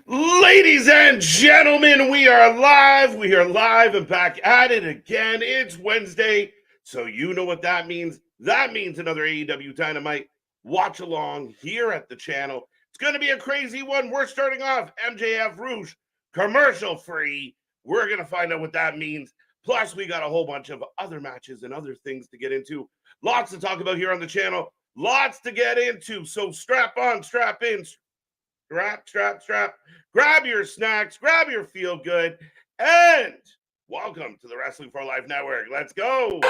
Ladies and gentlemen, we are live. We are live and back at it again. It's Wednesday, so you know what that means. That means another AEW Dynamite watch along here at the channel. It's going to be a crazy one. We're starting off MJF Rouge commercial free. We're going to find out what that means. Plus, we got a whole bunch of other matches and other things to get into. Lots to talk about here on the channel. Lots to get into. So strap on, strap in, strap. Grab your snacks, grab your feel good, and welcome to the Wrestling for Life Network. Let's go.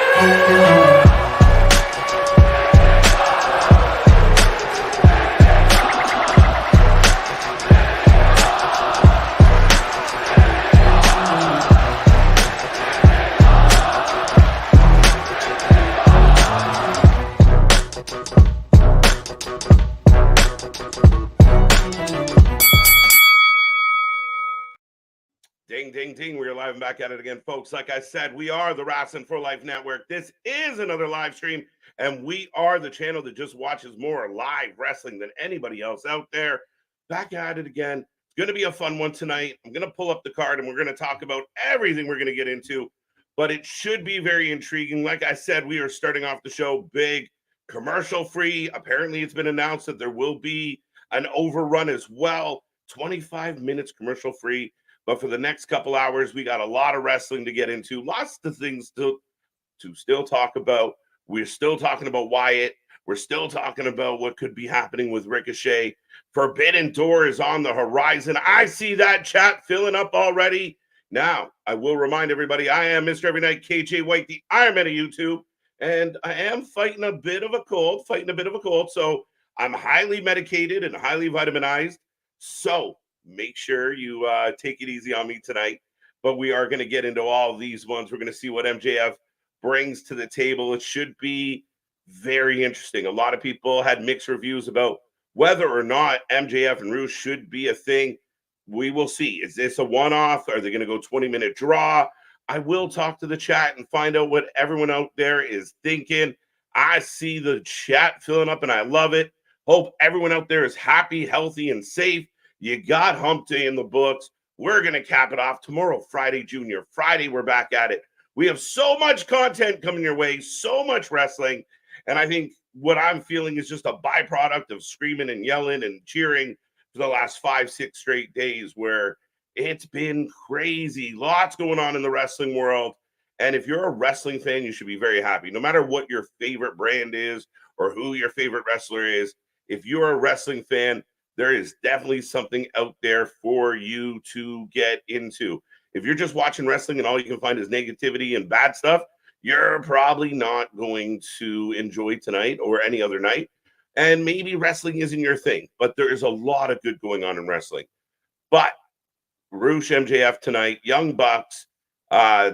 Ding, ding, ding. We are live and back at it again, folks. Like I said, we are the Wrestling for Life Network. This is another live stream, and we are the channel that just watches more live wrestling than anybody else out there. Back at it again. It's going to be a fun one tonight. I'm going to pull up the card, and we're going to talk about everything we're going to get into, but it should be very intriguing. Like I said, we are starting off the show big, commercial-free. Apparently, it's been announced that there will be an overrun as well. 25 minutes commercial-free. But for the next couple hours, we got a lot of wrestling to get into, lots of things to still talk about. We're still talking about Wyatt. We're still talking about what could be happening with Ricochet. Forbidden Door is on the horizon. I see that chat filling up already. Now, I will remind everybody, I am Mr. Every Night, KJ White, the Iron Man of YouTube, and I am fighting a bit of a cold, so I'm highly medicated and highly vitaminized. So make sure you take it easy on me tonight. But we are going to get into all these ones. We're going to see what MJF brings to the table. It should be very interesting. A lot of people had mixed reviews about whether or not MJF and Rouge should be a thing. We will see. Is this a one-off? Are they going to go 20-minute draw? I will talk to the chat and find out what everyone out there is thinking. I see the chat filling up, and I love it. Hope everyone out there is happy, healthy, and safe. You got Hump Day in the books. We're going to cap it off tomorrow, Friday, Junior. Friday, we're back at it. We have so much content coming your way, so much wrestling. And I think what I'm feeling is just a byproduct of screaming and yelling and cheering for the last 5-6 straight days where it's been crazy. Lots going on in the wrestling world. And if you're a wrestling fan, you should be very happy. No matter what your favorite brand is or who your favorite wrestler is, if you're a wrestling fan, there is definitely something out there for you to get into. If you're just watching wrestling and all you can find is negativity and bad stuff, you're probably not going to enjoy tonight or any other night. And maybe wrestling isn't your thing, but there is a lot of good going on in wrestling. But Rouge MJF tonight, Young Bucks,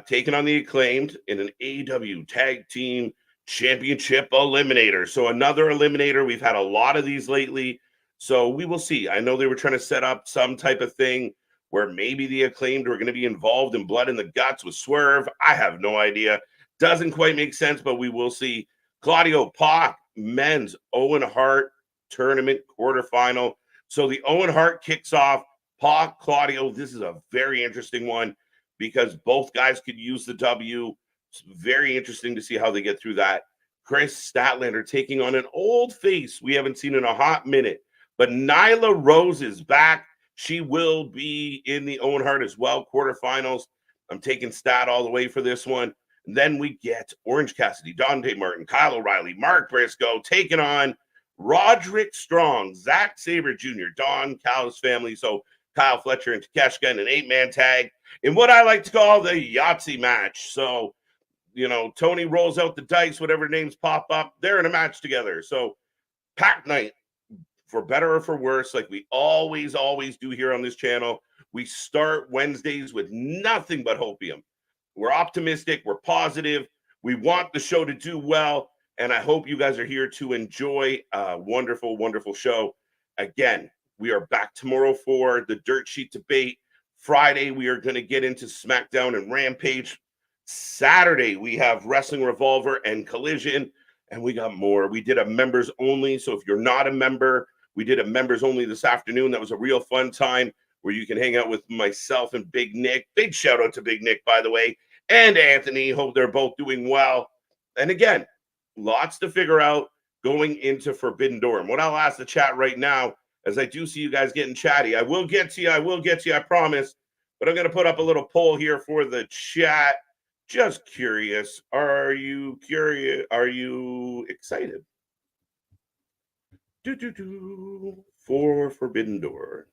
taking on the Acclaimed in an AEW Tag Team Championship Eliminator. So another Eliminator. We've had a lot of these lately. So we will see. I know they were trying to set up some type of thing where maybe the Acclaimed were going to be involved in Blood in the Guts with Swerve. I have no idea. Doesn't quite make sense, but we will see. Claudio Pac, men's Owen Hart Tournament quarterfinal. So the Owen Hart kicks off. Pac, Claudio, this is a very interesting one because both guys could use the W. It's very interesting to see how they get through that. Chris Statlander taking on an old face we haven't seen in a hot minute. But Nyla Rose is back. She will be in the Owen Hart as well, quarterfinals. I'm taking Stat all the way for this one. And then we get Orange Cassidy, Dante Martin, Kyle O'Reilly, Mark Briscoe taking on Roderick Strong, Zack Sabre Jr., Don Callis family. So Kyle Fletcher and Takeshita in an 8-man tag in what I like to call the Yahtzee match. So, Tony rolls out the dice, whatever names pop up, they're in a match together. So packed night. For better or for worse, like we always do here on this channel, we start Wednesdays with nothing but hopium. We're optimistic. We're positive. We want the show to do well. And I hope you guys are here to enjoy a wonderful, wonderful show. Again, we are back tomorrow for the Dirt Sheet debate. Friday, we are going to get into SmackDown and Rampage. Saturday, we have Wrestling Revolver and Collision. And we got more. We did a members only. So if you're not a member, we did a members only this afternoon. That was a real fun time. where you can hang out with myself and Big Nick. Big shout out to Big Nick, by the way, and Anthony. Hope they're both doing well. And again, lots to figure out going into Forbidden Door. And what I'll ask the chat right now, as I do see you guys getting chatty, I will get to you, I promise. But I'm going to put up a little poll here for the chat. Just curious, are you curious? Are you excited? For Forbidden Door.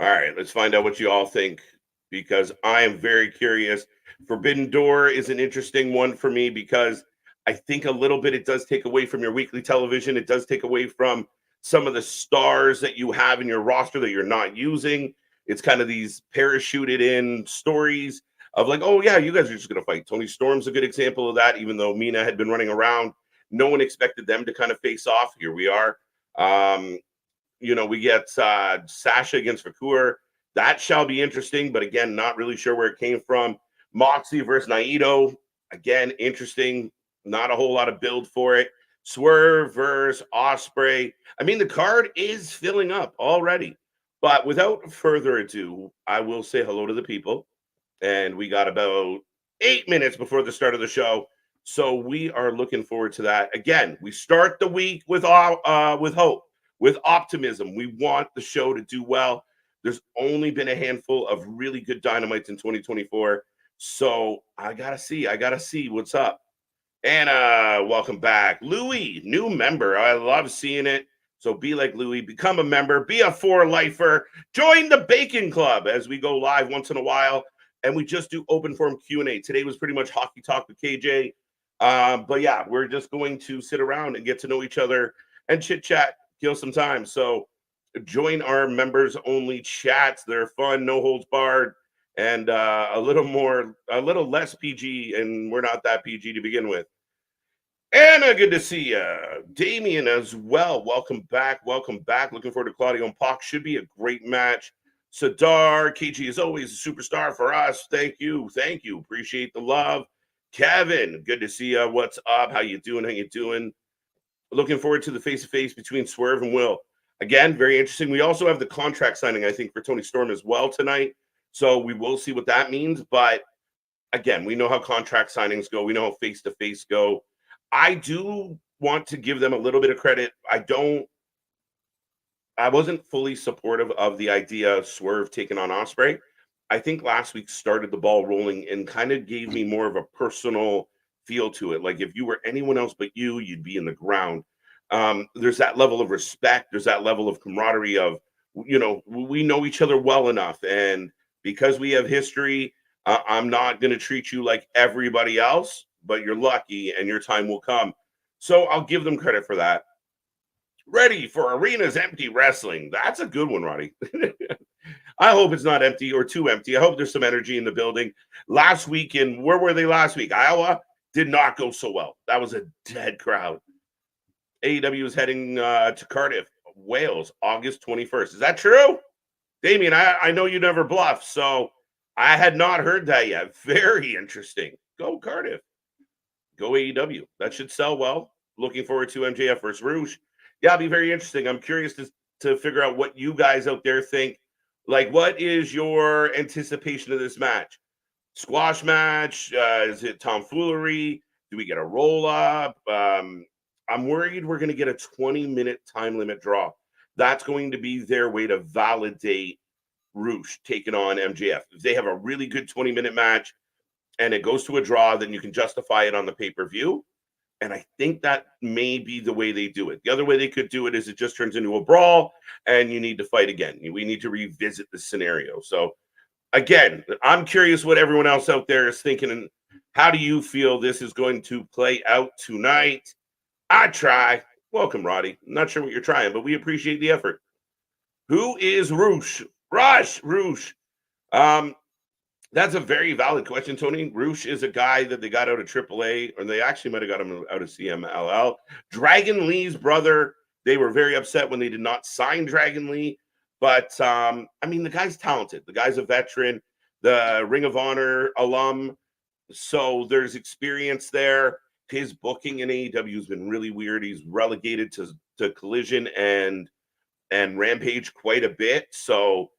All right, let's find out what you all think, because I am very curious. Forbidden Door is an interesting one for me because I think a little bit it does take away from your weekly television. It does take away from some of the stars that you have in your roster that you're not using. It's kind of these parachuted in stories of like, oh yeah, you guys are just going to fight. Tony Storm's a good example of that, even though Mina had been running around. No one expected them to kind of face off. Here we are. We get Sasha against Fakur. That shall be interesting, but again, not really sure where it came from. Moxley versus Naito. Again, interesting. Not a whole lot of build for it. Swerve versus Ospreay. I mean, the card is filling up already. But without further ado, I will say hello to the people. And we got about 8 minutes before the start of the show. So we are looking forward to that. Again, we start the week with hope, with optimism. We want the show to do well. There's only been a handful of really good Dynamites in 2024. So I got to see what's up. Anna, welcome back. Louie, new member. I love seeing it. So be like Louie, become a member, be a for-lifer, join the Bacon Club as we go live once in a while. And we just do open forum Q&A. Today was pretty much hockey talk with KJ. But yeah, we're just going to sit around and get to know each other and chit-chat, kill some time. So join our members-only chats. They're fun, no holds barred, and a little less PG, and we're not that PG to begin with. Anna, good to see you. Damien as well. Welcome back. Looking forward to Claudio and Pac. Should be a great match. Sadar, KG is always a superstar for us. Thank you. Appreciate the love. Kevin, good to see you. What's up? How you doing? Looking forward to the face-to-face between Swerve and Will. Again, very interesting. We also have the contract signing, I think, for Tony Storm as well tonight. So we will see what that means. But again, we know how contract signings go. We know how face-to-face go. I do want to give them a little bit of credit. I wasn't fully supportive of the idea of Swerve taking on Ospreay. I think last week started the ball rolling and kind of gave me more of a personal feel to it. Like if you were anyone else but you, you'd be in the ground. There's that level of respect. There's that level of camaraderie of, we know each other well enough. And because we have history, I'm not going to treat you like everybody else, but you're lucky and your time will come. So I'll give them credit for that. Ready for Arena's Empty Wrestling. That's a good one, Roddy. I hope it's not empty or too empty. I hope there's some energy in the building. Last weekend, where were they last week? Iowa did not go so well. That was a dead crowd. AEW is heading to Cardiff, Wales, August 21st. Is that true? Damien, I know you never bluff, so I had not heard that yet. Very interesting. Go Cardiff. Go AEW. That should sell well. Looking forward to MJF versus Rouge. Yeah, it'll be very interesting. I'm curious to figure out what you guys out there think. Like, what is your anticipation of this match? Squash match? Is it tomfoolery? Do we get a roll-up? I'm worried we're going to get a 20-minute time limit draw. That's going to be their way to validate Rouge taking on MJF. If they have a really good 20-minute match and it goes to a draw, then you can justify it on the pay-per-view. And I think that may be the way they do it. The other way they could do it is it just turns into a brawl and you need to fight again. We need to revisit the scenario. So, again, I'm curious what everyone else out there is thinking. And how do you feel this is going to play out tonight? I try. Welcome, Roddy. I'm not sure what you're trying, but we appreciate the effort. Who is Rouge? Rouge. That's a very valid question, Tony. Rouge is a guy that they got out of AAA, or they actually might have got him out of CMLL. Dragon Lee's brother. They were very upset when they did not sign Dragon Lee. But, the guy's talented. The guy's a veteran, the Ring of Honor alum. So there's experience there. His booking in AEW has been really weird. He's relegated to Collision and and Rampage quite a bit. So,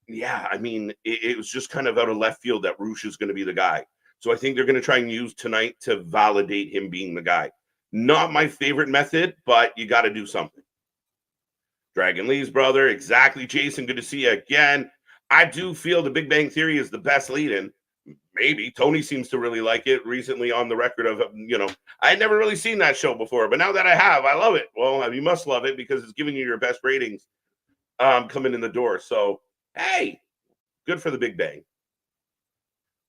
yeah, I mean, it was just kind of out of left field that Roosh is going to be the guy. So I think they're going to try and use tonight to validate him being the guy. Not my favorite method, but you got to do something. Dragon Lee's brother. Exactly, Jason. Good to see you again. I do feel the Big Bang Theory is the best lead-in. Maybe. Tony seems to really like it recently on the record of, I had never really seen that show before, but now that I have, I love it. Well, you must love it because it's giving you your best ratings coming in the door. So, hey, good for the Big Bang.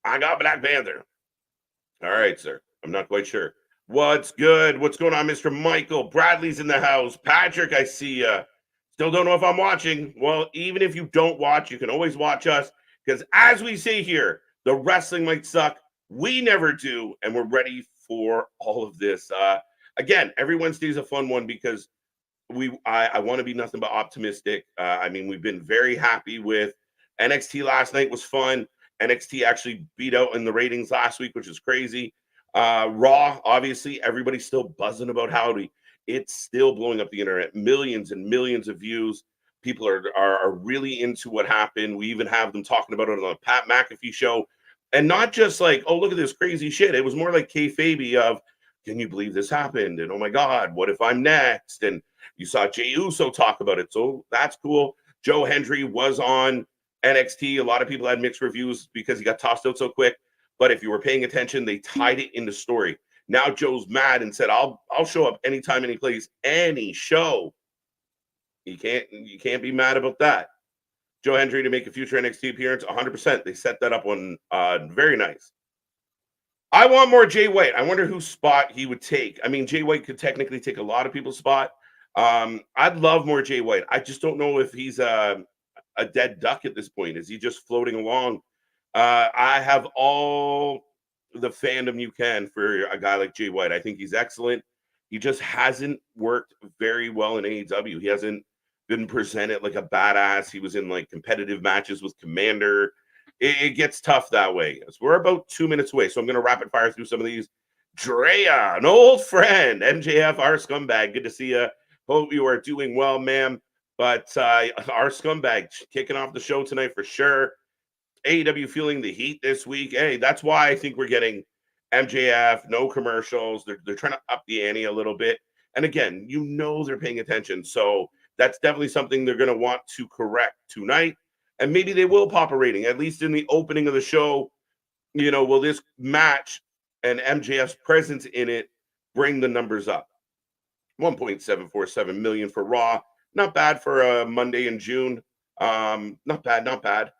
I got Black Panther. All right, sir. I'm not quite sure. What's good? What's going on, Mr. Michael? Bradley's in the house. Patrick, I see you. Still don't know if I'm watching. Well, even if you don't watch, you can always watch us because as we say here, the wrestling might suck. We never do, and we're ready for all of this. Again, every Wednesday is a fun one because I want to be nothing but optimistic. We've been very happy with NXT last night was fun. NXT actually beat out in the ratings last week, which is crazy. Raw, obviously, everybody's still buzzing about Howdy. It's still blowing up the internet. Millions and millions of views. People are really into what happened. We even have them talking about it on the Pat McAfee show. And not just like, oh, look at this crazy shit. It was more like kayfabe of, can you believe this happened? And oh my God, what if I'm next? And you saw Jey Uso talk about it. So that's cool. Joe Hendry was on NXT. A lot of people had mixed reviews because he got tossed out so quick. But if you were paying attention, they tied it in the story. Now Joe's mad and said, I'll show up anytime, any place, any show. You can't be mad about that. Joe Hendry to make a future NXT appearance, 100%. They set that up on very nice. I want more Jay White. I wonder whose spot he would take. I mean, Jay White could technically take a lot of people's spot. I'd love more Jay White. I just don't know if he's a dead duck at this point. Is he just floating along? I have all the fandom you can for a guy like Jay White. I think he's excellent. He just hasn't worked very well in AEW. He hasn't been presented like a badass. He was in like competitive matches with Commander. It gets tough that way. So we're about 2 minutes away, so I'm going to rapid fire through some of these. Drea, an old friend. MJF, our scumbag. Good to see you. Hope you are doing well, ma'am. But our scumbag kicking off the show tonight for sure. AEW feeling the heat this week. Hey, that's why I think we're getting MJF, no commercials. They're trying to up the ante a little bit. And again, they're paying attention. So that's definitely something they're going to want to correct tonight. And maybe they will pop a rating, at least in the opening of the show. Will this match and MJF's presence in it bring the numbers up? 1.747 million for Raw. Not bad for a Monday in June. Not bad.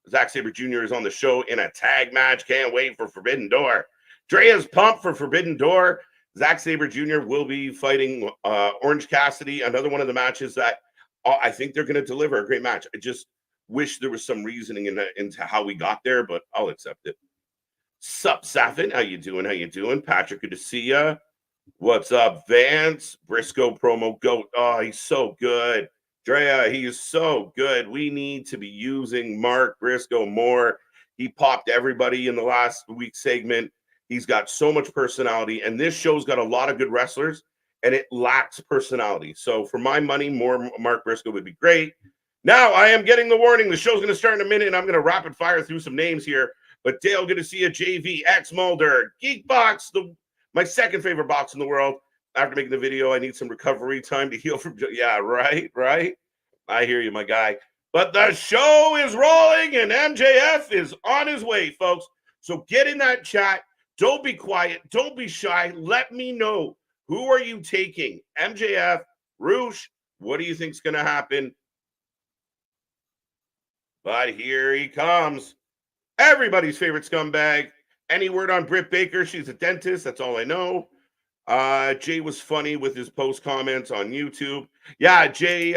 Zack Sabre Jr. is on the show in a tag match. Can't wait for Forbidden Door. Drea's pumped for Forbidden Door. Zack Sabre Jr. will be fighting Orange Cassidy, another one of the matches that I think they're going to deliver a great match. I just wish there was some reasoning into how we got there, but I'll accept it. Sup, Safin? How you doing? Patrick, good to see ya. What's up, Vance? Briscoe promo goat. Oh, he's so good. Drea, he is so good. We need to be using Mark Briscoe more. He popped everybody in the last week's segment. He's got so much personality, and this show's got a lot of good wrestlers, and it lacks personality. So for my money, more Mark Briscoe would be great. Now I am getting the warning. The show's going to start in a minute, and I'm going to rapid fire through some names here. But Dale, good to see you. JV, X Mulder, Geekbox, my second favorite box in the world. After making the video, I need some recovery time to heal from. Yeah, right. I hear you, my guy. But the show is rolling, and MJF is on his way, folks. So get in that chat. Don't be quiet. Don't be shy. Let me know. Who are you taking? MJF, Roosh, what do you think's going to happen? But here he comes. Everybody's favorite scumbag. Any word on Britt Baker? She's a dentist. That's all I know. Jay was funny with his post comments on YouTube. Yeah, Jay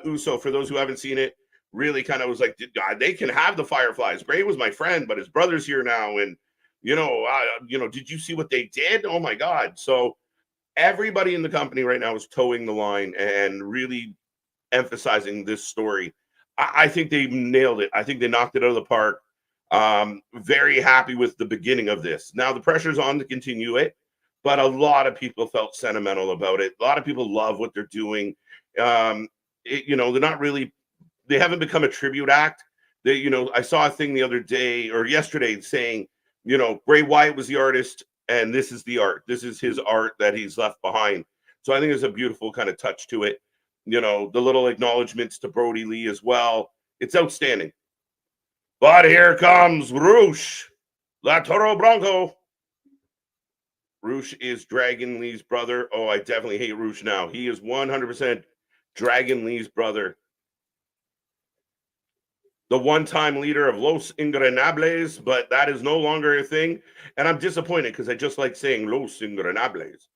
Uso, for those who haven't seen it, really kind of was like, God, they can have the Fireflies. Bray was my friend, but his brother's here now. And, did you see what they did? Oh, my God. So everybody in the company right now is towing the line and really emphasizing this story. I think they nailed it. I think they knocked it out of the park. Very happy with the beginning of this. Now the pressure's on to continue it, but a lot of people felt sentimental about it. A lot of people love what they're doing. they're not really, they haven't become a tribute act. They, I saw a thing the other day or yesterday saying, Bray Wyatt was the artist and this is the art. This is his art that he's left behind. So I think there's a beautiful kind of touch to it. The little acknowledgments to Brody Lee as well. It's outstanding. But here comes Roosh, La Toro Bronco. Roosh is Dragon Lee's brother. Oh, I definitely hate Roosh now. He is 100% Dragon Lee's brother. The one-time leader of Los Ingobernables, but that is no longer a thing. And I'm disappointed because I just like saying Los Ingobernables.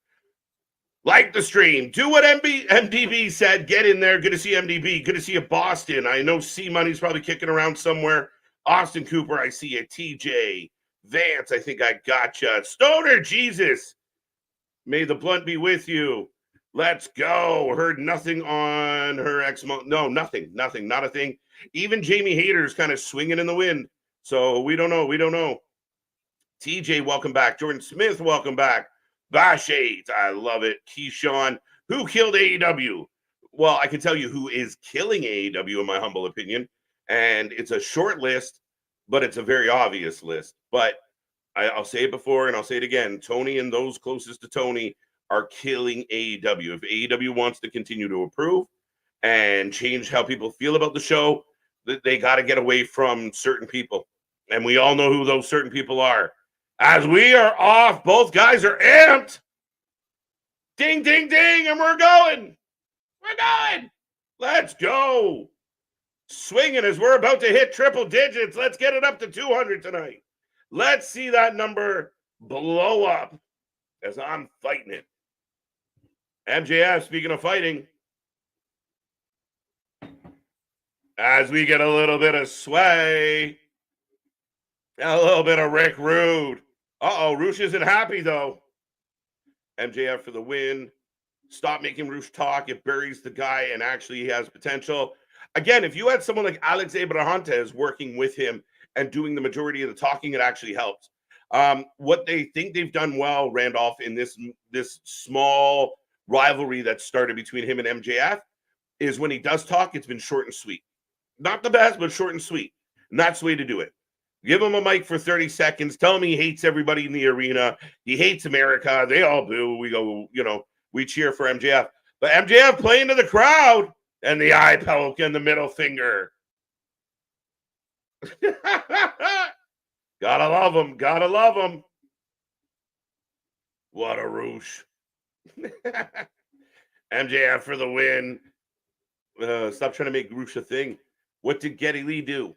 Like the stream. Do what MDB said. Get in there. Good to see MDB. Good to see you, Boston. I know C Money's probably kicking around somewhere. Austin Cooper, I see you. TJ. Vance, I think I gotcha. Stoner Jesus. May the blunt be with you. Let's go. Heard nothing on her ex. No, nothing. Not a thing. Even Jamie Hayter's kind of swinging in the wind. So we don't know. TJ, welcome back. Jordan Smith, welcome back. Bash 8, I love it. Keyshawn, who killed AEW? Well, I can tell you who is killing AEW in my humble opinion. And it's a short list, but it's a very obvious list. But I'll say it before and I'll say it again. Tony and those closest to Tony are killing AEW. If AEW wants to continue to improve and change how people feel about the show, they got to get away from certain people. And we all know who those certain people are. As we are off, both guys are amped. Ding, ding, ding, and we're going. Let's go. Swinging as we're about to hit triple digits. Let's get it up to 200 tonight. Let's see that number blow up as I'm fighting it. MJF, speaking of fighting, as we get a little bit of sway, a little bit of Rick Rude. Roosh isn't happy, though. MJF for the win. Stop making Roosh talk. It buries the guy, and actually he has potential. Again, if you had someone like Alex Abrahantes working with him and doing the majority of the talking, it actually helps. What they think they've done well, Randolph, in this small rivalry that started between him and MJF, is when he does talk, it's been short and sweet. Not the best, but short and sweet. And that's the way to do it. Give him a mic for 30 seconds. Tell him he hates everybody in the arena. He hates America. They all do. We go, we cheer for MJF. But MJF playing to the crowd and the eye poke and the middle finger. Gotta love him. What a Roosh. MJF for the win. Stop trying to make Roosh a thing. What did Geddy Lee do?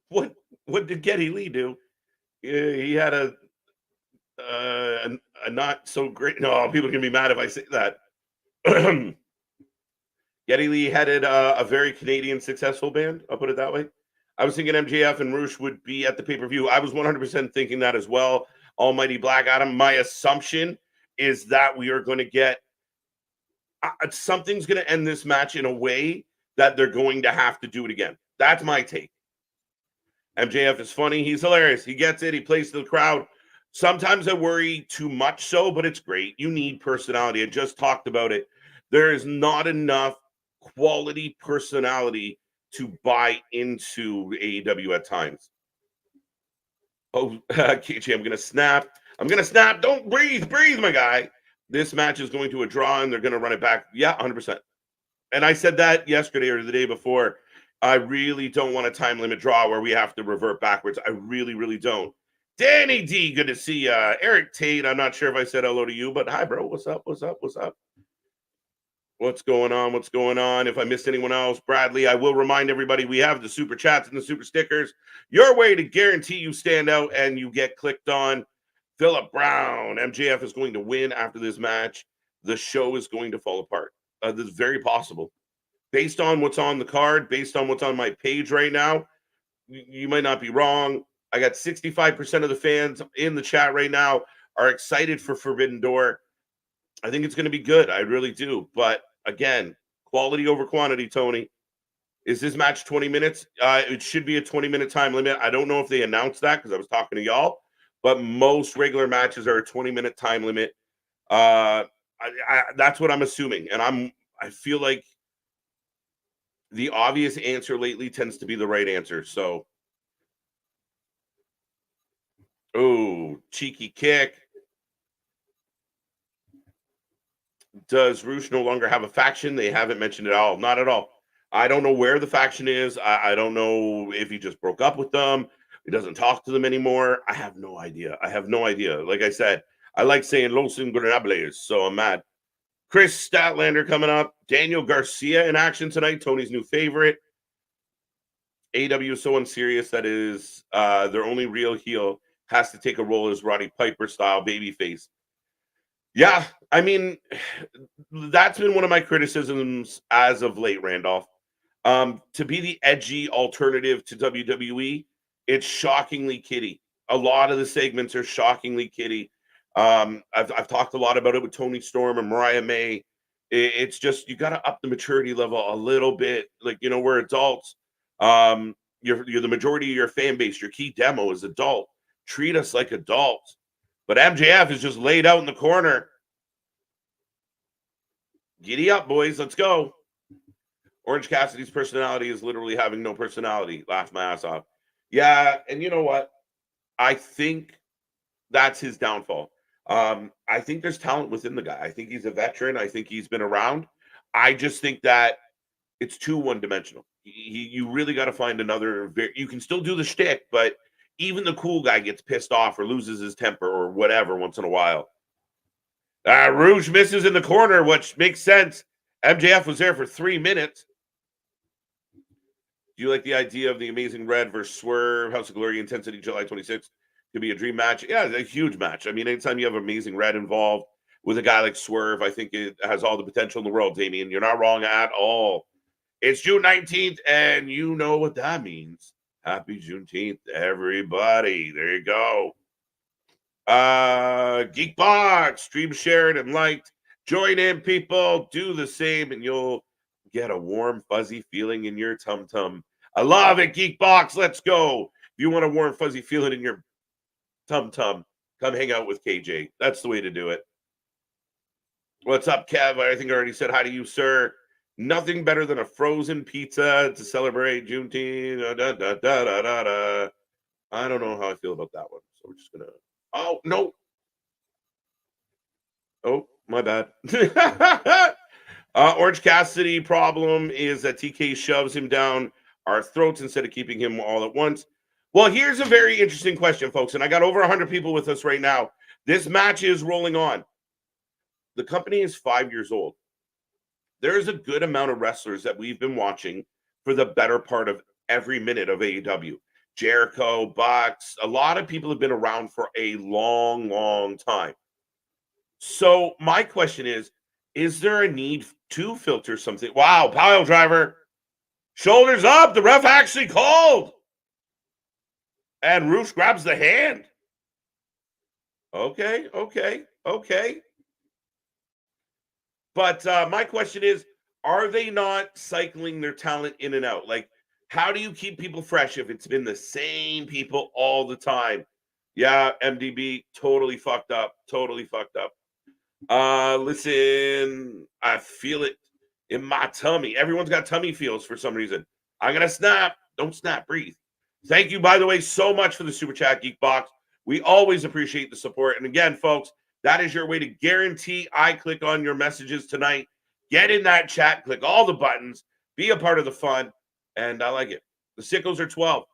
What did Geddy Lee do? He had a not so great. No, people can be mad if I say that. Geddy Lee headed a very Canadian successful band. I'll put it that way. I was thinking MJF and Roosh would be at the pay-per-view. I was 100% thinking that as well. Almighty Black Adam. My assumption is that we are going to get something's going to end this match in a way that they're going to have to do it again. That's my take. MJF is funny. He's hilarious. He gets it. He plays to the crowd. Sometimes I worry too much so, but it's great. You need personality. I just talked about it. There is not enough quality personality to buy into AEW at times. Oh, KJ, I'm going to snap. Don't breathe, my guy. This match is going to a draw, and they're going to run it back. Yeah, 100%. And I said that yesterday or the day before. I really don't want a time limit draw where we have to revert backwards. I really, really don't. Danny D, good to see you. Eric Tate, I'm not sure if I said hello to you, but hi, bro. What's up? What's going on? If I missed anyone else, Bradley, I will remind everybody we have the super chats and the super stickers. Your way to guarantee you stand out and you get clicked on. Philip Brown, MJF is going to win after this match. The show is going to fall apart. This is very possible. Based on what's on the card, based on what's on my page right now, you might not be wrong. I got 65% of the fans in the chat right now are excited for Forbidden Door. I think it's going to be good. I really do. But again, quality over quantity, Tony. Is this match 20 minutes? It should be a 20-minute time limit. I don't know if they announced that because I was talking to y'all, but most regular matches are a 20-minute time limit. That's what I'm assuming. And I feel like the obvious answer lately tends to be the right answer. So, oh, cheeky kick. Does Roosh no longer have a faction? They haven't mentioned it at all. Not at all. I don't know where the faction is. I don't know if he just broke up with them. He doesn't talk to them anymore. I have no idea. I have no idea. Like I said, I like saying Los Ingobernables, so I'm mad. Chris Statlander coming up. Daniel Garcia in action tonight. Tony's new favorite. AEW is so unserious that is their only real heel has to take a role as Roddy Piper style babyface. Yeah, I mean, that's been one of my criticisms as of late, Randolph. To be the edgy alternative to WWE, it's shockingly kiddie. A lot of the segments are shockingly kiddie. I've talked a lot about it with Tony Storm and Mariah May. It's just you got to up the maturity level a little bit. Like, you know, we're adults. You're the majority of your fan base. Your key demo is adult. Treat us like adults. But MJF is just laid out in the corner. Giddy up, boys. Let's go. Orange Cassidy's personality is literally having no personality. Laugh my ass off. Yeah, and you know what? I think that's his downfall. I think there's talent within the guy. I think he's a veteran. I think he's been around. I just think that it's too one-dimensional. You really got to find another. You can still do the shtick, but even the cool guy gets pissed off or loses his temper or whatever once in a while. Rouge misses in the corner, which makes sense. MJF was there for 3 minutes. Do you like the idea of the Amazing Red versus Swerve, House of Glory, Intensity, July 26th? Could be a dream match. Yeah, it's a huge match. I mean, anytime you have Amazing Red involved with a guy like Swerve, I think it has all the potential in the world, Damien. You're not wrong at all. It's June 19th, and you know what that means. Happy Juneteenth, everybody. There you go. Geekbox, stream shared and liked. Join in, people. Do the same, and you'll get a warm, fuzzy feeling in your tum-tum. I love it, Geekbox. Let's go. If you want a warm, fuzzy feeling in your tum-tum, come hang out with KJ. That's the way to do it. What's up, Kev? I think I already said hi to you, sir. Nothing better than a frozen pizza to celebrate Juneteenth. Da, da, da, da, da, da. I don't know how I feel about that one, so we're just going to... Oh, no. Oh, my bad. Orange Cassidy problem is that TK shoves him down our throats instead of keeping him all at once. Well, here's a very interesting question, folks, and I got over 100 people with us right now. This match is rolling on. The company is 5 years old. There's a good amount of wrestlers that we've been watching for the better part of every minute of AEW. Jericho, Bucks, a lot of people have been around for a long, long time. So my question is there a need to filter something? Wow, pile driver. Shoulders up. The ref actually called. And Roosh grabs the hand. Okay. But my question is, are they not cycling their talent in and out? Like, how do you keep people fresh if it's been the same people all the time? Yeah, MDB, totally fucked up. Listen, I feel it in my tummy. Everyone's got tummy feels for some reason. I'm going to snap. Don't snap, breathe. Thank you, by the way, so much for the Super Chat, Geekbox. We always appreciate the support. And again, folks, that is your way to guarantee I click on your messages tonight. Get in that chat, click all the buttons, be a part of the fun. And I like it. The Sickles are 12.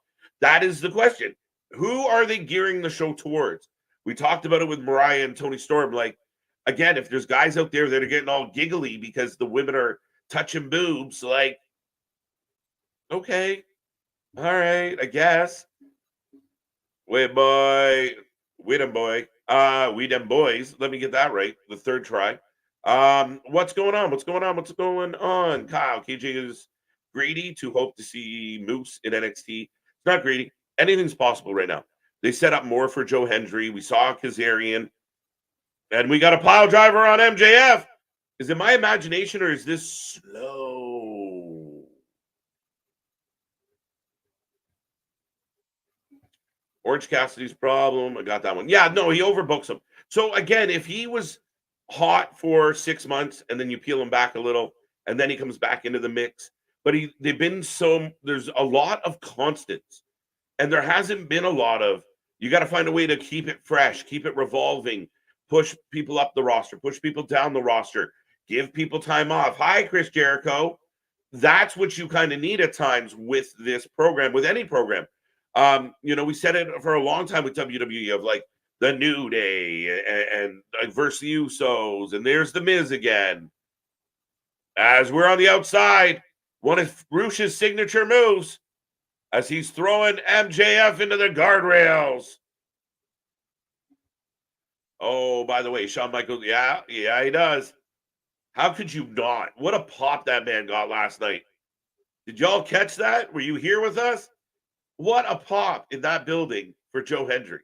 That is the question. Who are they gearing the show towards? We talked about it with Mariah and Tony Storm. Like, again, if there's guys out there that are getting all giggly because the women are touching boobs, like, okay, all right, I guess. Wait, boy. We them boys. Let me get that right. The third try. What's going on? Kyle, KJ is greedy to hope to see Moose in NXT. It's not greedy. Anything's possible right now. They set up more for Joe Hendry. We saw Kazarian. And we got a pile driver on MJF. Is it my imagination or is this slow? Orange Cassidy's problem. I got that one. Yeah, no, he overbooks him. So again, if he was hot for 6 months and then you peel him back a little and then he comes back into the mix. But there's a lot of constants, and there hasn't been a lot of, you got to find a way to keep it fresh, keep it revolving, push people up the roster, push people down the roster, give people time off. Hi, Chris Jericho. That's what you kind of need at times with this program, with any program. We said it for a long time with WWE of like the New Day and versus the Usos, and there's the Miz again. As we're on the outside, one of Rush's signature moves as he's throwing MJF into the guardrails. Oh, by the way, Shawn Michaels, yeah, he does. How could you not? What a pop that man got last night. Did y'all catch that? Were you here with us? What a pop in that building for Joe Hendry.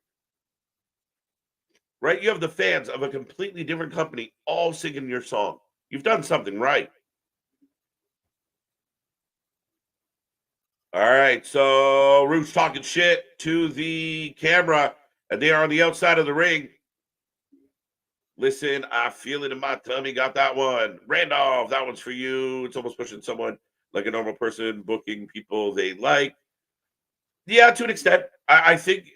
Right? You have the fans of a completely different company all singing your song. You've done something right. All right, so Ruth's talking shit to the camera, and they are on the outside of the ring. Listen, I feel it in my tummy. Got that one. Randolph, that one's for you. It's almost pushing someone like a normal person, booking people they like. Yeah, to an extent. I think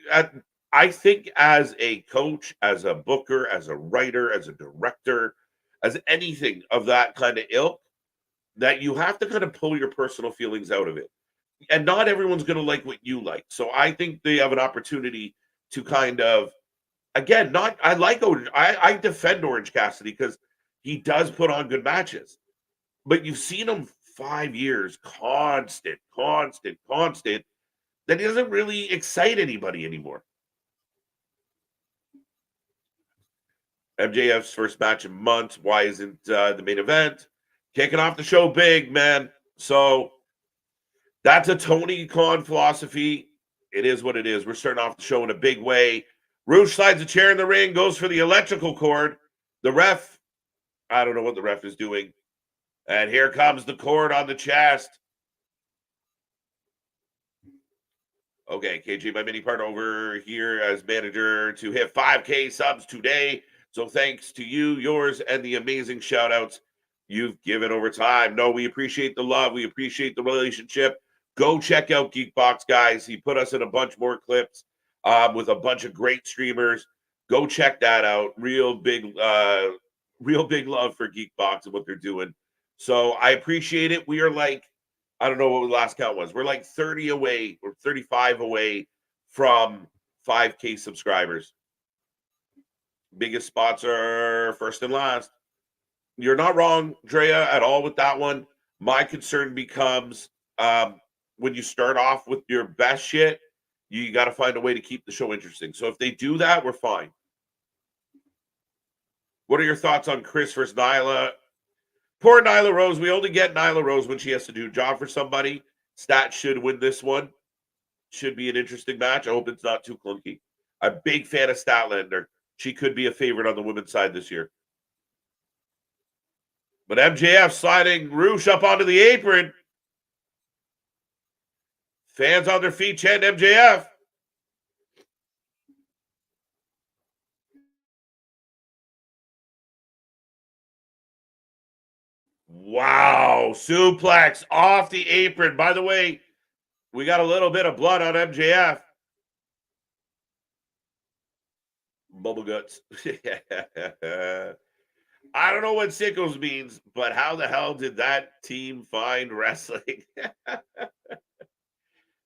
as a coach, as a booker, as a writer, as a director, as anything of that kind of ilk, that you have to kind of pull your personal feelings out of it. And not everyone's going to like what you like. So I think they have an opportunity to kind of, again, I defend Orange Cassidy because he does put on good matches. But you've seen him 5 years, constant, that he doesn't really excite anybody anymore. MJF's first match in months. Why isn't the main event? Kicking off the show big, man. So that's a Tony Khan philosophy. It is what it is. We're starting off the show in a big way. Rouge slides a chair in the ring, goes for the electrical cord. The ref, I don't know what the ref is doing. And here comes the cord on the chest. Okay, KJ, my mini part over here as manager to hit 5K subs today. So thanks to you, yours, and the amazing shout outs you've given over time. No, we appreciate the love. We appreciate the relationship. Go check out Geekbox, guys. He put us in a bunch more clips with a bunch of great streamers. Go check that out. Real big love for Geekbox and what they're doing. So I appreciate it. We are like, I don't know what the last count was. We're like 30 away or 35 away from 5K subscribers. Biggest sponsor, first and last. You're not wrong, Drea, at all with that one. My concern becomes when you start off with your best shit, you got to find a way to keep the show interesting. So if they do that, we're fine. What are your thoughts on Chris versus Nyla? Poor Nyla Rose. We only get Nyla Rose when she has to do a job for somebody. Stat should win this one. Should be an interesting match. I hope it's not too clunky. I'm a big fan of Statlander. She could be a favorite on the women's side this year. But MJF sliding Rouge up onto the apron. Fans on their feet chanting MJF. Wow. Suplex off the apron. By the way, we got a little bit of blood on MJF. Bubble guts. I don't know what sickles means, but how the hell did that team find wrestling?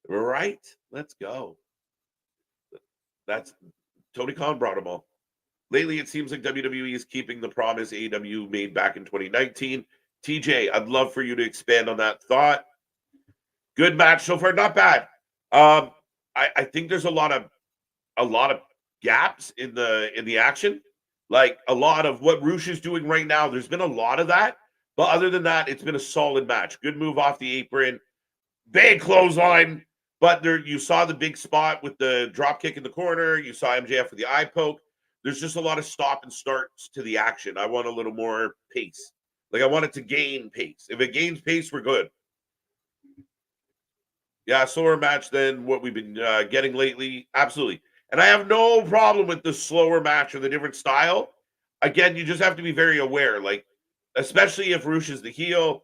Right? Let's go. That's Tony Khan brought them all. Lately, it seems like WWE is keeping the promise AEW made back in 2019. TJ, I'd love for you to expand on that thought. Good match so far, not bad. I think there's a lot of gaps in the action. Like a lot of what Rouge is doing right now, there's been a lot of that. But other than that, it's been a solid match. Good move off the apron. Big clothesline. But there, you saw the big spot with the drop kick in the corner. You saw MJF with the eye poke. There's just a lot of stop and starts to the action. I want a little more pace. Like I want it to gain pace. If it gains pace, we're good. Yeah, slower match than what we've been getting lately. Absolutely. And I have no problem with the slower match or the different style. Again, you just have to be very aware. Like, especially if Rouge is the heel,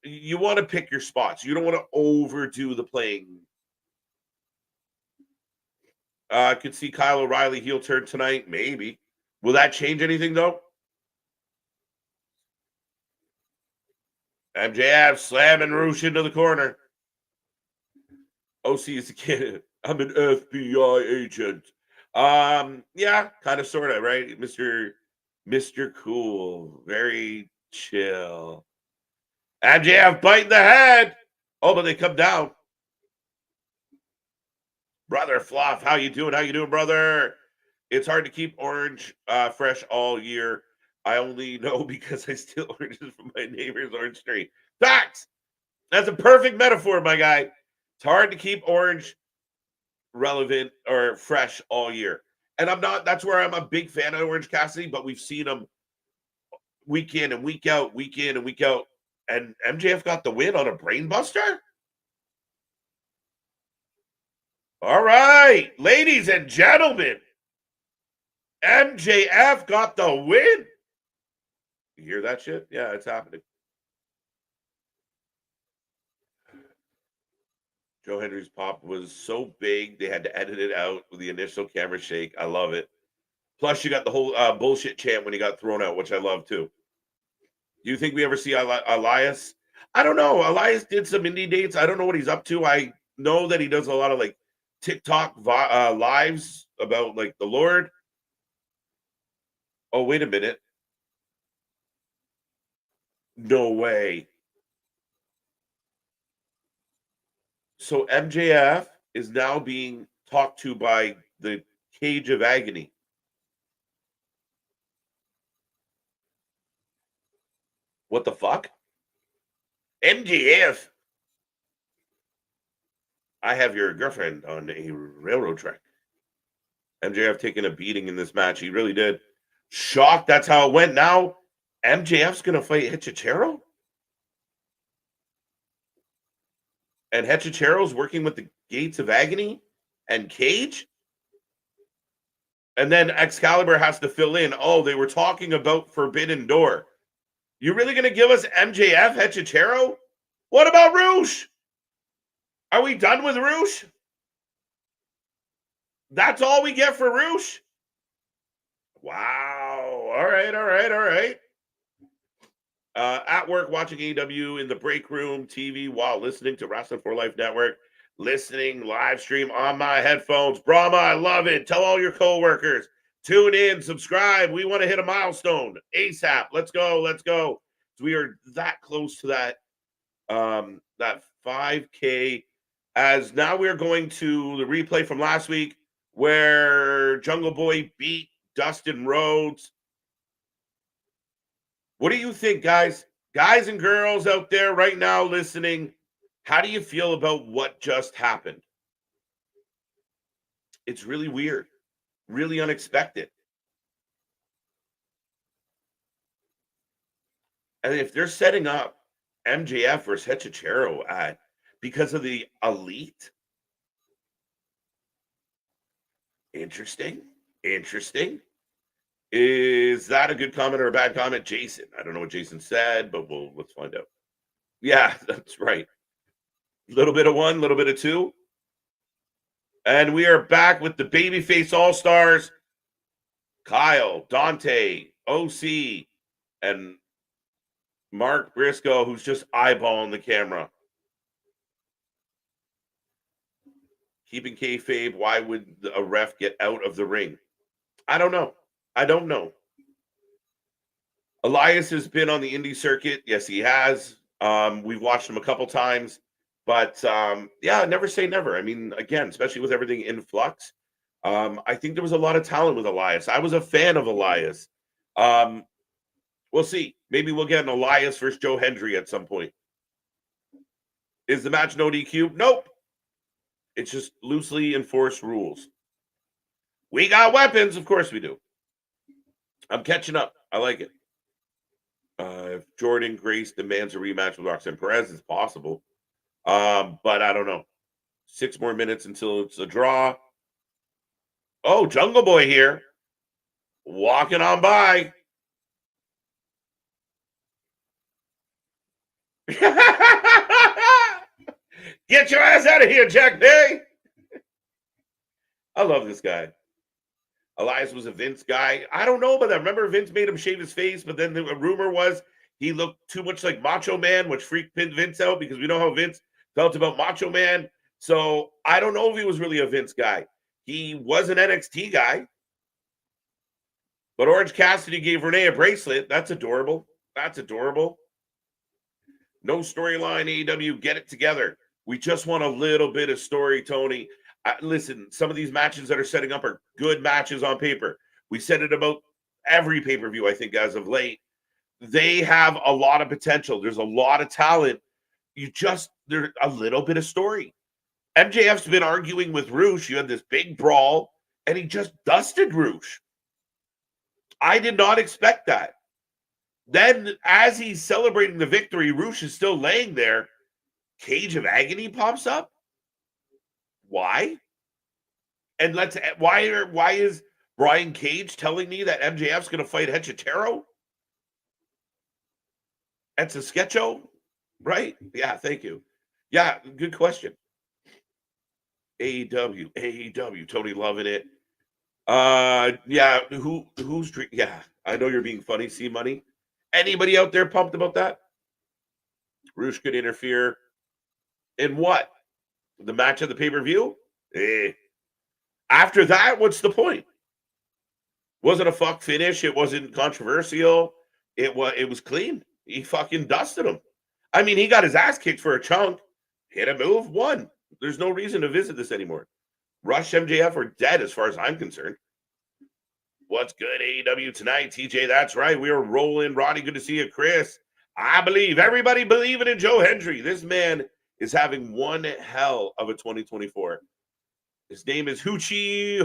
you want to pick your spots. You don't want to overdo the playing. I could see Kyle O'Reilly heel turn tonight. Maybe. Will that change anything, though? MJF slamming Roosh into the corner. OC is a kid. I'm an FBI agent. Yeah, kind of, sort of, right? Mr. Cool. Very chill. MJF biting the head. Oh, but they come down. Brother Fluff, how you doing? How you doing, brother? It's hard to keep orange fresh all year. I only know because I steal oranges from my neighbor's orange tree. Facts. That's a perfect metaphor, my guy. It's hard to keep orange relevant or fresh all year. And that's where I'm a big fan of Orange Cassidy, but we've seen him week in and week out, week in and week out. And MJF got the win on a brain buster? All right, ladies and gentlemen, MJF got the win. You hear that shit? Yeah, it's happening. Joe Hendry's pop was so big, they had to edit it out with the initial camera shake. I love it. Plus, you got the whole bullshit chant when he got thrown out, which I love too. Do you think we ever see Elias? I don't know. Elias did some indie dates. I don't know what he's up to. I know that he does a lot of like TikTok lives about like the Lord. Oh, wait a minute. No way. So MJF is now being talked to by the Cage of Agony. What the fuck? MJF. I have your girlfriend on a railroad track. MJF taking a beating in this match. He really did. Shocked that's how it went. Now MJF's going to fight Hichichero? And Hichichero's working with the Gates of Agony and Cage? And then Excalibur has to fill in. Oh, they were talking about Forbidden Door. You really going to give us MJF Hichichero? What about Roosh? Are we done with Roosh? That's all we get for Roosh? Wow. All right. At work watching AEW in the break room TV while listening to Wrestling for Life Network, listening live stream on my headphones. Brahma, I love it. Tell all your coworkers. Tune in, subscribe. We want to hit a milestone ASAP. Let's go. So we are that close to that 5K. As now we are going to the replay from last week where Jungle Boy beat Dustin Rhodes. What do you think, guys? Guys and girls out there right now listening, how do you feel about what just happened? It's really weird, really unexpected. And if they're setting up MJF versus Hichichero because of the Elite, interesting. Is that a good comment or a bad comment? Jason. I don't know what Jason said, but let's find out. Yeah, that's right. A little bit of one, a little bit of two. And we are back with the Babyface All-Stars. Kyle, Dante, OC, and Mark Briscoe, who's just eyeballing the camera. Keeping kayfabe, why would a ref get out of the ring? I don't know. Elias has been on the indie circuit. Yes, he has. We've watched him a couple times. But, yeah, never say never. I mean, again, especially with everything in flux, I think there was a lot of talent with Elias. I was a fan of Elias. We'll see. Maybe we'll get an Elias versus Joe Hendry at some point. Is the match no DQ? Nope. It's just loosely enforced rules. We got weapons. Of course we do. I'm catching up. I like it. If Jordan Grace demands a rematch with Roxanne Perez, it's possible. But I don't know. 6 more minutes until it's a draw. Oh, Jungle Boy here. Walking on by. Get your ass out of here, Jack Perry. I love this guy. Elias was a Vince guy. I don't know about that. Remember, Vince made him shave his face, but then the rumor was he looked too much like Macho Man, which freaked Vince out because we know how Vince felt about Macho Man. So I don't know if he was really a Vince guy. He was an NXT guy. But Orange Cassidy gave Renee a bracelet. That's adorable. That's adorable. No storyline, AEW. Get it together. We just want a little bit of story, Tony. Listen, some of these matches that are setting up are good matches on paper. We said it about every pay-per-view, I think, as of late. They have a lot of potential. There's a lot of talent. There's a little bit of story. MJF's been arguing with Roosh. You had this big brawl, and he just dusted Roosh. I did not expect that. Then, as he's celebrating the victory, Roosh is still laying there. Cage of Agony pops up. Why? And why is Brian Cage telling me that MJF's going to fight Hechitero? That's a sketcho, right? Yeah, thank you. Yeah, good question. AEW, Tony loving it. Yeah, who's drinking? Yeah, I know you're being funny. See money. Anybody out there pumped about that? Roosh could interfere in what? The match of the pay-per-view? After that, what's the point? Wasn't a fuck finish. It wasn't controversial. It was clean. He fucking dusted him. I mean, he got his ass kicked for a chunk. Hit a move, won. There's no reason to visit this anymore. Rush, MJF are dead as far as I'm concerned. What's good, AEW tonight? TJ, that's right. We are rolling. Roddy, good to see you. Chris, I believe. Everybody believing in Joe Hendry. This man is having one hell of a 2024. His name is Hoochie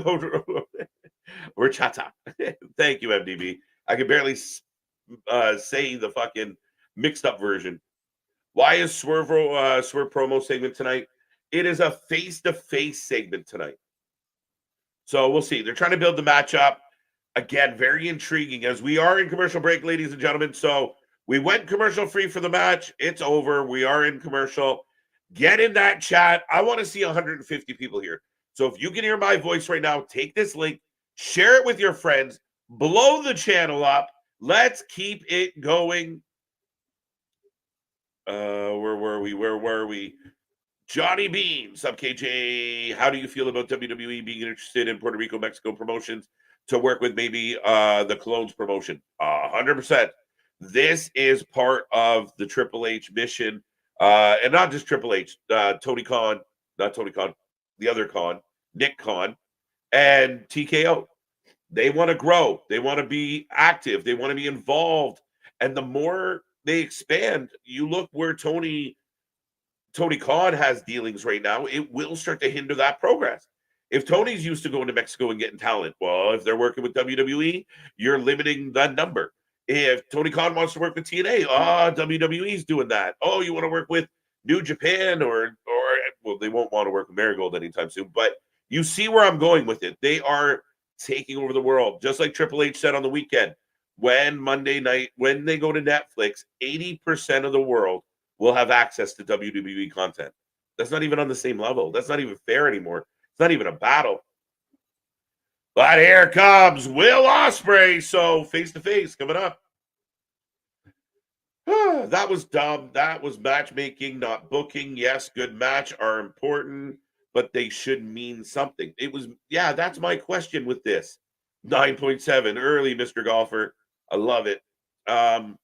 Horchata. Thank you, MDB. I can barely say the fucking mixed up version. Why is Swerve promo segment tonight? It is a face-to-face segment tonight. So we'll see. They're trying to build the match up. Again, very intriguing as we are in commercial break, ladies and gentlemen. So we went commercial free for the match. It's over. We are in commercial. Get in that chat. I want to see 150 people here. So if you can hear my voice right now, take this link, share it with your friends, blow the channel up. Let's keep it going. Where were we? Johnny Bean, sub KJ. How do you feel about WWE being interested in Puerto Rico, Mexico promotions to work with maybe the Colognes promotion? 100%. This is part of the Triple H mission. And not just Triple H, Tony Khan, not Tony Khan, the other Khan, Nick Khan, and TKO. They want to grow. They want to be active. They want to be involved. And the more they expand, you look where Tony Khan has dealings right now, it will start to hinder that progress. If Tony's used to going to Mexico and getting talent, well, if they're working with WWE, you're limiting that number. If Tony Khan wants to work with TNA, WWE's doing that. Oh, you want to work with New Japan or well, they won't want to work with Marigold anytime soon. But you see where I'm going with it. They are taking over the world, just like Triple H said on the weekend. When Monday night, when they go to Netflix, 80% of the world will have access to WWE content. That's not even on the same level. That's not even fair anymore. It's not even a battle. But here comes Will Ospreay. So face-to-face coming up. That was dumb. That was matchmaking, not booking. Yes, good match are important, but they should mean something. It was, yeah, that's my question with this. 9.7 early, Mr. Golfer. I love it. MJF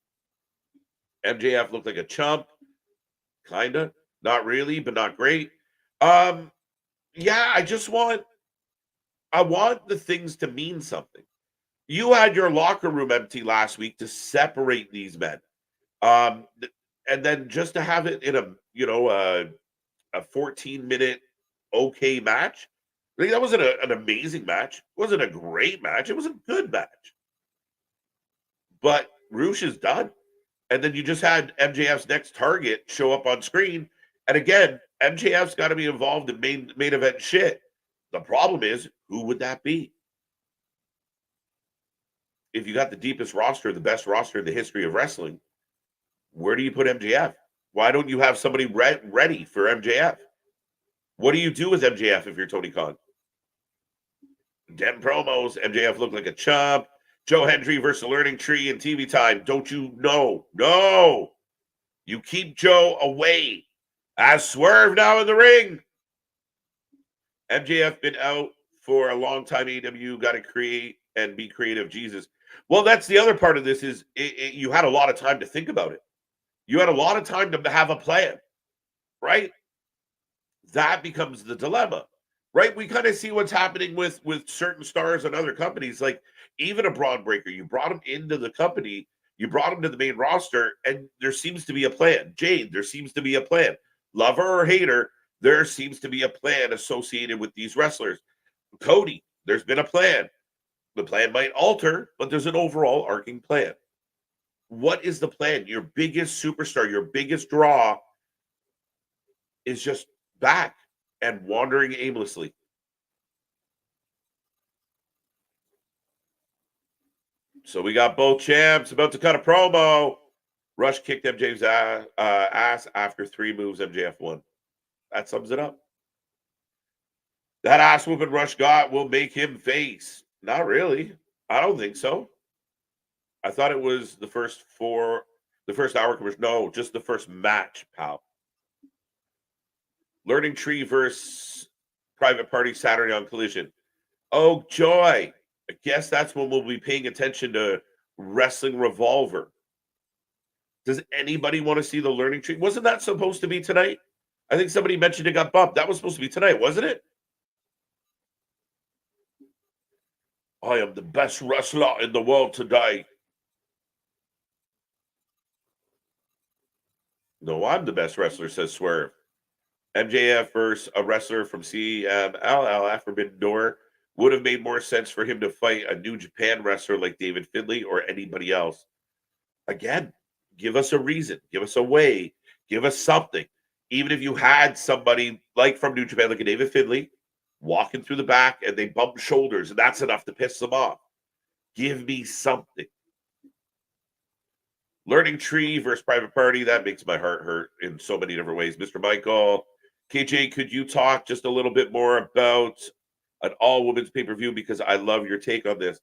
looked like a chump. Kind of. Not really, but not great. Yeah, I want the things to mean something. You had your locker room empty last week to separate these men. And then just to have it in a 14-minute okay match. I think that wasn't an amazing match. It wasn't a great match. It was a good match. But Roosh is done. And then you just had MJF's next target show up on screen. And again, MJF's got to be involved in main event shit. The problem is, who would that be? If you got the deepest roster, the best roster in the history of wrestling, where do you put MJF? Why don't you have somebody ready for MJF? What do you do with MJF if you're Tony Khan? Dem promos. MJF looked like a chump. Joe Hendry versus Learning Tree in TV time. Don't you know? No. You keep Joe away. As Swerve now in the ring. MJF been out for a long time. AEW got to create and be creative. Jesus. Well, that's the other part of this is you had a lot of time to think about it. You had a lot of time to have a plan, right? That becomes the dilemma, right? We kind of see what's happening with certain stars and other companies. Like even a Braun Breaker, you brought him into the company, you brought him to the main roster, and there seems to be a plan. Jade, there seems to be a plan. Lover or hater, there seems to be a plan associated with these wrestlers. Cody, there's been a plan. The plan might alter, but there's an overall arcing plan. What is the plan? Your biggest superstar, your biggest draw is just back and wandering aimlessly. So we got both champs about to cut a promo. Rush kicked MJF's ass after 3 moves. MJF won. That sums it up. That ass whooping Rush got will make him face. Not really. I don't think so. I thought it was the first hour commercial. No, just the first match, pal. Learning Tree versus Private Party Saturday on Collision. Oh, joy. I guess that's when we'll be paying attention to Wrestling Revolver. Does anybody want to see the Learning Tree? Wasn't that supposed to be tonight? I think somebody mentioned it got bumped. That was supposed to be tonight, wasn't it? I am the best wrestler in the world today. No, I'm the best wrestler, says Swerve. MJF versus a wrestler from CMLL, Forbidden Door, would have made more sense for him to fight a New Japan wrestler like David Finlay or anybody else. Again, give us a reason, give us a way, give us something. Even if you had somebody like from New Japan, like a David Finlay, walking through the back and they bump shoulders, and that's enough to piss them off. Give me something. Learning Tree versus Private Party, that makes my heart hurt in so many different ways. Mr. Michael, KJ, could you talk just a little bit more about an all-women's pay-per-view? Because I love your take on this.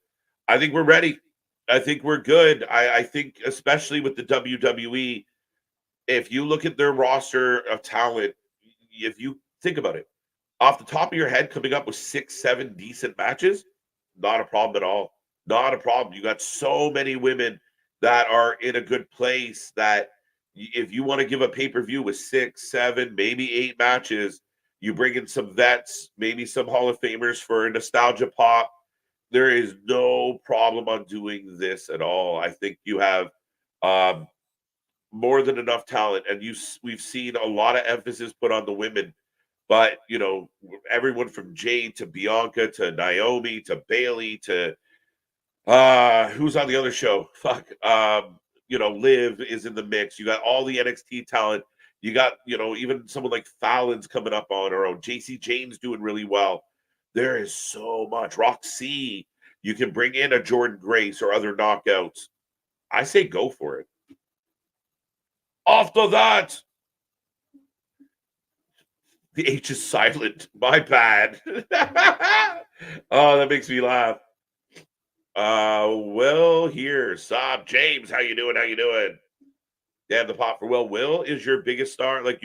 I think we're ready. I think we're good. I think especially with the WWE, if you look at their roster of talent, if you think about it, off the top of your head, coming up with 6-7 decent matches, not a problem at all. Not a problem. You got so many women that are in a good place that if you want to give a pay-per-view with 6, 7, maybe 8 matches, you bring in some vets, maybe some Hall of Famers for a nostalgia pop. There is no problem on doing this at all. I think you have more than enough talent, and we've seen a lot of emphasis put on the women. But, you know, everyone from Jade to Bianca to Naomi to Bailey to who's on the other show? Fuck. You know, Liv is in the mix. You got all the NXT talent. You got, you know, even someone like Fallon's coming up on her own. JC Jane's doing really well. There is so much. Roxy. You can bring in a Jordan Grace or other knockouts. I say go for it. After that, the H is silent. My bad. Oh, that makes me laugh. Will here. Sob James, how you doing? How you doing? Damn the pop for Will. Will is your biggest star. Like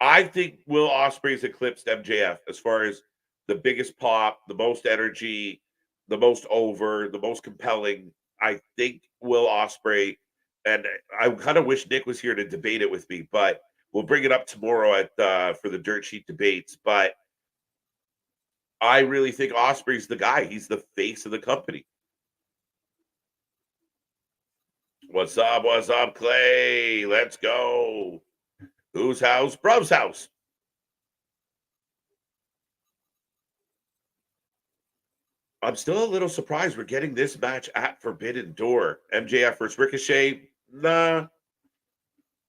I think Will Ospreay's eclipsed MJF as far as the biggest pop, the most energy, the most over, the most compelling. I think Will Ospreay, and I kind of wish Nick was here to debate it with me, but we'll bring it up tomorrow at for the Dirt Sheet debates. But I really think Ospreay's the guy. He's the face of the company. What's up? What's up, Clay? Let's go. Whose house? Bruv's house. I'm still a little surprised we're getting this match at Forbidden Door. MJF versus Ricochet. Nah.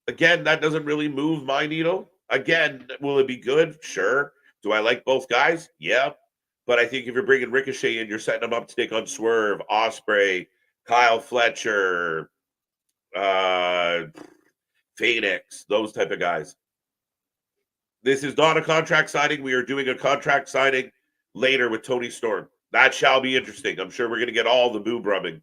Again, that doesn't really move my needle. Again, will it be good? Sure. Do I like both guys? Yeah. But I think if you're bringing Ricochet in, you're setting them up to take on Swerve, Ospreay, Kyle Fletcher, Phoenix, those type of guys. This is not a contract signing. We are doing a contract signing later with Tony Storm. That shall be interesting. I'm sure we're going to get all the boob rubbing.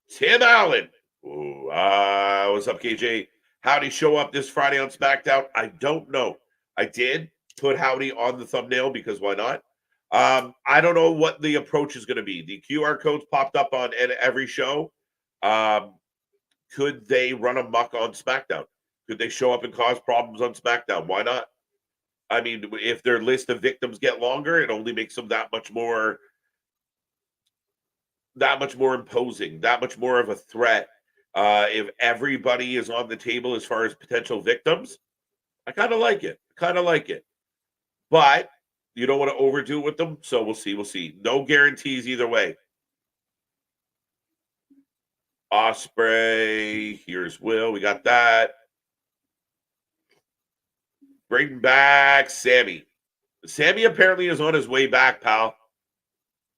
Tim Allen. Ooh, what's up, KJ? Howdy show up this Friday on SmackDown? I don't know. I did put Howdy on the thumbnail because why not? I don't know what the approach is going to be. The QR codes popped up on every show. Could they run amok on SmackDown? Could they show up and cause problems on SmackDown? Why not? I mean, if their list of victims get longer, it only makes them that much more imposing, that much more of a threat. If everybody is on the table as far as potential victims, I kind of like it. But you don't want to overdo it with them, so we'll see. No guarantees either way. Ospreay, here's Will. We got that. Bring back Sammy. Sammy apparently is on his way back, pal.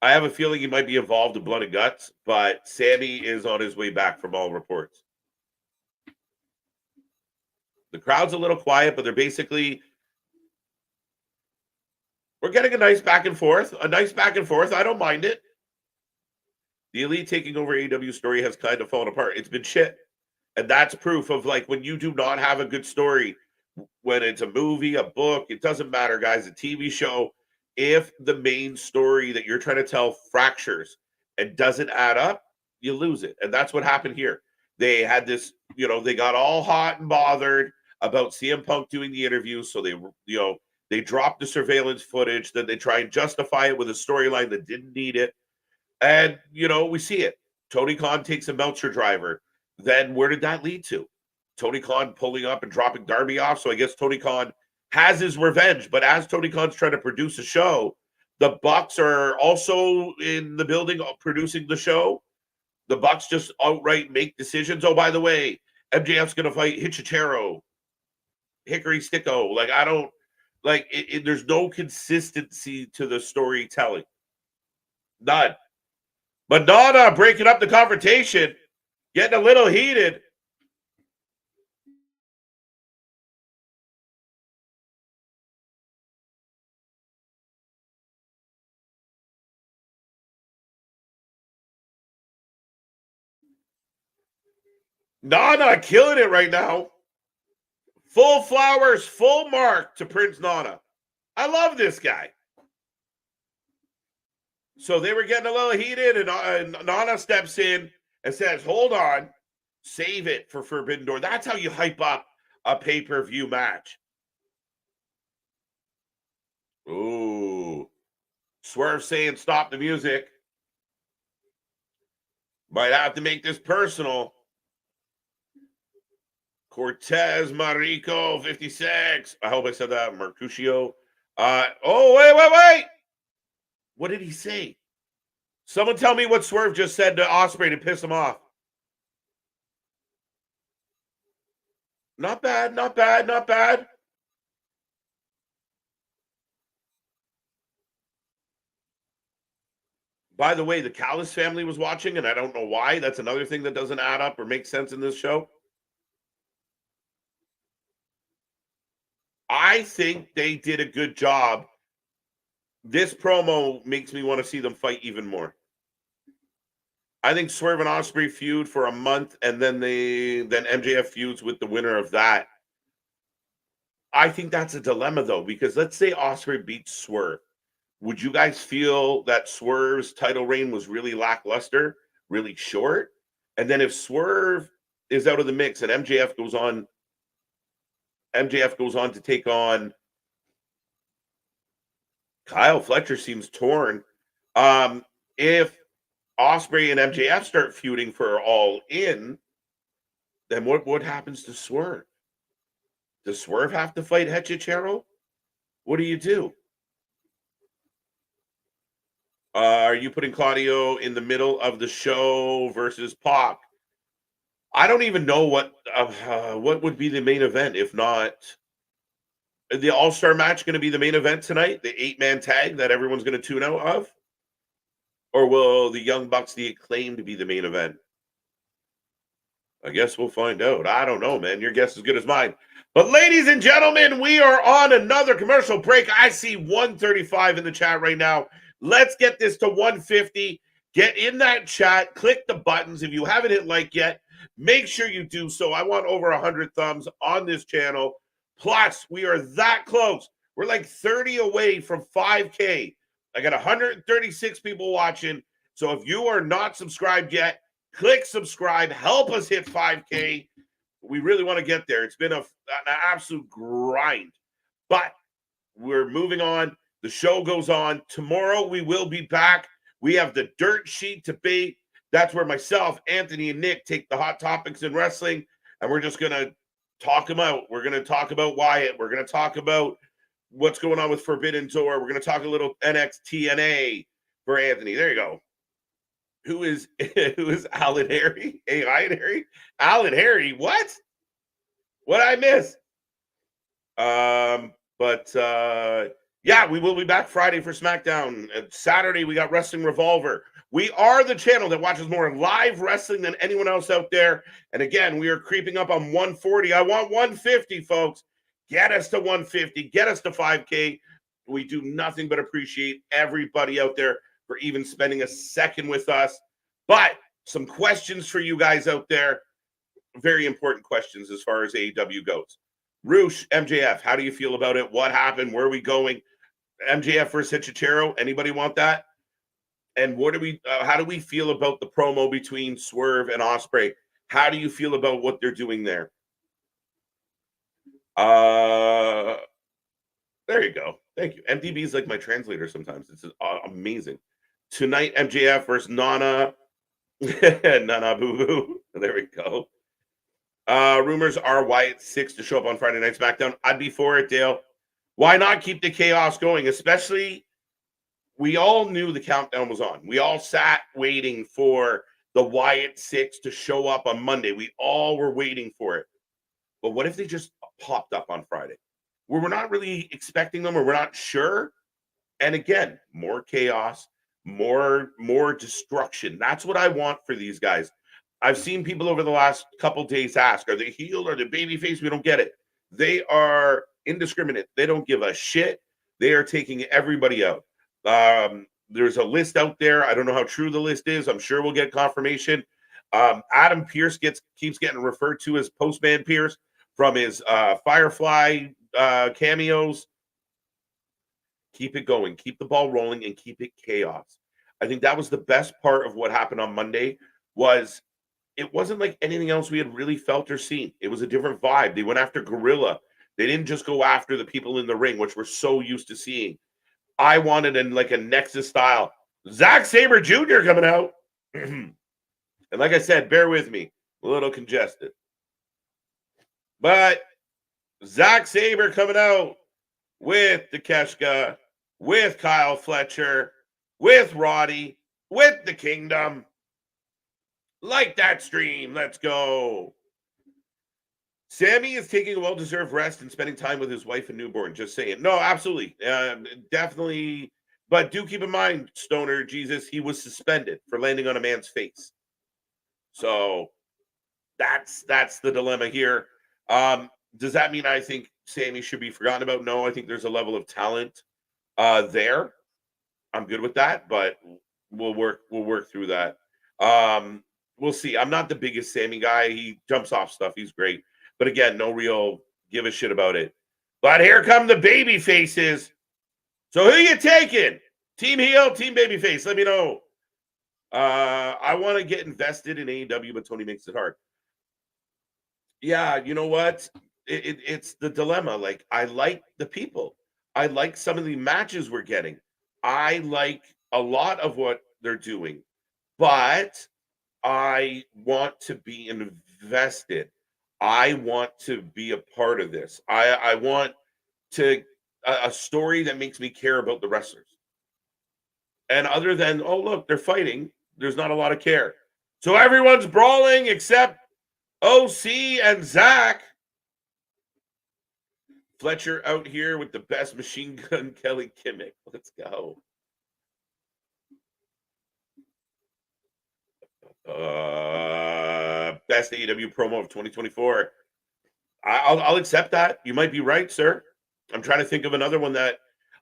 I have a feeling he might be involved in Blood and Guts, but Sammy is on his way back from all reports. The crowd's a little quiet, but they're basically... We're getting a nice back and forth. I don't mind it. The Elite taking over AEW story has kind of fallen apart. It's been shit. And that's proof of, like, when you do not have a good story, when it's a movie, a book, it doesn't matter, guys, a TV show, if the main story that you're trying to tell fractures and doesn't add up, you lose it. And that's what happened here. They had this, they got all hot and bothered about CM Punk doing the interview. So they dropped the surveillance footage. Then they try and justify it with a storyline that didn't need it. And, we see it. Tony Khan takes a Meltzer driver. Then where did that lead to? Tony Khan pulling up and dropping Darby off. So I guess Tony Khan has his revenge. But as Tony Khan's trying to produce a show, the Bucks are also in the building producing the show. The Bucks just outright make decisions. Oh, by the way, MJF's going to fight Hickory Sticko. There's no consistency to the storytelling. None. Madonna breaking up the confrontation, getting a little heated. Nana killing it right now. Full flowers, full mark to Prince Nana. I love this guy. So they were getting a little heated, and Nana steps in and says, hold on, save it for Forbidden Door. That's how you hype up a pay-per-view match. Ooh. Swerve saying stop the music. Might have to make this personal. Cortez Marico 56. I hope I said that. Mercutio. Wait. What did he say? Someone tell me what Swerve just said to Ospreay to piss him off. Not bad. By the way, the Callis family was watching, and I don't know why. That's another thing that doesn't add up or make sense in this show. I think they did a good job. This promo makes me want to see them fight even more. I think Swerve and Ospreay feud for a month, and then MJF feuds with the winner of that. I think that's a dilemma, though, because let's say Ospreay beats Swerve. Would you guys feel that Swerve's title reign was really lackluster, really short? And then if Swerve is out of the mix and MJF goes on to take on Kyle Fletcher, seems torn. If Ospreay and MJF start feuding for All In, then what happens to Swerve? Does Swerve have to fight Hechicero? What do you do? Are you putting Claudio in the middle of the show versus Pac? I don't even know what would be the main event if not the All-Star match going to be the main event tonight, the 8-man tag that everyone's going to tune out of? Or will the Young Bucks, the Acclaimed, be the main event? I guess we'll find out. I don't know, man. Your guess is as good as mine. But ladies and gentlemen, we are on another commercial break. I see 135 in the chat right now. Let's get this to 150. Get in that chat. Click the buttons. If you haven't hit like yet, make sure you do so. I want over 100 thumbs on this channel. Plus, we are that close. We're like 30 away from 5K. I got 136 people watching. So if you are not subscribed yet, click subscribe. Help us hit 5K. We really want to get there. It's been an absolute grind. But we're moving on. The show goes on. Tomorrow we will be back. We have the Dirt Sheet debate. That's where myself, Anthony, and Nick take the hot topics in wrestling, and we're just going to talk them out. We're going to talk about Wyatt. We're going to talk about what's going on with Forbidden Door. We're going to talk a little NXT for Anthony. There you go. Who is Alan Harry? Hey, Ryan Harry? Alan Harry, what? What I miss? Yeah, we will be back Friday for SmackDown. Saturday, we got Wrestling Revolver. We are the channel that watches more live wrestling than anyone else out there. And again, we are creeping up on 140. I want 150, folks. Get us to 150. Get us to 5K. We do nothing but appreciate everybody out there for even spending a second with us. But some questions for you guys out there. Very important questions as far as AEW goes. Roosh, MJF, how do you feel about it? What happened? Where are we going? MJF versus Chichero. Anybody want that? And what do we? How do we feel about the promo between Swerve and Ospreay? How do you feel about what they're doing there? There you go. Thank you. MDB is like my translator sometimes. It's amazing. Tonight, MJF versus Nana. Nana Boo Boo. There we go. Rumors are Wyatt 6 to show up on Friday Night SmackDown. I'd be for it, Dale. Why not keep the chaos going? Especially, we all knew the countdown was on. We all sat waiting for the Wyatt 6 to show up on Monday. We all were waiting for it. But what if they just popped up on Friday? Where we're not really expecting them or we're not sure. And again, more chaos, more destruction. That's what I want for these guys. I've seen people over the last couple days ask, are they heel or the babyface? We don't get it. They are indiscriminate. They don't give a shit. They are taking everybody out. There's a list out there. I don't know how true the list is. I'm sure we'll get confirmation. Adam Pearce keeps getting referred to as Postman Pearce from his Firefly cameos. Keep it going. Keep the ball rolling and keep it chaos. I think that was the best part of what happened on Monday was it wasn't like anything else we had really felt or seen. It was a different vibe. They went after Gorilla. They didn't just go after the people in the ring, which we're so used to seeing. I wanted in like a Nexus style. Zack Sabre Jr. coming out. And like I said, bear with me. A little congested. But Zack Sabre coming out with Takeshita, with Kyle Fletcher, with Roddy, with the Kingdom. Like that stream. Let's go. Sammy is taking a well-deserved rest and spending time with his wife and newborn. Just saying. No, absolutely. Definitely. But do keep in mind, Stoner Jesus, he was suspended for landing on a man's face. So that's the dilemma here. Does that mean I think Sammy should be forgotten about? No, I think there's a level of talent there. I'm good with that, but we'll work through that. We'll see. I'm not the biggest Sammy guy. He jumps off stuff. He's great. But again, no real give a shit about it. But here come the baby faces. So who you taking? Team heel, team baby face? Let me know. I want to get invested in AEW, but Tony makes it hard. Yeah, you know what? It's the dilemma. Like, I like the people. I like some of the matches we're getting. I like a lot of what they're doing. But I want to be invested. I want to be a part of this. I want a story that makes me care about the wrestlers. And other than, oh, look, they're fighting, there's not a lot of care. So everyone's brawling except OC and Zach. Fletcher out here with the best machine gun, Kelly Kimmick. Let's go. best AEW promo of 2024. I'll accept that. You might be right, sir. I'm trying to think of another one that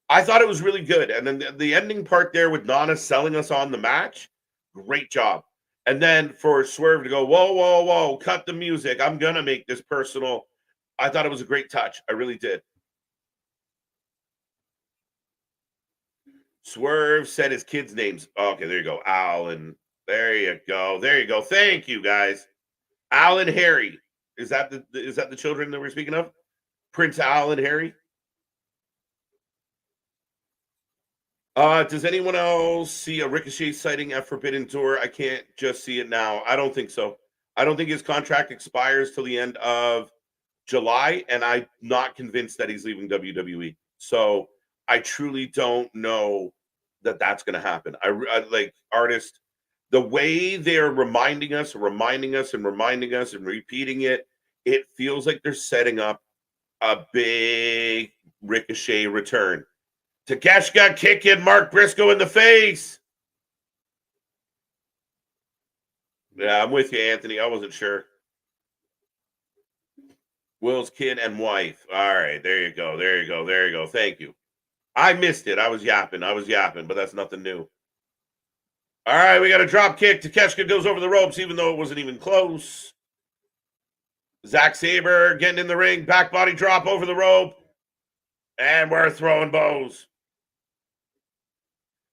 I thought it was really good. And then the ending part there with Nana selling us on the match, great job. And then for Swerve to go, whoa, whoa, whoa, cut the music. I'm going to make this personal. I thought it was a great touch. I really did. Swerve said his kids' names. Okay, there you go. Alan. There you go. There you go. Thank you, guys. Alan Harry. Is that the children that we're speaking of? Prince Al and Harry? Does anyone else see a Ricochet sighting at Forbidden Door? I can't just see it now. I don't think so. I don't think his contract expires till the end of July, and I'm not convinced that he's leaving WWE. So I truly don't know that that's going to happen. I like artists, the way they're reminding us and reminding and repeating it, it feels like they're setting up a big Ricochet return. Takeshita kicking Mark Briscoe in the face. Yeah, I'm with you, Anthony. I wasn't sure. Will's kid and wife. All right, there you go. There you go. There you go. Thank you. I missed it. I was yapping, but that's nothing new. All right, we got a drop kick. Takeshita goes over the ropes, even though it wasn't even close. Zack Sabre getting in the ring. Back body drop over the rope. And we're throwing bows.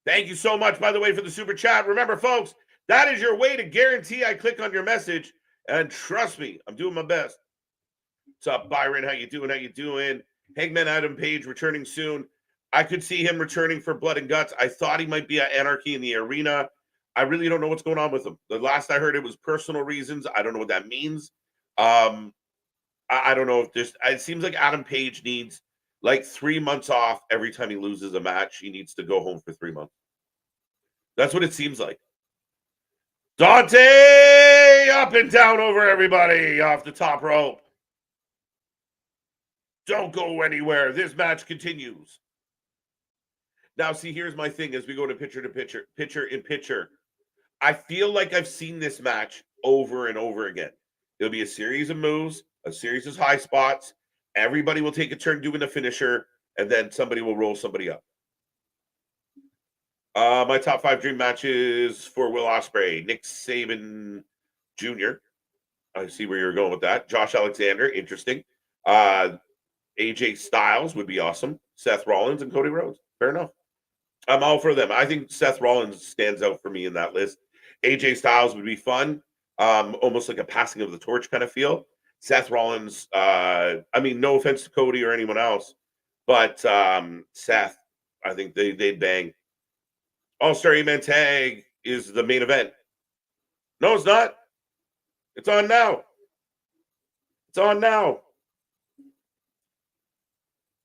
Thank you so much, by the way, for the super chat. Remember, folks, that is your way to guarantee I click on your message. And trust me, I'm doing my best. What's up, Byron? How you doing? How you doing? Hangman Adam Page returning soon. I could see him returning for Blood and Guts. I thought he might be at Anarchy in the Arena. I really don't know what's going on with him. The last I heard, it was personal reasons. I don't know what that means. I don't know if there's. It seems like Adam Page needs like 3 months off every time he loses a match. He needs to go home for 3 months. That's what it seems like. Dante up and down over everybody off the top rope. Don't go anywhere. This match continues. Now, see, here's my thing as we go to picture in picture. I feel like I've seen this match over and over again. There'll be a series of moves, a series of high spots. Everybody will take a turn doing the finisher, and then somebody will roll somebody up. My top 5 dream matches for Will Ospreay. Nick Saban Jr. I see where you're going with that. Josh Alexander, interesting. AJ Styles would be awesome. Seth Rollins and Cody Rhodes. Fair enough. I'm all for them. I think Seth Rollins stands out for me in that list. AJ Styles would be fun. Almost like a passing of the torch kind of feel. Seth Rollins, I mean, no offense to Cody or anyone else, but Seth, I think they'd bang. All-Star 8-Man Tag is the main event. No, it's not. It's on now. It's on now.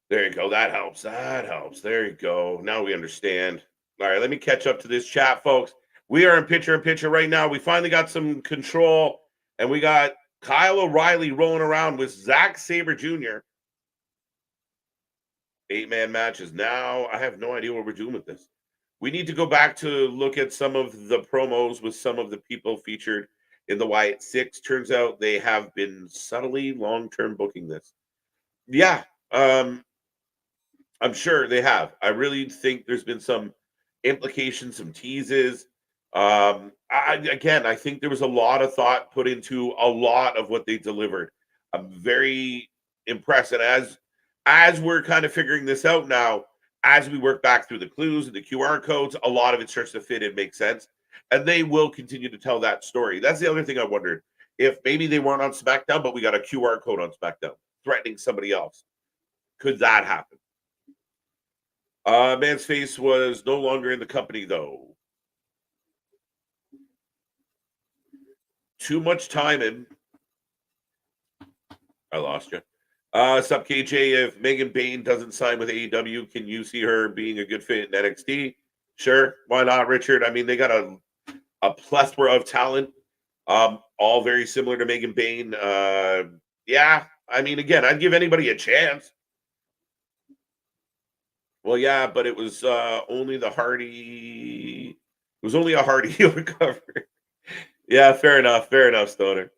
There you go. That helps. That helps. There you go. Now we understand. All right, let me catch up to this chat, folks. We are in picture right now. We finally got some control, and we got Kyle O'Reilly rolling around with Zack Sabre Jr. 8-man matches. Now, I have no idea what we're doing with this. We need to go back to look at some of the promos with some of the people featured in the Wyatt Six. Turns out they have been subtly long-term booking this. Yeah, I'm sure they have. I really think there's been some implications, some teases. I think there was a lot of thought put into a lot of what they delivered. I'm very impressed. And as we're kind of figuring this out now, as we work back through the clues and the QR codes, a lot of it starts to fit and make sense. And they will continue to tell that story. That's the other thing I wondered. If maybe they weren't on SmackDown, but we got a QR code on SmackDown threatening somebody else. Could that happen? Man's face was no longer in the company, though. Too much time in. I lost you. Sup, KJ? If Megan Bayne doesn't sign with AEW, can you see her being a good fit in NXT? Sure. Why not, Richard? I mean, they got a plethora of talent, all very similar to Megan Bayne. Yeah. I mean, again, I'd give anybody a chance. Well, yeah, but it was only the Hardy. It was only a Hardy heel recovery. Yeah, fair enough. Fair enough, Stoner.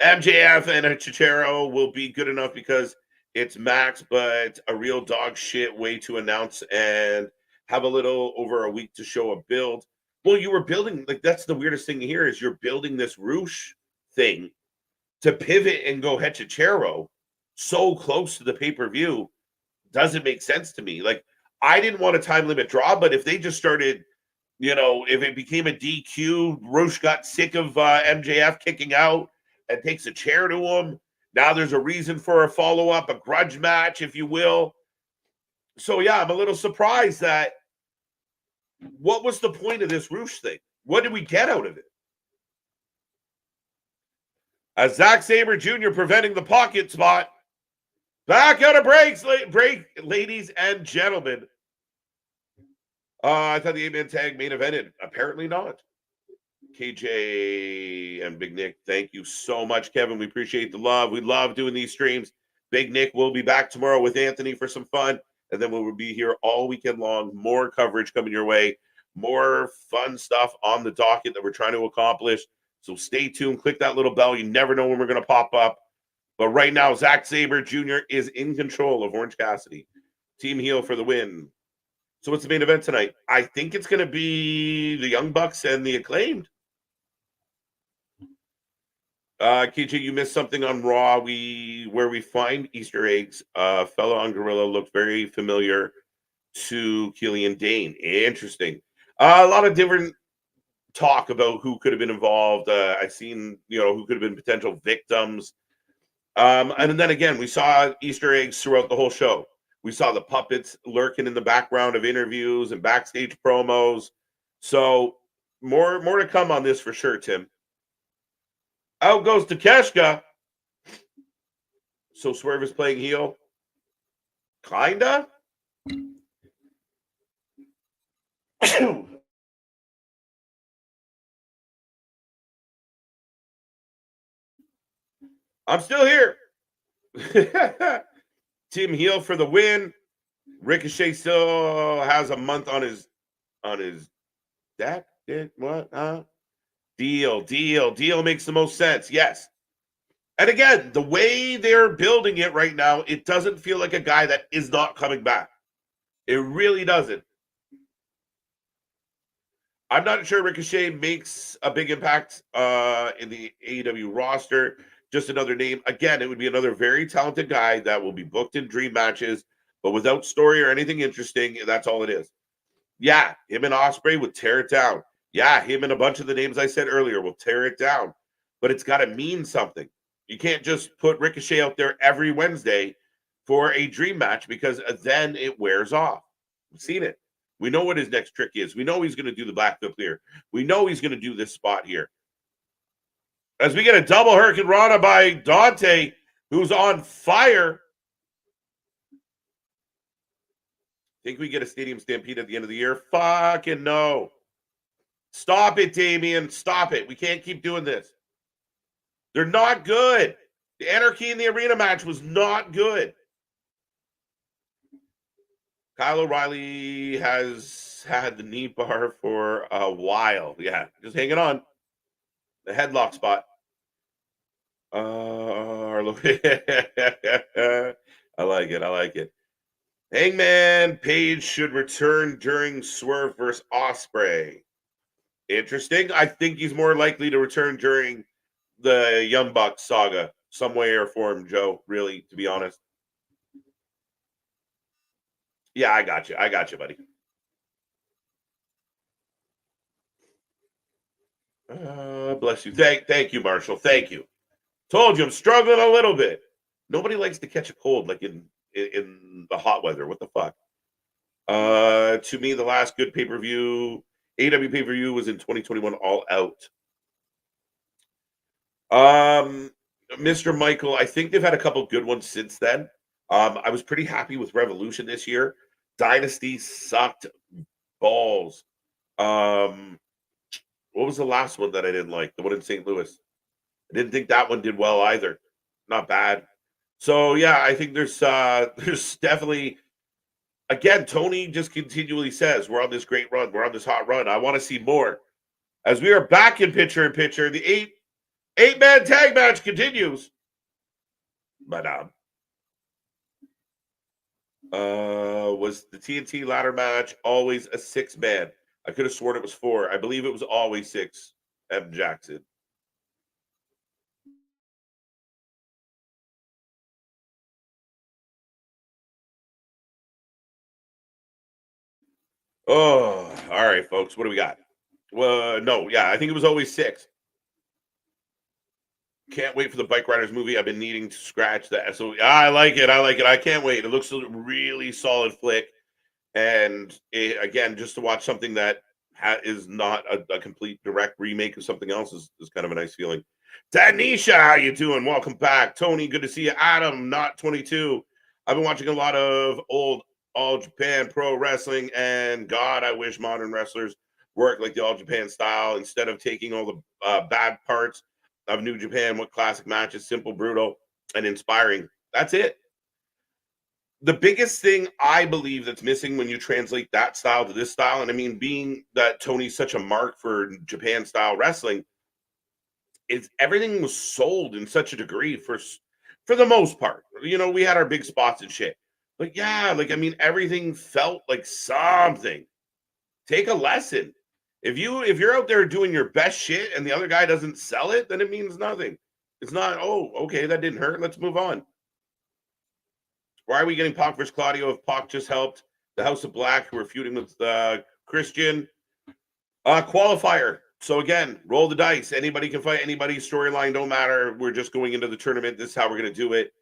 MJF and a Chichero will be good enough because it's Max, but a real dog shit way to announce and have a little over a week to show a build. Well, you were building, like, that's the weirdest thing here is you're building this Roosh thing to pivot and go head Chichero so close to the pay-per-view doesn't make sense to me. Like, I didn't want a time limit draw, but if they just started, if it became a DQ, Roosh got sick of MJF kicking out and takes a chair to him. Now there's a reason for a follow-up, a grudge match, if you will. So, yeah, I'm a little surprised that what was the point of this Roosh thing? What did we get out of it? As Zack Sabre Jr. preventing the pocket spot. Back out of break, ladies and gentlemen. I thought the 8-man tag main evented. Apparently not. KJ and Big Nick, thank you so much, Kevin. We appreciate the love. We love doing these streams. Big Nick will be back tomorrow with Anthony for some fun, and then we will be here all weekend long. More coverage coming your way. More fun stuff on the docket that we're trying to accomplish. So stay tuned. Click that little bell. You never know when we're going to pop up. But right now, Zack Sabre Jr. is in control of Orange Cassidy. Team heel for the win. So what's the main event tonight? I think it's going to be the Young Bucks and the Acclaimed. KJ, you missed something on Raw. Where we find Easter eggs. Fellow on Gorilla looked very familiar to Killian Dane. Interesting. A lot of different talk about who could have been involved. I've seen, who could have been potential victims. And then again, we saw Easter eggs throughout the whole show. We saw the puppets lurking in the background of interviews and backstage promos. So more to come on this for sure, Tim. Out goes Takeshka. So Swerve is playing heel. Kinda. I'm still here. Team heel for the win. Ricochet still has a month on his deck. What? Deal makes the most sense. Yes. And again, the way they're building it right now, it doesn't feel like a guy that is not coming back. It really doesn't. I'm not sure Ricochet makes a big impact in the AEW roster. Just another name. Again, it would be another very talented guy that will be booked in dream matches, but without story or anything interesting. That's all it is. Yeah, him and Ospreay would tear it down. Yeah, him and a bunch of the names I said earlier will tear it down. But it's got to mean something. You can't just put Ricochet out there every Wednesday for a dream match because then it wears off. We've seen it. We know what his next trick is. We know he's going to do the black flip here. We know he's going to do this spot here. As we get a double Hurricane Rana by Dante, who's on fire. Think we get a stadium stampede at the end of the year? Fucking no. Stop it, Damian. Stop it. We can't keep doing this. They're not good. The Anarchy in the Arena match was not good. Kyle O'Reilly has had the knee bar for a while. Yeah, just hanging on. The headlock spot. I like it. Hangman Page should return during Swerve versus Ospreay. Interesting. I think he's more likely to return during the Young Bucks saga, some way or form, Joe, really, to be honest. Yeah, I got you, buddy. Bless you. Thank you, Marshall. Thank you. Told you I'm struggling a little bit. Nobody likes to catch a cold like in the hot weather. What the fuck? To me, the last good pay-per-view, AEW pay-per-view was in 2021 All Out. Mr. Michael, I think they've had a couple good ones since then. I was pretty happy with Revolution this year. Dynasty sucked balls. What was the last one that I didn't like? The one in St. Louis. I didn't think that one did well either. Not bad. So yeah, I think there's definitely, again, Tony just continually says we're on this great run, we're on this hot run. I want to see more. As we are back in picture, the 8-man tag match continues. But was the TNT ladder match always a 6-man? I could have sworn it was 4. I believe it was always 6. M. Jackson. Oh, all right, folks. What do we got? Well, no, yeah, I think it was always 6. Can't wait for the Bike Riders movie. I've been needing to scratch that. So I like it. I like it. I can't wait. It looks a really solid flick. And again, just to watch something that is not a complete direct remake of something else is kind of a nice feeling. Tanisha, how you doing? Welcome back. Tony, good to see you. Adam, not 22. I've been watching a lot of old All Japan Pro Wrestling, and God, I wish modern wrestlers work like the All Japan style instead of taking all the bad parts of New Japan with classic matches, simple, brutal, and inspiring. That's it. The biggest thing I believe that's missing when you translate that style to this style, and I mean, being that Tony's such a mark for Japan style wrestling, is everything was sold in such a degree for the most part. You know, we had our big spots and shit, but yeah, like I mean, everything felt like something. Take a lesson. If you're out there doing your best shit and the other guy doesn't sell it, then it means nothing. It's not. Oh, okay, that didn't hurt. Let's move on. Why are we getting Pac versus Claudio if Pac just helped the House of Black, who are feuding with Christian? Qualifier. So again, roll the dice. Anybody can fight anybody. Storyline don't matter. We're just going into the tournament. This is how we're going to do it.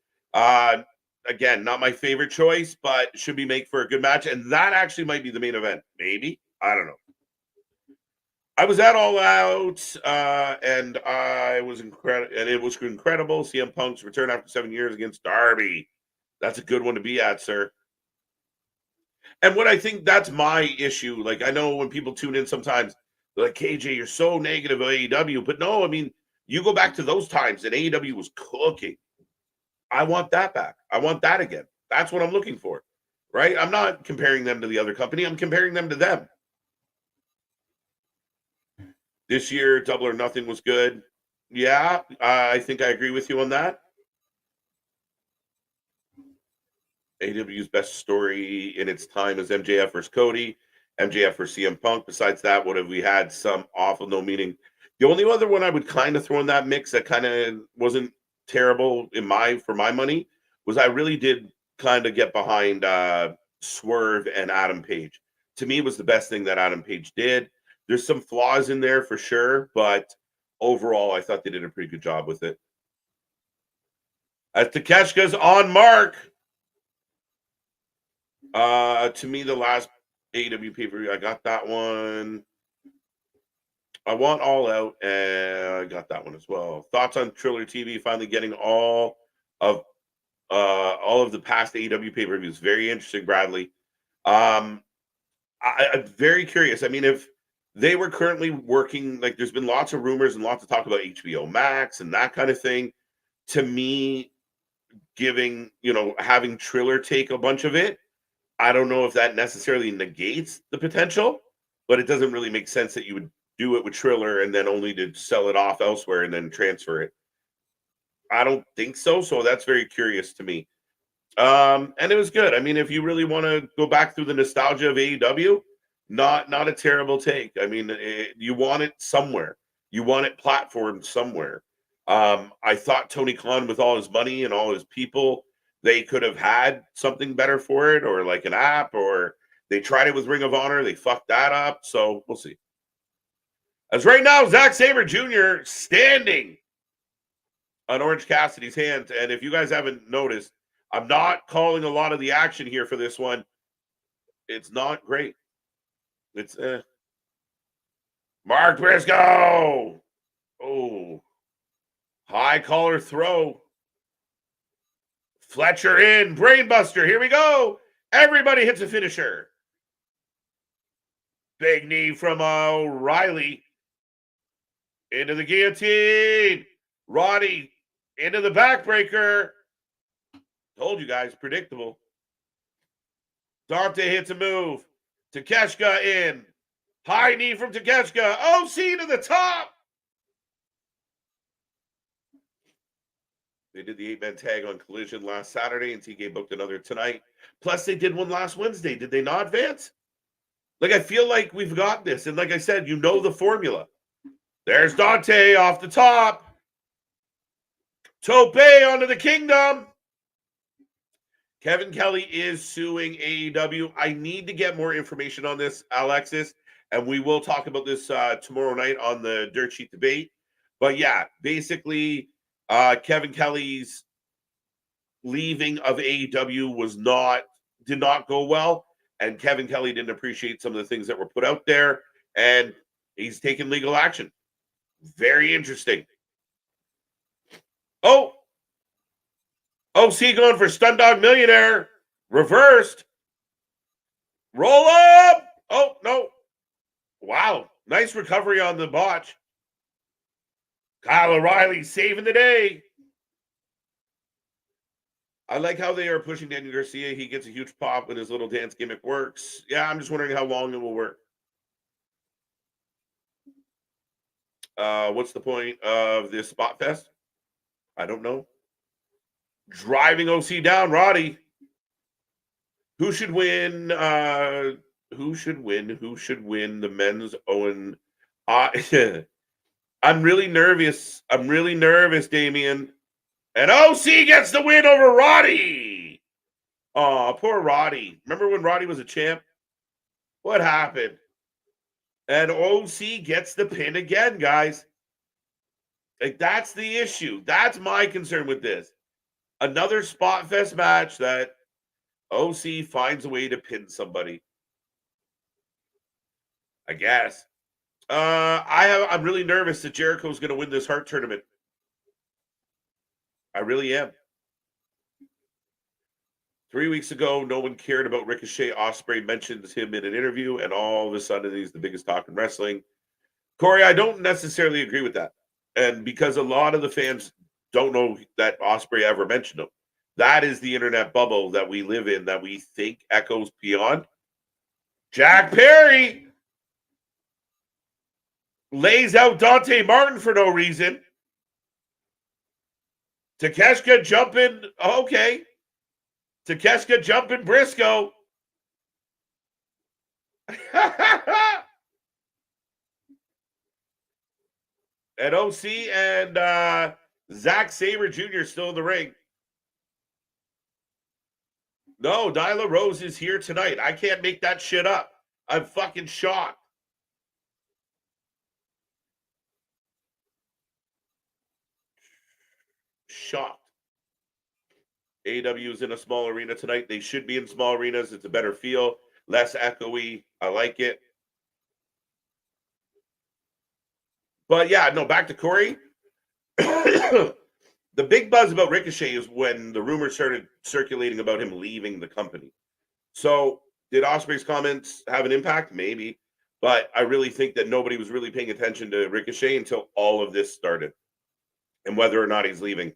Again, not my favorite choice, but should be make for a good match. And that actually might be the main event. Maybe. I don't know. I was at All Out, and I was incredible, and it was incredible. CM Punk's return after 7 years against Darby. That's a good one to be at, sir. And what I think that's my issue. Like, I know when people tune in sometimes, they're like, KJ, you're so negative of AEW. But no, I mean, you go back to those times and AEW was cooking. I want that back. I want that again. That's what I'm looking for, right? I'm not comparing them to the other company. I'm comparing them to them. This year, Double or Nothing was good. Yeah, I think I agree with you on that. AW's best story in its time is MJF versus Cody, MJF versus CM Punk. Besides that, what have we had? Some awful, no meaning. The only other one I would kind of throw in that mix that kind of wasn't terrible for my money was I really did kind of get behind Swerve and Adam Page. To me, it was the best thing that Adam Page did. There's some flaws in there for sure, but overall, I thought they did a pretty good job with it. As Takeshka's on mark. To me, the last AEW pay-per-view, I got that one. I want All Out, and I got that one as well. Thoughts on Triller TV finally getting all of the past AEW pay-per-views? Very interesting, Bradley. I'm very curious. I mean, if they were currently working, like there's been lots of rumors and lots of talk about HBO Max and that kind of thing. To me, having Triller take a bunch of it, I don't know if that necessarily negates the potential, but it doesn't really make sense that you would do it with Triller and then only to sell it off elsewhere and then transfer it. I don't think so. So that's very curious to me. And it was good. I mean, if you really want to go back through the nostalgia of AEW, not a terrible take. I mean, you want it somewhere. You want it platformed somewhere. I thought Tony Khan, with all his money and all his people, they could have had something better for it, or like an app, or they tried it with Ring of Honor. They fucked that up. So we'll see. As right now, Zack Sabre Jr. standing on Orange Cassidy's hands. And if you guys haven't noticed, I'm not calling a lot of the action here for this one. It's not great. It's Mark Briscoe. Oh, high collar throw. Fletcher in, brainbuster. Here we go. Everybody hits a finisher. Big knee from O'Reilly. Into the guillotine. Roddy into the backbreaker. Told you guys, predictable. Dante hits a move. Takeshka in. High knee from Takeshka. OC to the top. They did the 8-man tag on Collision last Saturday, and TK booked another tonight. Plus, they did one last Wednesday. Did they not, Vance? Like, I feel like we've got this. And like I said, you know the formula. There's Dante off the top. Tope onto the Kingdom. Kevin Kelly is suing AEW. I need to get more information on this, Alexis, and we will talk about this tomorrow night on the Dirt Sheet debate. But yeah, basically, Kevin Kelly's leaving of AEW did not go well, and Kevin Kelly didn't appreciate some of the things that were put out there, and he's taken legal action. Very interesting. Oh, OC going for Stun Dog Millionaire. Reversed. Roll up. Oh, no. Wow. Nice recovery on the botch. Kyle O'Reilly saving the day. I like how they are pushing Daniel Garcia. He gets a huge pop when his little dance gimmick works. Yeah, I'm just wondering how long it will work. What's the point of this spot fest? I don't know. Driving OC down, Roddy. Who should win? Who should win? Who should win the men's Owen? I'm really nervous. I'm really nervous, Damien. And OC gets the win over Roddy. Oh, poor Roddy. Remember when Roddy was a champ? What happened? And OC gets the pin again, guys. Like, that's the issue. That's my concern with this. Another spot fest match that OC finds a way to pin somebody. I guess. I'm really nervous that Jericho's going to win this Hart Tournament. I really am. 3 weeks ago, no one cared about Ricochet. Ospreay mentions him in an interview, and all of a sudden, he's the biggest talk in wrestling. Corey, I don't necessarily agree with that. And because a lot of the fans don't know that Ospreay ever mentioned him. That is the internet bubble that we live in that we think echoes beyond. Jack Perry lays out Dante Martin for no reason. Takeshita jumping. Okay. Takeshita jumping Briscoe. And OC and Zack Sabre Jr. still in the ring. No, Nyla Rose is here tonight. I can't make that shit up. I'm fucking shocked. Shocked. AEW is in a small arena tonight. They should be in small arenas. It's a better feel, less echoey. I like it. But yeah, no, back to Corey. The big buzz about Ricochet is when the rumors started circulating about him leaving the company. So did Ospreay's comments have an impact? Maybe. But I really think that nobody was really paying attention to Ricochet until all of this started and whether or not he's leaving.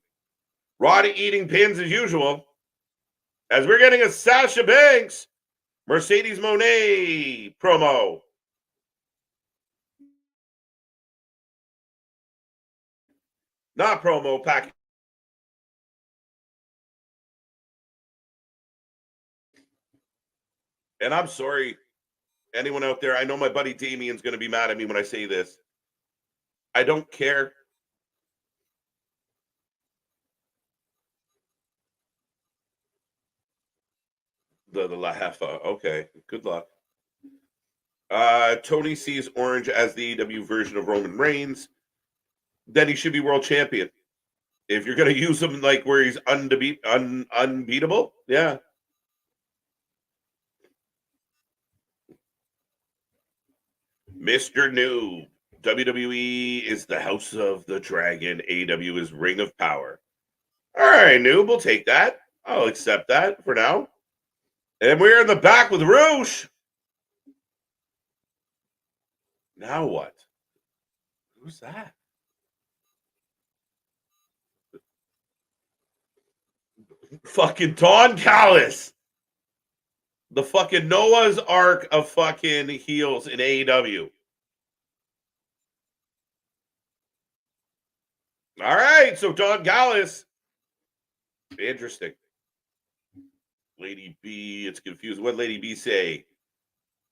Roddy eating pins as usual. As we're getting a Sasha Banks, Mercedes Moné promo. Not promo, package. And I'm sorry, anyone out there. I know my buddy Damien's going to be mad at me when I say this. I don't care. The La Jefa. Okay, good luck. Tony sees Orange as the AEW version of Roman Reigns. Then he should be world champion. If you're going to use him like where he's unbeatable, yeah. Mr. New. WWE is the House of the Dragon. AEW is Ring of Power. All right, Noob, we'll take that. I'll accept that for now. And we're in the back with Roosh. Now what? Who's that? Fucking Don Callis. The fucking Noah's Ark of fucking heels in AEW. All right, so Don Callis Interesting. Lady B, it's confused. What Lady B say?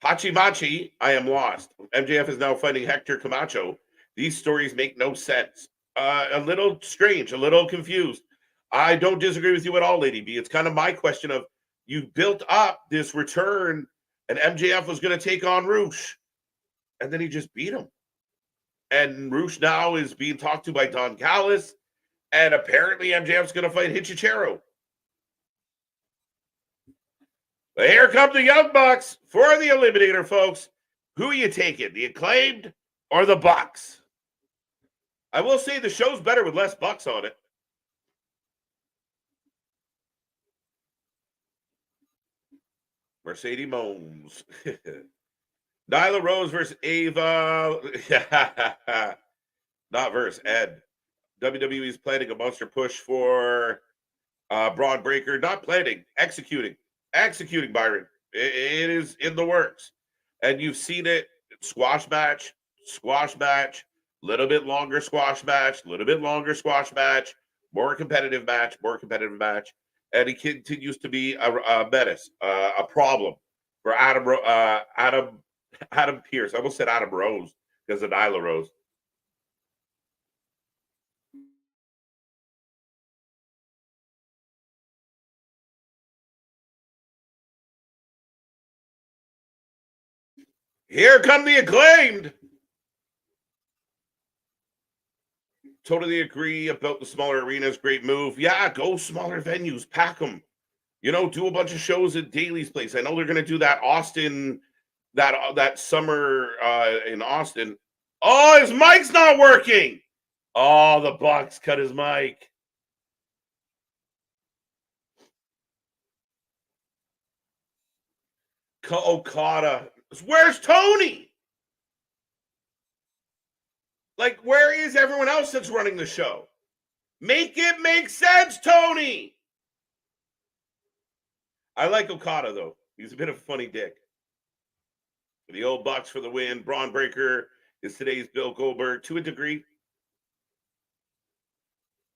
Hachi Machi, I am lost. MJF is now fighting Hector Camacho. These stories make no sense. A little strange, a little confused. I don't disagree with you at all, Lady B. It's kind of my question of you built up this return and MJF was going to take on Roosh. And then he just beat him. And Roosh now is being talked to by Don Callis. And apparently MJF's going to fight Hichichero. But here come the Young Bucks for the Eliminator, folks. Who are you taking, the Acclaimed or the Bucks? I will say the show's better with less Bucks on it. Mercedes Mones. Nyla Rose versus Ava. Not versus Ed. WWE is planning a monster push for Braun Breaker. Not planning, executing. Executing, Byron. It is in the works. And you've seen it. Squash match, little bit longer squash match, little bit longer squash match, more competitive match. And he continues to be a menace, a problem for Adam Pearce. I almost said Adam Rose because of Nyla Rose. Here come the Acclaimed. Totally agree about the smaller arenas. Great move. Yeah, go smaller venues. Pack them. You know, do a bunch of shows at Daly's Place. I know they're going to do that Austin, that summer in Austin. Oh, his mic's not working. Oh, the Bucks cut his mic. Okada. Where's Tony? Like, where is everyone else that's running the show? Make it make sense, Tony. I like Okada, though. He's a bit of a funny dick. The old Bucks for the win. Braun Breaker is today's Bill Goldberg to a degree.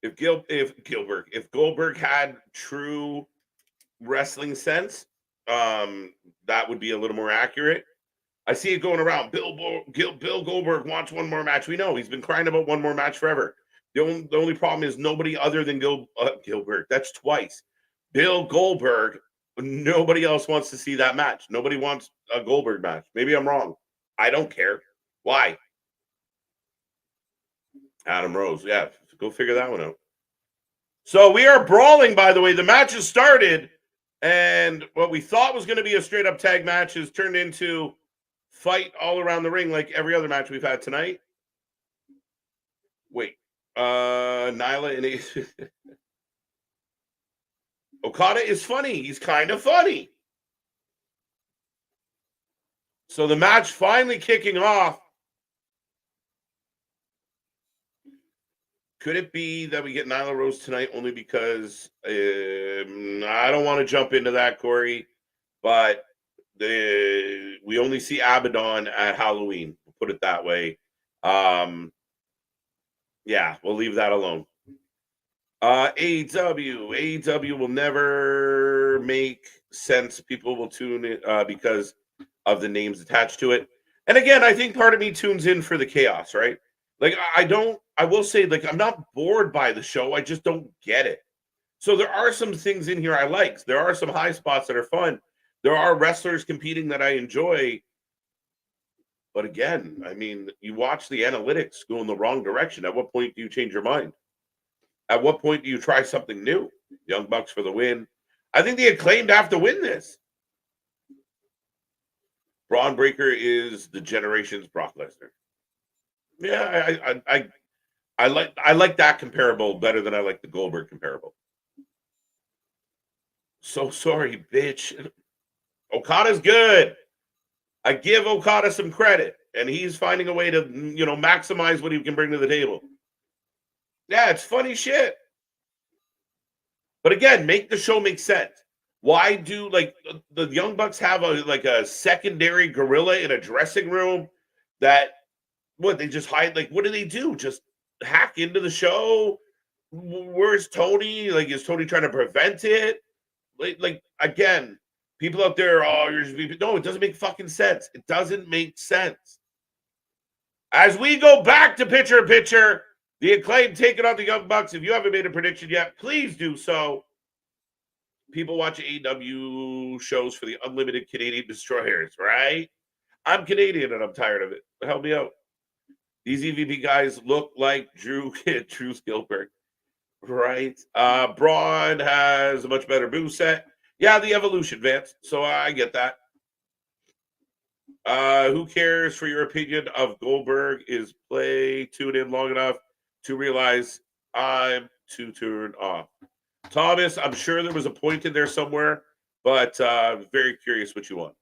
If Goldberg had true wrestling sense, that would be a little more accurate. I see it going around. Bill Goldberg wants one more match. We know he's been crying about one more match forever. The only problem is nobody other than Gilbert. That's twice. Bill Goldberg. Nobody else wants to see that match. Nobody wants a Goldberg match. Maybe I'm wrong. I don't care. Why? Adam Rose. Yeah, go figure that one out. So we are brawling, by the way. The match has started, and what we thought was going to be a straight-up tag match has turned into fight all around the ring like every other match we've had tonight. Wait. Nyla and Okada is funny. He's kind of funny. So the match finally kicking off. Could it be that we get Nyla Rose tonight only because I don't want to jump into that, Corey, but we only see Abaddon at Halloween. We'll put it that way. Yeah, we'll leave that alone. AEW will never make sense. People will tune in because of the names attached to it. And again, I think part of me tunes in for the chaos, right? Like, I will say, like, I'm not bored by the show. I just don't get it. So there are some things in here I like. There are some high spots that are fun. There are wrestlers competing that I enjoy. But again, I mean, you watch the analytics go in the wrong direction. At what point do you change your mind? At what point do you try something new? Young Bucks for the win. I think the Acclaimed have to win this. Braun Breaker is the generation's Brock Lesnar. Yeah, I like that comparable better than I like the Goldberg comparable. So sorry, bitch. Okada's good. I give Okada some credit, and he's finding a way to, maximize what he can bring to the table. Yeah, it's funny shit. But again, make the show make sense. Why do the Young Bucks have a secondary gorilla in a dressing room that they just hide? Like, what do they do? Just hack into the show? Where's Tony? Like, is Tony trying to prevent it? Like again, people out there, oh, you're just no, it doesn't make fucking sense. It doesn't make sense. As we go back to picture, the Acclaim taking on the Young Bucks. If you haven't made a prediction yet, please do so. People watch AEW shows for the Unlimited Canadian Destroyers, right? I'm Canadian and I'm tired of it. Help me out. These EVP guys look like Drew Gilbert, right? Braun has a much better move set. Yeah, the evolution, Vance. So I get that. Who cares for your opinion of Goldberg is play tuned in long enough to realize I'm too turned off. Thomas, I'm sure there was a point in there somewhere, but very curious what you want.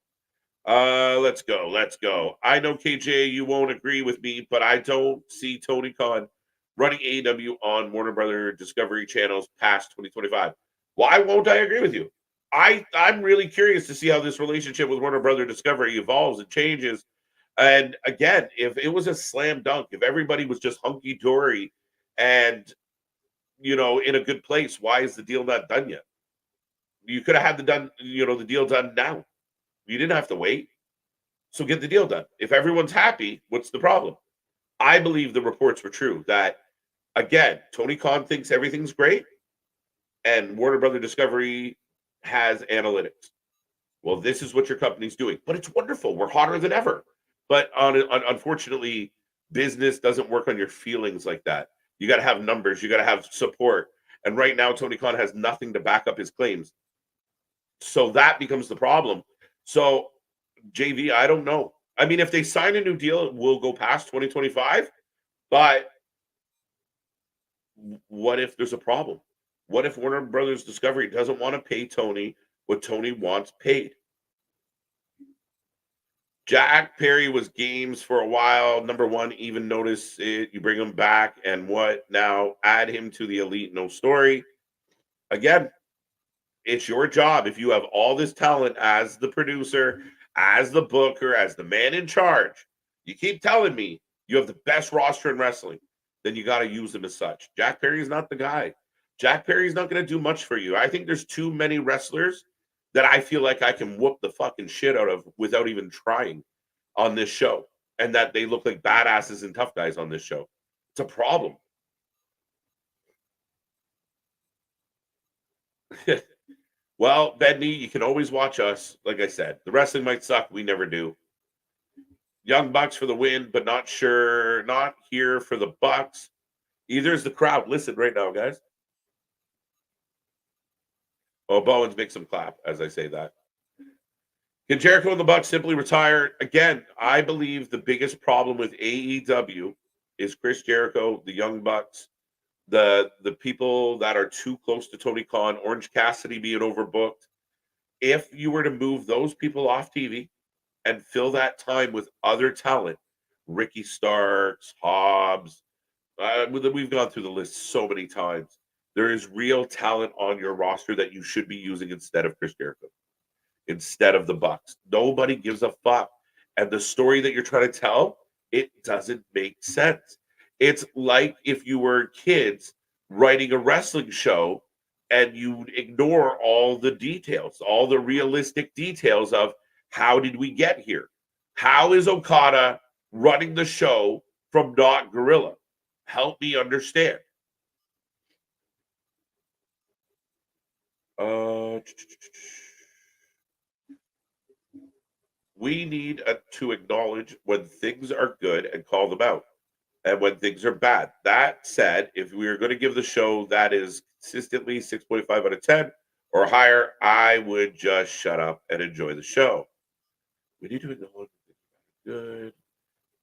Let's go. I know, KJ, you won't agree with me, but I don't see Tony Khan running AEW on Warner Brother Discovery channels past 2025. Why won't I agree with you? I'm really curious to see how this relationship with Warner Brother Discovery evolves and changes. And again, if it was a slam dunk, if everybody was just hunky dory and in a good place, why is the deal not done yet? You could have had the deal done now. You didn't have to wait. So get the deal done. If everyone's happy, what's the problem? I believe the reports were true that, again, Tony Khan thinks everything's great and Warner Brother Discovery has analytics. Well, this is what your company's doing. But it's wonderful. We're hotter than ever. But unfortunately, business doesn't work on your feelings like that. You got to have numbers. You got to have support. And right now, Tony Khan has nothing to back up his claims. So that becomes the problem. So, JV, I don't know. I mean, if they sign a new deal, it will go past 2025. But what if there's a problem? What if Warner Brothers Discovery doesn't want to pay Tony what Tony wants paid? Jack Perry was games for a while. Number one, even notice it. You bring him back, and what now? Add him to the elite. No story. Again, it's your job. If you have all this talent as the producer, as the booker, as the man in charge, you keep telling me you have the best roster in wrestling, then you got to use them as such. Jack Perry is not the guy. Jack Perry's not going to do much for you. I think there's too many wrestlers that I feel like I can whoop the fucking shit out of without even trying on this show, and that they look like badasses and tough guys on this show. It's a problem. Well, Benny, you can always watch us. Like I said, the wrestling might suck. We never do. Young Bucks for the win, but not sure. Not here for the Bucks. Either is the crowd. Listen right now, guys. Oh, Bowens makes some clap as I say that. Can Jericho and the Bucks simply retire? Again, I believe the biggest problem with AEW is Chris Jericho, the Young Bucks, the people that are too close to Tony Khan, Orange Cassidy being overbooked. If you were to move those people off TV and fill that time with other talent, Ricky Starks, Hobbs, we've gone through the list so many times. There is real talent on your roster that you should be using instead of Chris Jericho, instead of the Bucks. Nobody gives a fuck. And the story that you're trying to tell, it doesn't make sense. It's like if you were kids writing a wrestling show and you ignore all the details, all the realistic details of how did we get here? How is Okada running the show from not Gorilla? Help me understand. We need to acknowledge when things are good and call them out, and when things are bad. That said, if we are going to give the show that is consistently 6.5 out of 10 or higher, I would just shut up and enjoy the show. We need to acknowledge good.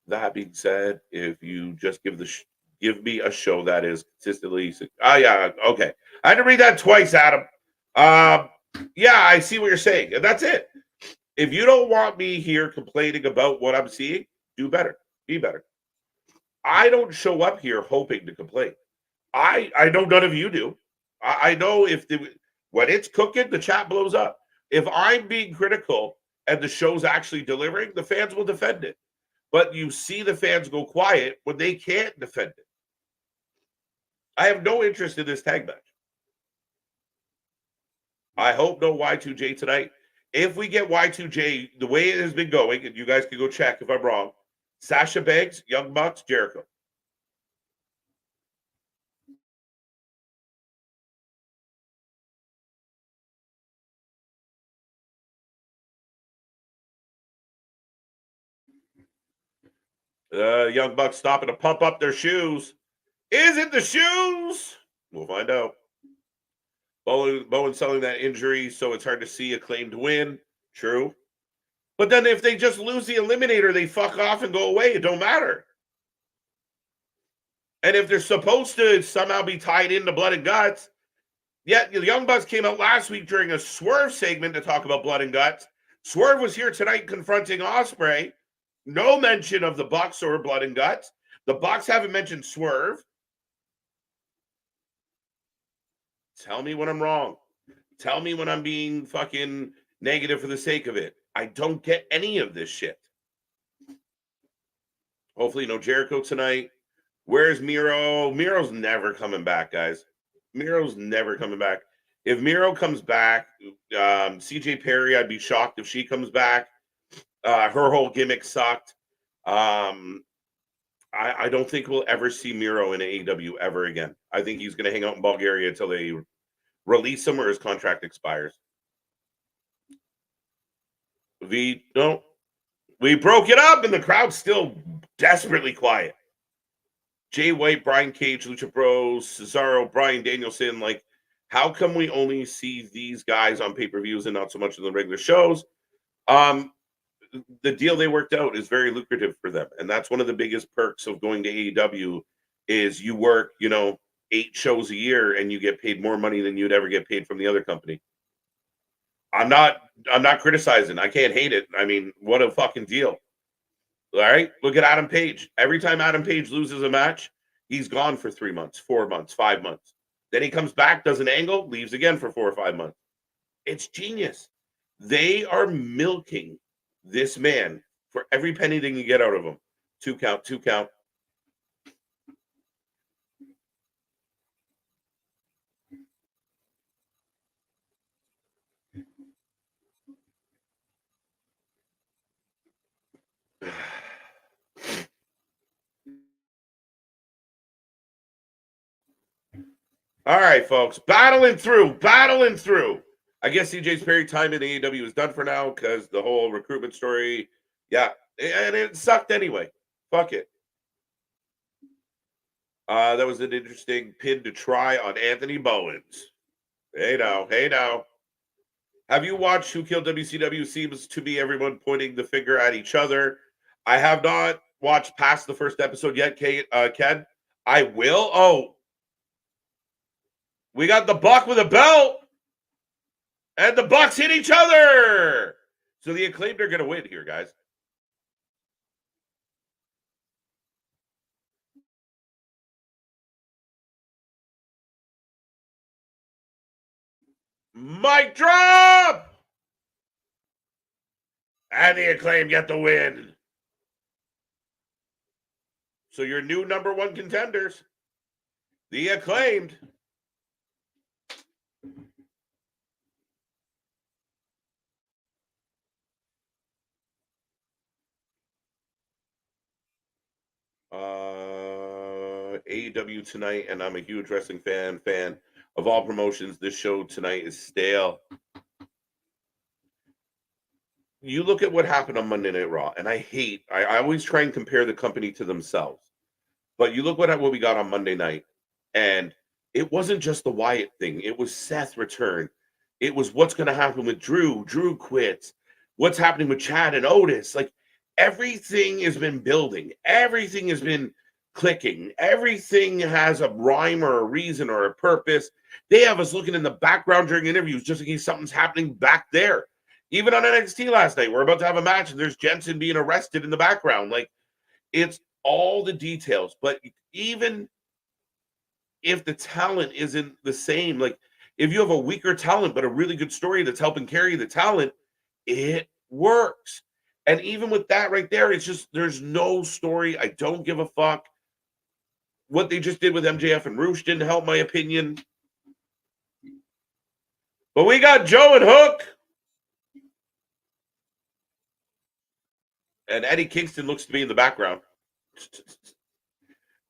That being said, if you just give me a show that is consistently okay. I had to read that twice, Adam. Yeah, I see what you're saying, and that's it. If you don't want me here complaining about what I'm seeing, do better. Be better. I don't show up here hoping to complain. I know none of you do. I know when it's cooking, the chat blows up. If I'm being critical and the show's actually delivering, the fans will defend it. But you see the fans go quiet when they can't defend it. I have no interest in this tag match. I hope no Y2J tonight. If we get Y2J, the way it has been going, and you guys can go check if I'm wrong, Sasha Banks, Young Bucks, Jericho. Young Bucks stopping to pump up their shoes. Is it the shoes? We'll find out. Bowen selling that injury, so it's hard to see Acclaimed win. True. But then if they just lose the Eliminator, they fuck off and go away. It don't matter. And if they're supposed to somehow be tied into Blood and Guts, yet the Young Bucks came out last week during a Swerve segment to talk about Blood and Guts. Swerve was here tonight confronting Ospreay. No mention of the Bucks or Blood and Guts. The Bucks haven't mentioned Swerve. Tell me when I'm wrong. Tell me when I'm being fucking negative for the sake of it. I don't get any of this shit. Hopefully no Jericho tonight. Where's Miro? Miro's never coming back, guys. Miro's never coming back. If Miro comes back, CJ Perry, I'd be shocked if she comes back. Her whole gimmick sucked. I don't think we'll ever see Miro in AEW ever again. I think he's going to hang out in Bulgaria until they release him or his contract expires. We broke it up and the crowd's still desperately quiet. Jay White, Brian Cage, Lucha Bros, Cesaro, Bryan Danielson. Like, how come we only see these guys on pay-per-views and not so much in the regular shows? The deal they worked out is very lucrative for them. And that's one of the biggest perks of going to AEW is you work, 8 shows a year and you get paid more money than you'd ever get paid from the other company. I'm not criticizing. I can't hate it. I mean, what a fucking deal. All right. Look at Adam Page. Every time Adam Page loses a match, he's gone for 3 months, 4 months, 5 months. Then he comes back, does an angle, leaves again for 4 or 5 months. It's genius. They are milking this man for every penny they can get out of him. 2 count, 2 count. All right, folks. Battling through. I guess CJ's Perry time in AEW is done for now because the whole recruitment story, yeah, and it sucked anyway. Fuck it. That was an interesting pin to try on Anthony Bowens. Hey now. Have you watched Who Killed WCW? Seems to be everyone pointing the finger at each other. I have not watched past the first episode yet, Ken. I will. Oh, we got the Buck with a belt. And the Bucks hit each other. So the Acclaimed are going to win here, guys. Mic drop! And the Acclaimed get the win. So your new number 1 contenders, the Acclaimed. AEW tonight, and I'm a huge wrestling fan of all promotions. This show tonight is stale. You look at what happened on Monday Night Raw, and I always try and compare the company to themselves. But you look at what we got on Monday night, and it wasn't just the Wyatt thing. It was Seth return. It was what's going to happen with Drew. Drew quits. What's happening with Chad and Otis? Like, everything has been building. Everything has been clicking. Everything has a rhyme or a reason or a purpose. They have us looking in the background during interviews just in case something's happening back there. Even on NXT last night, we're about to have a match and there's Jensen being arrested in the background. Like, it's all the details. But even if the talent isn't the same, like if you have a weaker talent but a really good story that's helping carry the talent, it works. And even with that right there, it's just there's no story. I don't give a fuck. What they just did with MJF and Roosh didn't help my opinion. But we got Joe and Hook. And Eddie Kingston looks to be in the background.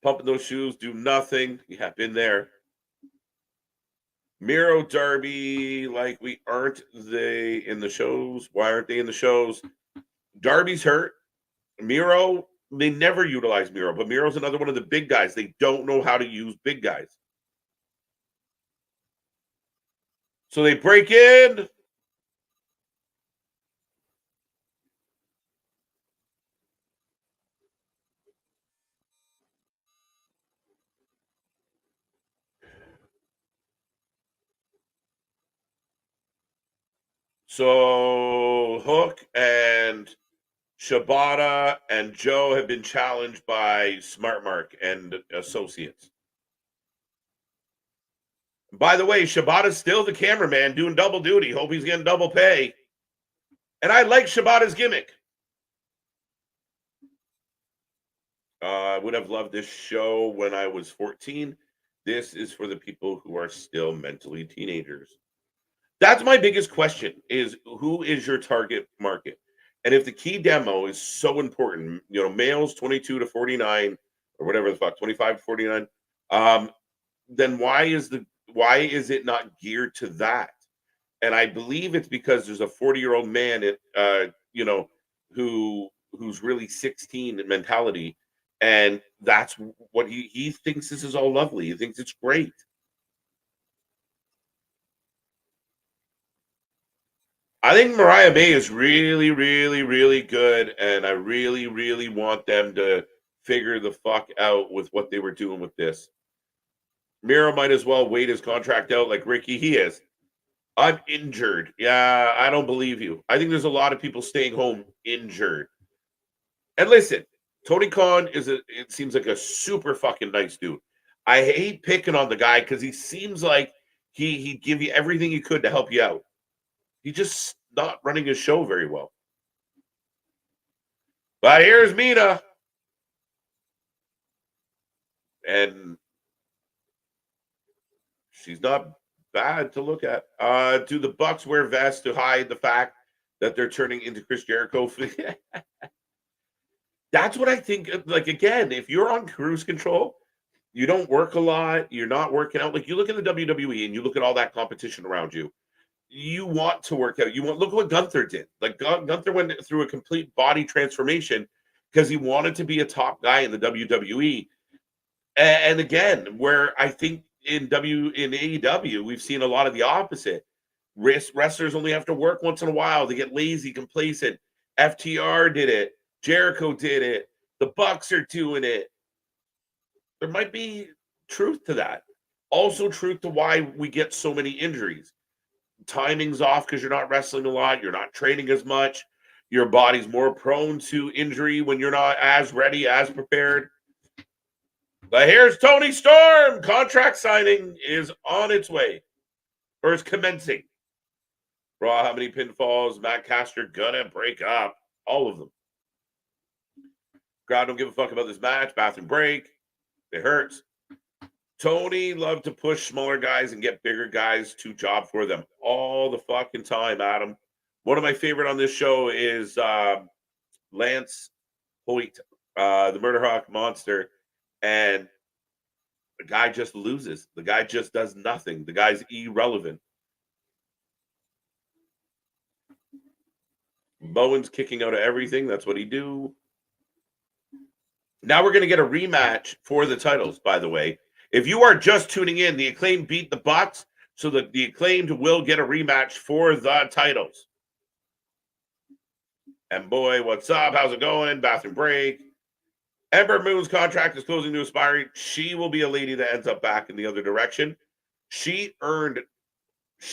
Pumping those shoes, do nothing. Yeah, been there. Miro, Darby, like we aren't they in the shows? Why aren't they in the shows? Darby's hurt. Miro, they never utilize Miro, but Miro's another one of the big guys. They don't know how to use big guys. So they break in. So Hook and Shibata and Joe have been challenged by Smart Mark and associates. By the way, Shibata's still the cameraman doing double duty. Hope he's getting double pay. And I like Shibata's gimmick. I would have loved this show when I was 14. This is for the people who are still mentally teenagers. That's my biggest question is who is your target market? And if the key demo is so important, males 22 to 49 or whatever the fuck, 25 to 49, then why is it not geared to that? And I believe it's because there's a 40-year-old man who's really 16 in mentality, and that's what he thinks this is all lovely. He thinks it's great. I think Mariah May is really, really, really good, and I really, really want them to figure the fuck out with what they were doing with this. Miro might as well wait his contract out like Ricky. He is. I'm injured. Yeah, I don't believe you. I think there's a lot of people staying home injured. And listen, Tony Khan it seems like a super fucking nice dude. I hate picking on the guy because he seems like he'd give you everything he could to help you out. He's just not running his show very well. But here's Mina. And she's not bad to look at. Do the Bucks wear vests to hide the fact that they're turning into Chris Jericho? That's what I think. Like, again, if you're on cruise control, you don't work a lot, you're not working out. Like, you look at the WWE and you look at all that competition around you. You want to work out. Look at what Gunther did. Like, Gunther went through a complete body transformation because he wanted to be a top guy in the WWE. And again, where I think in AEW, we've seen a lot of the opposite. Wrestlers only have to work once in a while. They get lazy, complacent. FTR did it. Jericho did it. The Bucks are doing it. There might be truth to that. Also truth to why we get so many injuries. Timing's off because you're not wrestling a lot. You're not training as much. Your body's more prone to injury when you're not as ready, as prepared. But here's Tony Storm. Contract signing is on its way. Or is commencing. Raw, how many pinfalls? Matt Caster gonna break up. All of them. Crowd don't give a fuck about this match. Bathroom break. It hurts. Tony loved to push smaller guys and get bigger guys to job for them all the fucking time, Adam. One of my favorite on this show is Lance Hoyt, the Murder Hawk Monster. And the guy just loses. The guy just does nothing. The guy's irrelevant. Bowen's kicking out of everything. That's what he do. Now we're going to get a rematch for the titles, by the way. If you are just tuning in, the Acclaimed beat the Bucks, so that the Acclaimed will get a rematch for the titles. And boy, what's up? How's it going? Bathroom break. Ember Moon's contract is closing to expiring. She will be a lady that ends up back in the other direction. She earned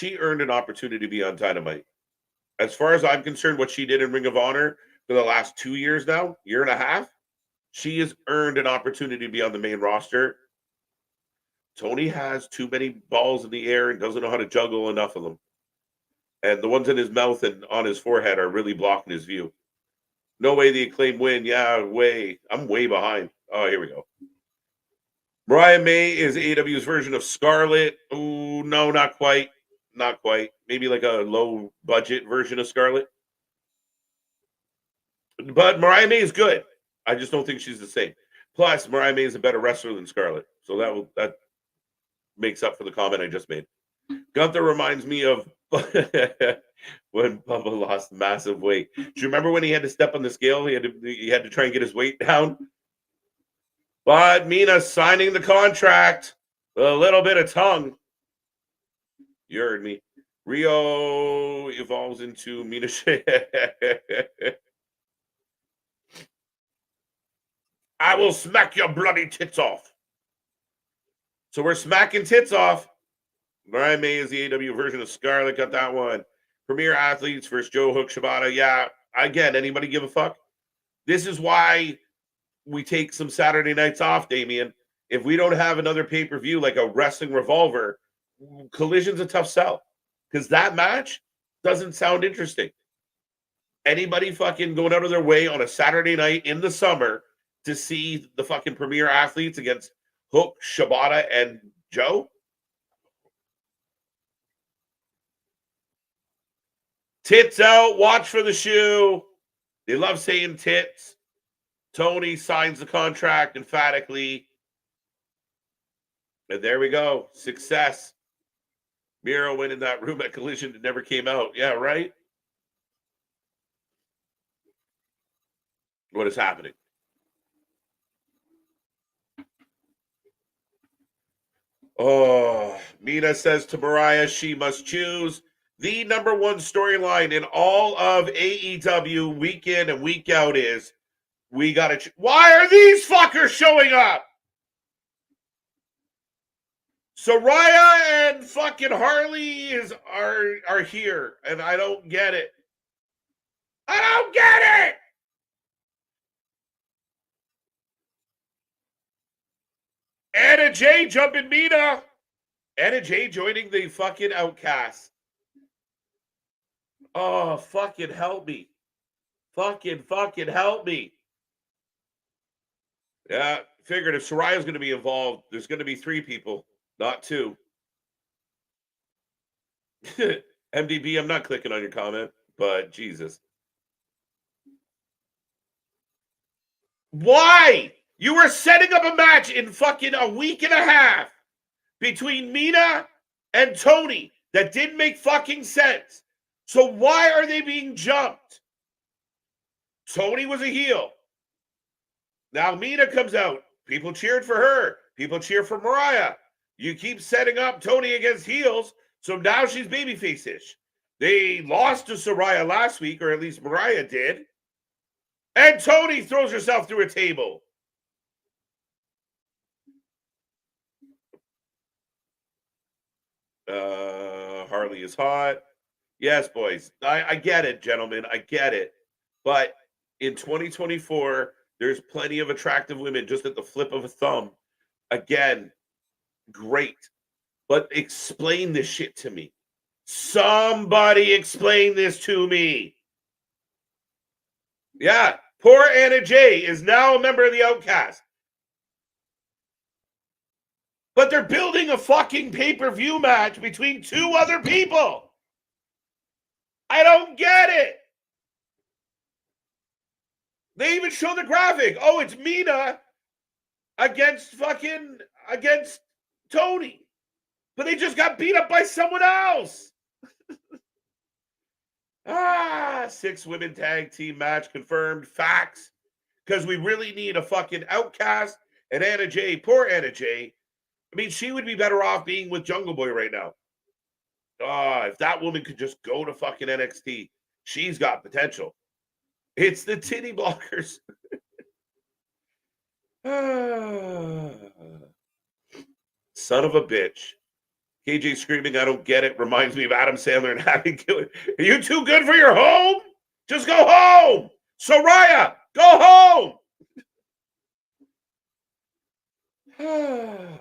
an opportunity to be on Dynamite. As far as I'm concerned, what she did in Ring of Honor for the last 2 years now, year and a half, she has earned an opportunity to be on the main roster. Tony has too many balls in the air and doesn't know how to juggle enough of them. And the ones in his mouth and on his forehead are really blocking his view. No way the Acclaim win. Yeah, way. I'm way behind. Oh, here we go. Mariah May is AEW's version of Scarlett. Oh, no, not quite. Not quite. Maybe like a low budget version of Scarlett. But Mariah May is good. I just don't think she's the same. Plus, Mariah May is a better wrestler than Scarlett. So that makes up for the comment I just made. Gunther reminds me of when Bubba lost massive weight. Do you remember when he had to step on the scale? He had to try and get his weight down. But Mina signing the contract, a little bit of tongue. You heard me. Rio evolves into Mina. I will smack your bloody tits off. So we're smacking tits off. Mariah May is the AEW version of Scarlett. Got that one. Premier Athletes versus Joe Hook Shibata. Yeah, again, anybody give a fuck? This is why we take some Saturday nights off, Damien. If we don't have another pay-per-view like a Wrestling Revolver, Collision's a tough sell. Because that match doesn't sound interesting. Anybody fucking going out of their way on a Saturday night in the summer to see the fucking Premier Athletes against Hook, Shibata, and Joe? Tits out, watch for the shoe. They love saying tits. Tony signs the contract emphatically. And there we go. Success. Miro went in that room at Collision. It never came out. Yeah, right? What is happening? Oh, Mina says to Mariah she must choose. The number one storyline in all of AEW week in and week out is we got to. Why are these fuckers showing up? Soraya and fucking Harley are here, and I don't get it. I don't get it. Anna Jay jumping Mina. Anna Jay joining the fucking Outcast. Oh, fucking help me. Fucking help me. Yeah, figured if Soraya's going to be involved, there's going to be 3 people, not 2. MDB, I'm not clicking on your comment, but Jesus. Why? You were setting up a match in fucking a week and a half between Mina and Tony that didn't make fucking sense. So why are they being jumped? Tony was a heel. Now Mina comes out. People cheered for her. People cheer for Mariah. You keep setting up Tony against heels, so now she's babyface-ish. They lost to Soraya last week, or at least Mariah did. And Tony throws herself through a table. Harley is hot. Yes, boys. I get it, gentlemen. I get it. But in 2024, there's plenty of attractive women just at the flip of a thumb. Again, great. But explain this shit to me. Somebody explain this to me. Yeah, poor Anna Jay is now a member of the Outcast. But they're building a fucking pay-per-view match between 2 other people. I don't get it. They even show the graphic. Oh, it's Mina against Tony. But they just got beat up by someone else. 6 women tag team match confirmed. Facts. Because we really need a fucking Outcast and Anna Jay. Poor Anna Jay. I mean, she would be better off being with Jungle Boy right now. If that woman could just go to fucking NXT, she's got potential. It's the titty blockers. Son of a bitch. KJ screaming, I don't get it. Reminds me of Adam Sandler and Happy Killer. Are you too good for your home? Just go home. Soraya, go home.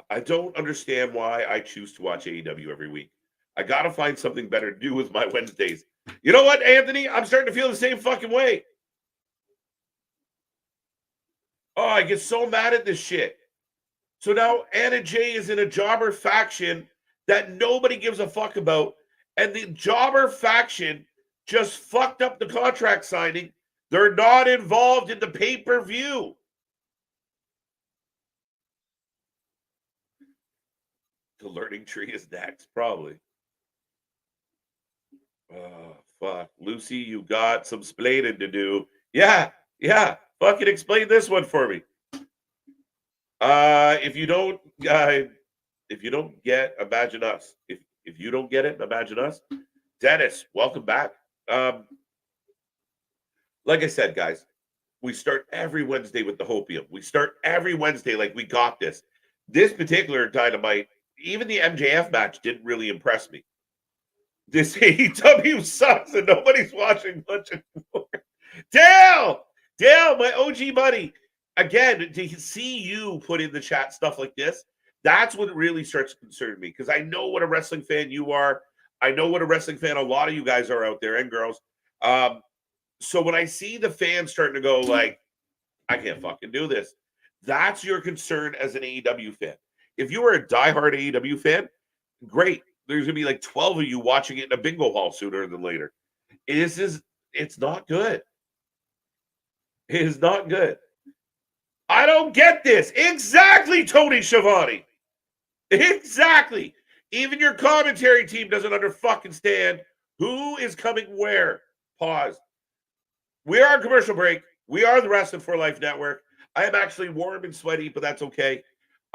I don't understand why I choose to watch AEW every week. I got to find something better to do with my Wednesdays. You know what, Anthony? I'm starting to feel the same fucking way. Oh, I get so mad at this shit. So now Anna Jay is in a jobber faction that nobody gives a fuck about. And the jobber faction just fucked up the contract signing. They're not involved in the pay-per-view. The learning tree is next, probably. Oh, fuck. Lucy, you got some splaining to do. Yeah. Fucking explain this one for me. If you don't get, imagine us. If you don't get it, imagine us. Dennis, welcome back. Like I said, guys, we start every Wednesday with the hopium. We start every Wednesday like we got this. This particular Dynamite, even the MJF match didn't really impress me. This AEW sucks and nobody's watching much anymore. Dale, my OG buddy. Again, to see you put in the chat stuff like this, that's what really starts concerning me, because I know what a wrestling fan you are. I know what a wrestling fan a lot of you guys are out there, and girls. So when I see the fans starting to go like, I can't fucking do this, that's your concern as an AEW fan. If you are a diehard AEW fan, great. There's going to be like 12 of you watching it in a bingo hall sooner than later. It's not good. It is not good. I don't get this. Exactly, Tony Schiavone. Exactly. Even your commentary team doesn't understand who is coming where. Pause. We are on commercial break. We are the Wrestling for Life Network. I am actually warm and sweaty, but that's okay.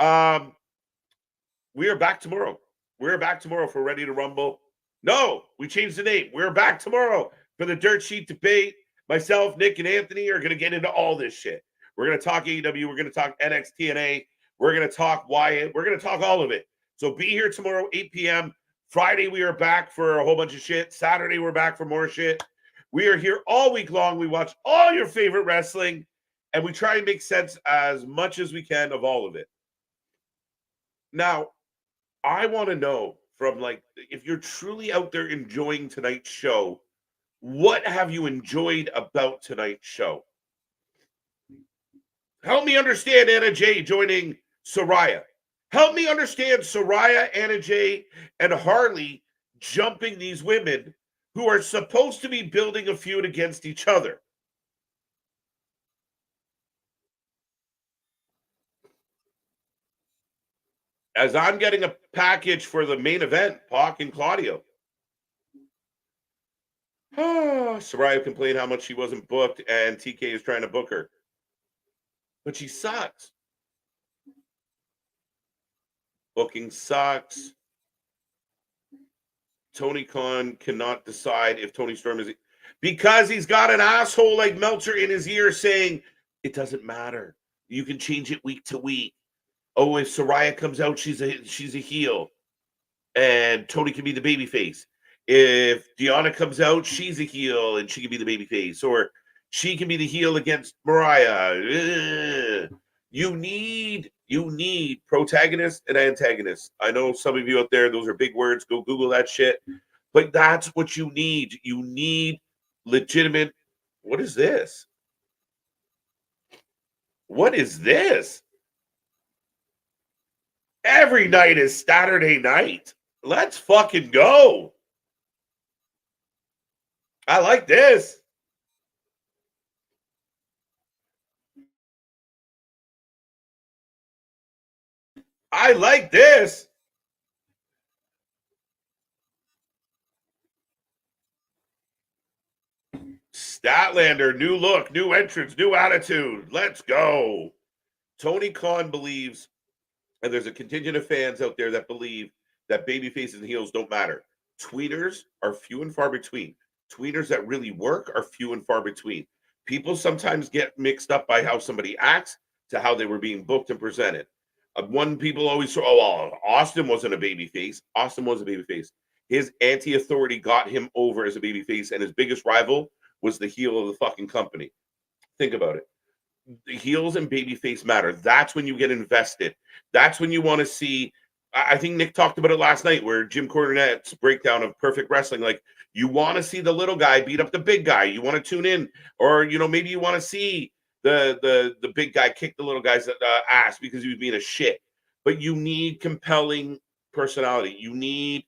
We are back tomorrow. We're back tomorrow for Ready to Rumble. No, we changed the name. We're back tomorrow for the Dirt Sheet Debate. Myself, Nick, and Anthony are going to get into all this shit. We're going to talk AEW. We're going to talk NXT and A. We're going to talk Wyatt. We're going to talk all of it. So be here tomorrow, 8 p.m. Friday, we are back for a whole bunch of shit. Saturday, we're back for more shit. We are here all week long. We watch all your favorite wrestling, and we try and make sense as much as we can of all of it. Now, I want to know from, like, if you're truly out there enjoying tonight's show, what have you enjoyed about tonight's show? Help me understand Anna Jay joining Saraya. Help me understand Saraya, Anna Jay, and Harley jumping these women who are supposed to be building a feud against each other. As I'm getting a package for the main event, Pac and Claudio. Saraya complained how much she wasn't booked, and TK is trying to book her. But she sucks. Booking sucks. Tony Khan cannot decide if Tony Storm is... Because he's got an asshole like Meltzer in his ear saying, it doesn't matter. You can change it week to week. Oh, if Saraya comes out, she's a heel. And Tony can be the babyface. If Deonna comes out, she's a heel and she can be the babyface. Or she can be the heel against Mariah. You need protagonists and antagonists. I know some of you out there, those are big words. Go Google that shit. But that's what you need. You need legitimate. What is this? What is this? Every night is Saturday night. Let's fucking go. I like this. I like this. Statlander, new look, new entrance, new attitude. Let's go. Tony Khan believes, and there's a contingent of fans out there that believe that baby faces and heels don't matter. Tweeners are few and far between. Tweeners that really work are few and far between. People sometimes get mixed up by how somebody acts to how they were being booked and presented. One people always say, oh, well, Austin wasn't a baby face. Austin was a baby face. His anti-authority got him over as a baby face, and his biggest rival was the heel of the fucking company. Think about it. The heels and babyface matter. That's when you get invested. That's when you want to see. I think Nick talked about it last night, where Jim Cornette's breakdown of Perfect Wrestling. Like, you want to see the little guy beat up the big guy. You want to tune in, or maybe you want to see the big guy kick the little guy's ass because he was being a shit. but you need compelling personality. You need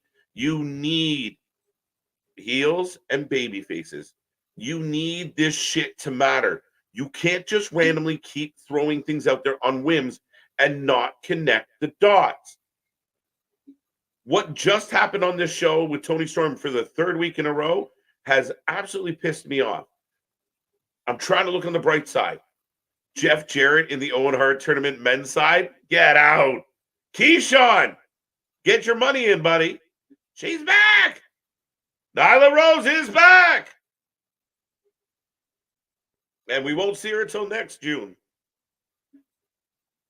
heels and baby faces. You need this shit to matter. You can't just randomly keep throwing things out there on whims and not connect the dots. What just happened on this show with Toni Storm for the third week in a row has absolutely pissed me off. I'm trying to look on the bright side. Jeff Jarrett in the Owen Hart Tournament men's side, get out. Keyshawn, get your money in, buddy. She's back. Nyla Rose is back. And we won't see her until next June.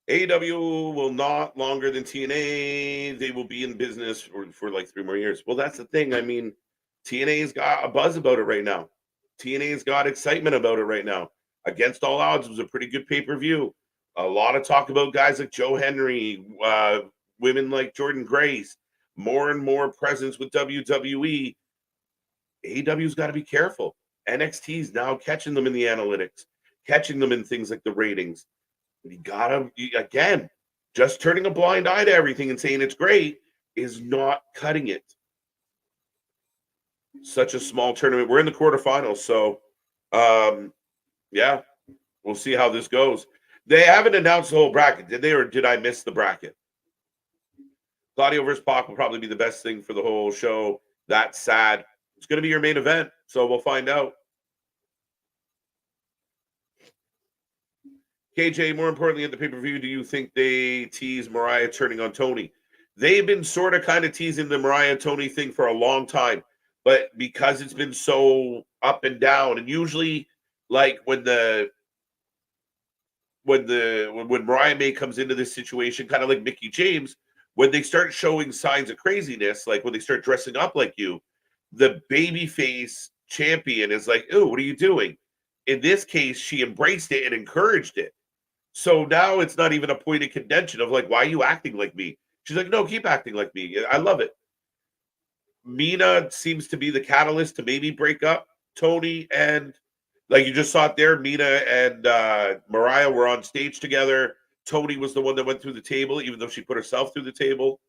AEW will not longer than TNA. They will be in business for like 3 more years. Well, that's the thing. I mean, TNA's got a buzz about it right now. TNA's got excitement about it right now. Against All Odds was a pretty good pay-per-view. A lot of talk about guys like Joe Henry, women like Jordan Grace, more and more presence with WWE. AEW's got to be careful. NXT's now catching them in the analytics, catching them in things like the ratings. You gotta, again, just turning a blind eye to everything and saying it's great is not cutting it. Such a small tournament. We're in the quarterfinals, so yeah, we'll see how this goes. They haven't announced the whole bracket, did they, or did I miss the bracket? Claudio versus Pac will probably be the best thing for the whole show. That's sad. It's going to be your main event, so we'll find out. KJ, more importantly, at the pay-per-view, do you think they tease Mariah turning on Tony? They've been sort of kind of teasing the Mariah Tony thing for a long time, but because it's been so up and down, and usually like when Mariah May comes into this situation, kind of like Mickie James, when they start showing signs of craziness, like when they start dressing up like you, the babyface champion is like, "Oh, what are you doing?" In this case, she embraced it and encouraged it. So now it's not even a point of contention of like, why are you acting like me? She's like, no, keep acting like me. I love it. Mina seems to be the catalyst to maybe break up Tony, and like you just saw it there, Mina and Mariah were on stage together. Tony was the one that went through the table, even though she put herself through the table.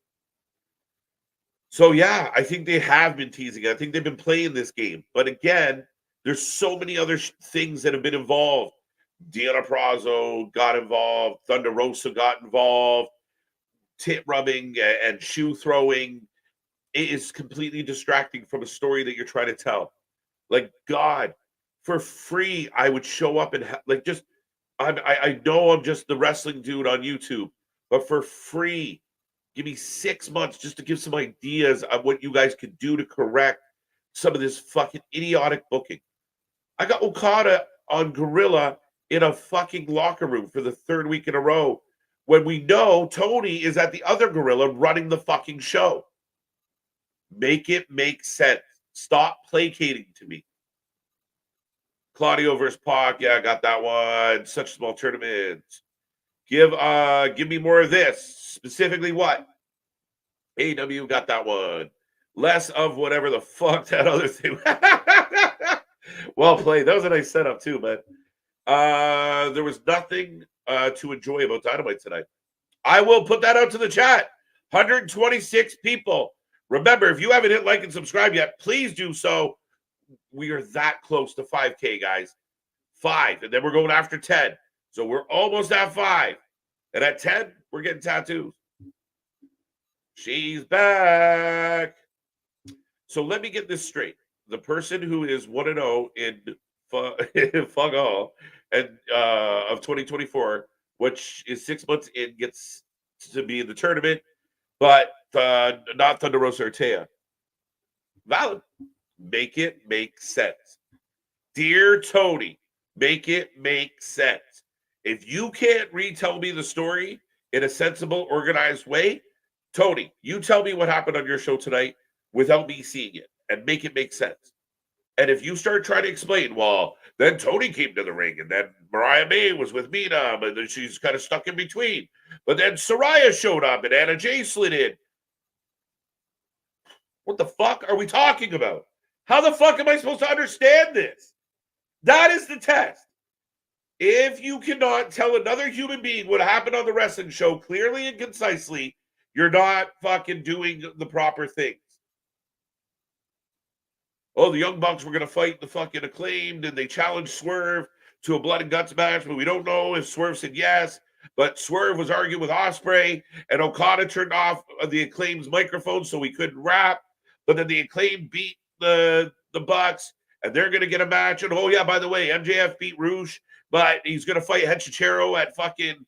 So yeah, I think they have been teasing it. I think they've been playing this game. But again, there's so many other things that have been involved. Deonna Purrazzo got involved. Thunder Rosa got involved. Tit rubbing and shoe throwing. It is completely distracting from a story that you're trying to tell. Like, God, for free, I would show up and I know I'm just the wrestling dude on YouTube, but for free, give me 6 months just to give some ideas of what you guys could do to correct some of this fucking idiotic booking. I got Okada on Gorilla in a fucking locker room for the 3rd week in a row when we know Tony is at the other Gorilla running the fucking show. Make it make sense. Stop placating to me. Claudio versus Pac. Yeah, I got that one. Such small tournaments. Give me more of this. Specifically what? AEW got that one. Less of whatever the fuck that other thing. Well played. That was a nice setup too, man. There was nothing to enjoy about Dynamite tonight. I will put that out to the chat. 126 people. Remember, if you haven't hit like and subscribe yet, please do so. We are that close to 5K, guys. 5, and then we're going after 10. So we're almost at 5. And at 10, we're getting tattoos. She's back. So let me get this straight. The person who is 1-0 in Fug All and of 2024, which is 6 months in, gets to be in the tournament, but not Thunder Rosa Ortega. Valid. Make it make sense. Dear Tony, make it make sense. If you can't retell me the story in a sensible, organized way, Tony, you tell me what happened on your show tonight without me seeing it and make it make sense. And if you start trying to explain, well, then Tony came to the ring and then Mariah May was with Mina, but then she's kind of stuck in between. But then Saraya showed up and Anna Jay slid in. What the fuck are we talking about? How the fuck am I supposed to understand this? That is the test. If you cannot tell another human being what happened on the wrestling show clearly and concisely, you're not fucking doing the proper things. Oh, the Young Bucks were going to fight the fucking Acclaimed, and they challenged Swerve to a blood and guts match, but we don't know if Swerve said yes. But Swerve was arguing with Ospreay, and Okada turned off the Acclaimed's microphone so we couldn't rap. But then the Acclaimed beat the Bucks, and they're going to get a match. And oh yeah, by the way, MJF beat Roosh, but he's going to fight Hechichero at fucking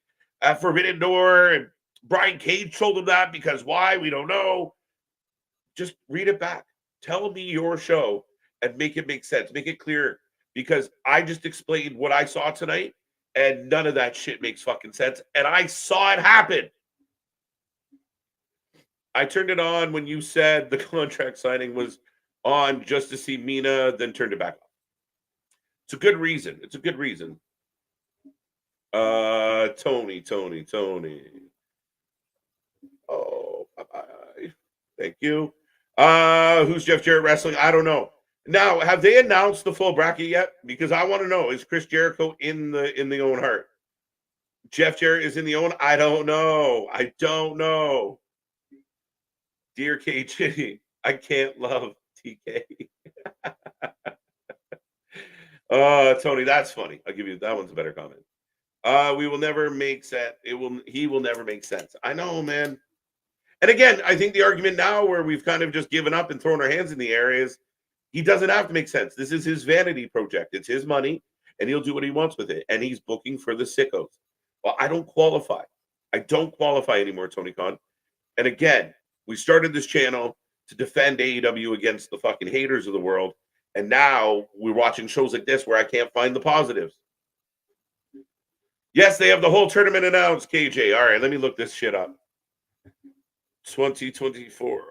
Forbidden Door. And Brian Cage told him that because why? We don't know. Just read it back. Tell me your show and make it make sense. Make it clear, because I just explained what I saw tonight and none of that shit makes fucking sense. And I saw it happen. I turned it on when you said the contract signing was on just to see Mina, then turned it back off. It's a good reason. It's a good reason. Tony. Oh, bye-bye. Thank you. Who's Jeff Jarrett wrestling? I don't know. Now, have they announced the full bracket yet? Because I want to know, is Chris Jericho in the Owen Hart? Jeff Jarrett is in the Owen? I don't know. Dear KJ, I can't love TK. Tony, that's funny. I'll give you that one's a better comment. We will never make sense. He will never make sense. I know, man. And again, I think the argument now where we've kind of just given up and thrown our hands in the air is he doesn't have to make sense. This is his vanity project. It's his money, and he'll do what he wants with it. And he's booking for the sickos. Well, I don't qualify. I don't qualify anymore, Tony Khan. And again, we started this channel to defend AEW against the fucking haters of the world. And now we're watching shows like this where I can't find the positives. Yes, they have the whole tournament announced, KJ. All right, let me look this shit up. 2024.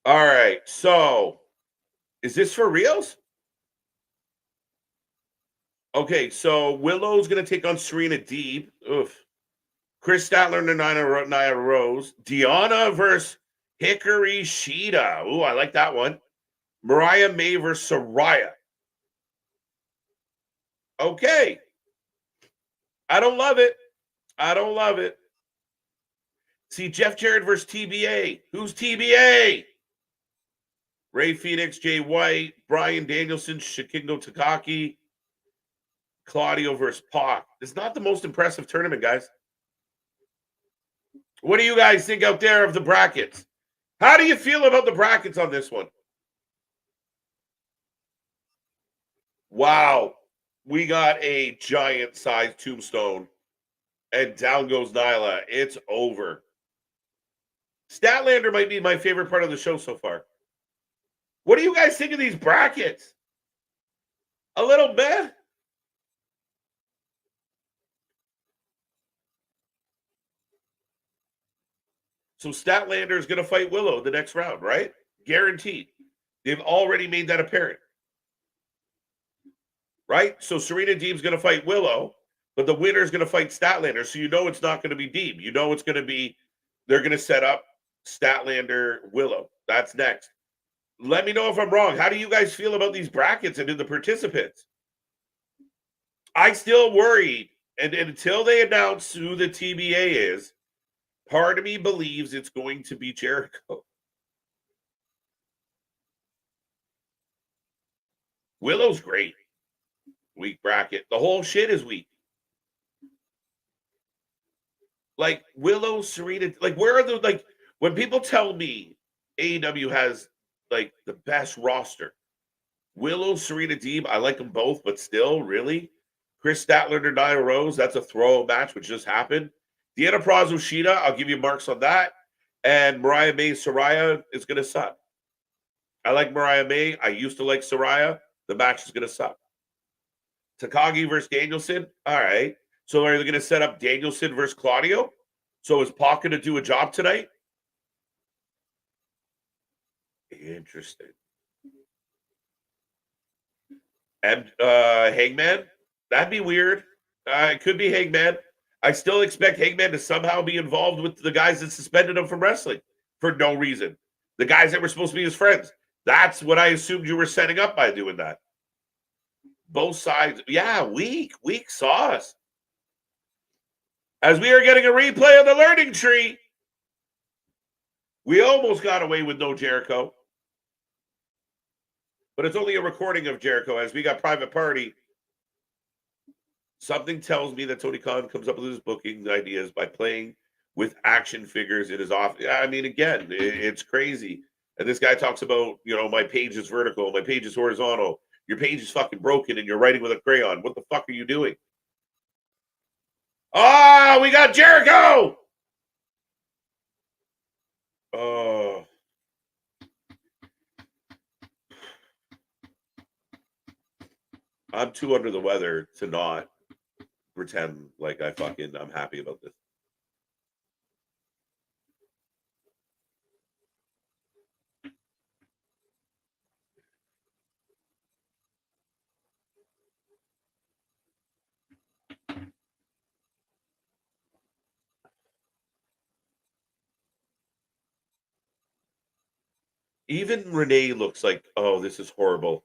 All right, so is this for reals? Okay, so Willow's going to take on Serena Deeb. Oof. Chris Statler and Nia Rose. Deonna versus Hikaru Shida. Ooh, I like that one. Mariah May versus Saraya. Okay. I don't love it. See, Jeff Jarrett versus TBA. Who's TBA? Ray Phoenix, Jay White, Brian Danielson, Shingo Takagi, Claudio versus Pac. It's not the most impressive tournament, guys. What do you guys think out there of the brackets? How do you feel about the brackets on this one? Wow. We got a giant-sized tombstone, and down goes Nyla. It's over. Statlander might be my favorite part of the show so far. What do you guys think of these brackets? A little meh? So Statlander is going to fight Willow the next round, right? Guaranteed. They've already made that apparent. Right? So Serena Deeb's going to fight Willow, but the winner is going to fight Statlander. So you know it's not going to be Deeb. You know it's going to be, they're going to set up Statlander Willow. That's next. Let me know if I'm wrong. How do you guys feel about these brackets and in the participants? I still worried, and until they announce who the TBA is, part of me believes it's going to be Jericho. Willow's great. Weak bracket. The whole shit is weak. Like Willow, Serena, like where are the, like when people tell me AEW has like the best roster, Willow, Serena Deeb, I like them both, but still, really? Chris Statler and Nia Rose, that's a throw match which just happened. Deonna Purrazzo Shida, I'll give you marks on that. And Mariah May Saraya is going to suck. I like Mariah May. I used to like Saraya. The match is going to suck. Takagi versus Danielson. All right. So are they going to set up Danielson versus Claudio? So is Pac going to do a job tonight? Interesting. And Hangman? That'd be weird. It could be Hangman. I still expect Hangman to somehow be involved with the guys that suspended him from wrestling for no reason. The guys that were supposed to be his friends. That's what I assumed you were setting up by doing that. Both sides. Yeah, weak sauce. As we are getting a replay of the learning tree, we almost got away with no Jericho. But it's only a recording of Jericho. As we got Private Party, something tells me that Tony Khan comes up with his booking ideas by playing with action figures in his office. I mean, again, it's crazy. And this guy talks about, my page is vertical, my page is horizontal. Your page is fucking broken and you're writing with a crayon. What the fuck are you doing? Oh, we got Jericho! Oh. I'm too under the weather to not pretend like I'm happy about this. Even Renee looks like, oh, this is horrible.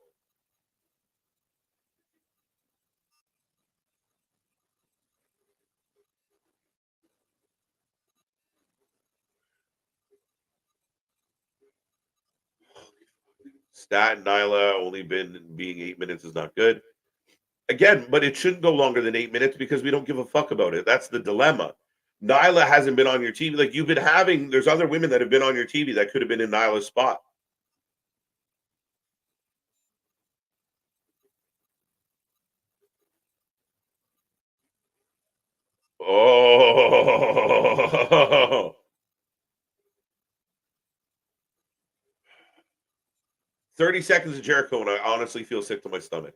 Stat Nyla only being 8 minutes is not good. Again, but it shouldn't go longer than 8 minutes because we don't give a fuck about it. That's the dilemma. Nyla hasn't been on your TV. Like you've been having, there's other women that have been on your TV that could have been in Nyla's spot. Oh. 30 seconds of Jericho, and I honestly feel sick to my stomach.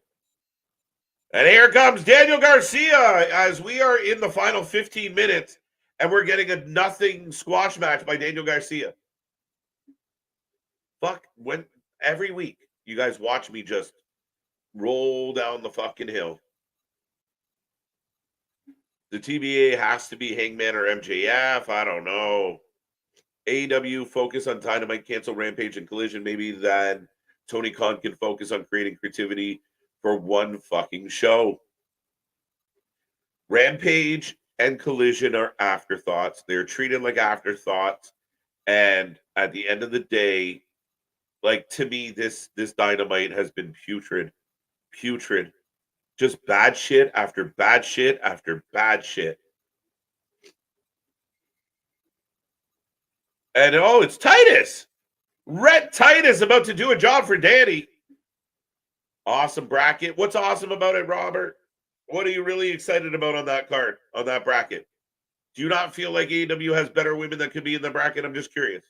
And here comes Daniel Garcia as we are in the final 15 minutes, and we're getting a nothing squash match by Daniel Garcia. Fuck, when every week you guys watch me just roll down the fucking hill. The TBA has to be Hangman or MJF. I don't know. AEW focus on Dynamite, cancel Rampage and Collision. Maybe then Tony Khan can focus on creating creativity for one fucking show. Rampage and Collision are afterthoughts. They're treated like afterthoughts. And at the end of the day, like to me, this Dynamite has been putrid. Just bad shit after bad shit after bad shit. And it's Titus. Red Titus about to do a job for Danny. Awesome bracket. What's awesome about it, Robert? What are you really excited about on that card, on that bracket? Do you not feel like AEW has better women that could be in the bracket? I'm just curious.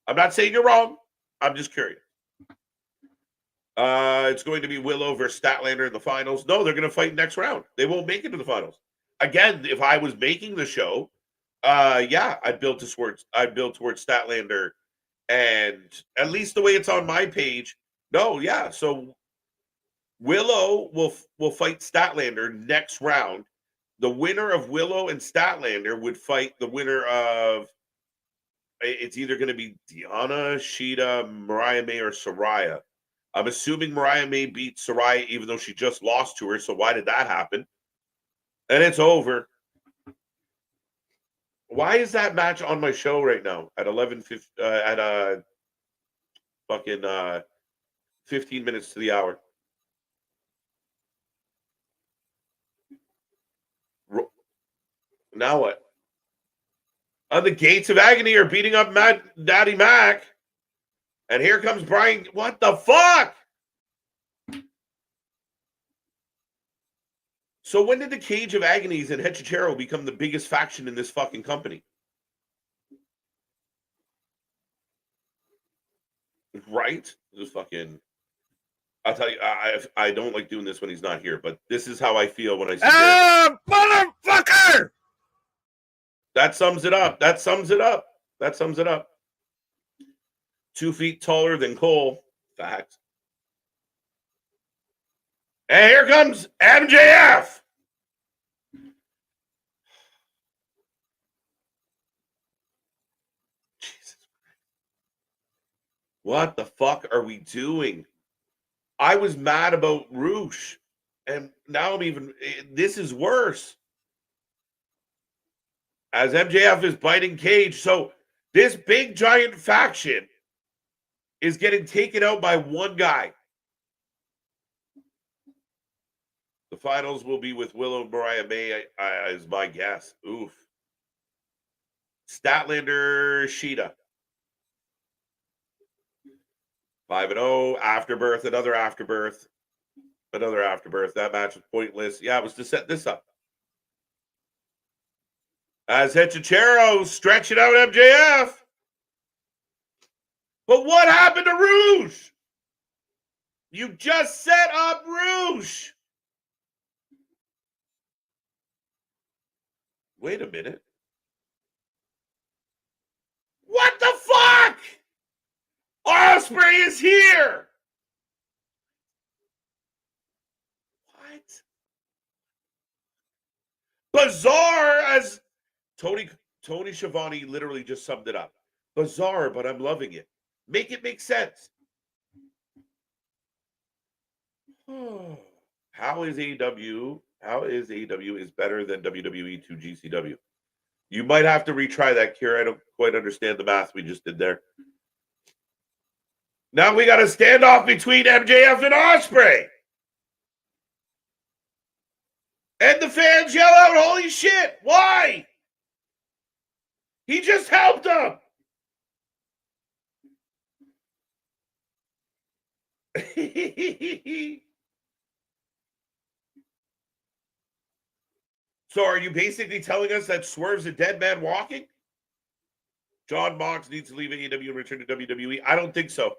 I'm not saying you're wrong. I'm just curious. It's going to be Willow versus Statlander in the finals. No, they're going to fight next round. They won't make it to the finals. Again, if I was making the show, I'd build towards Statlander, and at least the way it's on my page. No, yeah. So Willow will fight Statlander next round. The winner of Willow and Statlander would fight the winner of. It's either going to be Deanna, Shida, Mariah May, or Saraya. I'm assuming Mariah May beat Saraya even though she just lost to her. So why did that happen? And it's over. Why is that match on my show right now at 11:50 at fucking 15 minutes to the hour? Now what? On the Gates of Agony are beating up Daddy Mac. And here comes Brian. What the fuck? So when did the Cage of Agonies and Hechicero become the biggest faction in this fucking company? Right? This fucking... I'll tell you, I don't like doing this when he's not here, but this is how I feel when I see motherfucker! That sums it up. 2 feet taller than Cole. Fact. And here comes MJF. What the fuck are we doing? I was mad about Roosh, and now this is worse. As MJF is biting Cage. So this big giant faction is getting taken out by one guy. The finals will be with Willow and Mariah May, is my guess. Oof. Statlander, Sheeta. 5-0. Afterbirth, another Afterbirth. Another Afterbirth. That match was pointless. Yeah, it was to set this up. As Hechicero stretching out MJF. But what happened to Rouge? You just set up Rouge. Wait a minute. What the fuck? Ospreay is here. What? Bizarre as Tony Schiavone literally just summed it up. Bizarre, but I'm loving it. Make it make sense. How is AEW is better than WWE to GCW? You might have to retry that, Kira. I don't quite understand the math we just did there. Now we got a standoff between MJF and Ospreay. And the fans yell out, holy shit, why? He just helped them. So are you basically telling us that Swerve's a dead man walking? John Mox needs to leave AEW and return to WWE? I don't think so.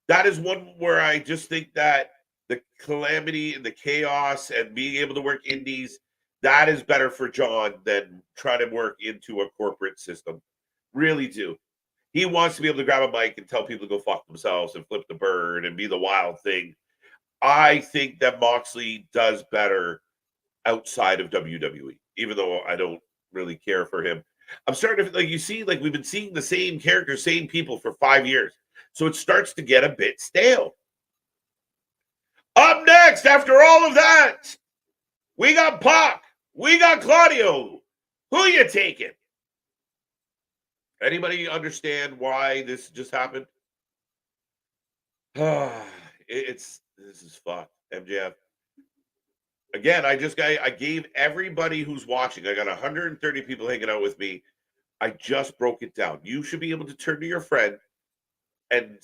That is one where I just think that the calamity and the chaos and being able to work indies, that is better for John than trying to work into a corporate system. Really do. He wants to be able to grab a mic and tell people to go fuck themselves and flip the bird and be the wild thing. I think that Moxley does better outside of WWE, even though I don't really care for him. I'm starting to, like, you see, like, we've been seeing the same characters, same people for 5 years. So it starts to get a bit stale. Up next, after all of that, we got Pac. We got Claudio. Who you taking? Anybody understand why this just happened? This is fucked. MJF. Again, I gave everybody who's watching, I got 130 people hanging out with me. I just broke it down. You should be able to turn to your friend and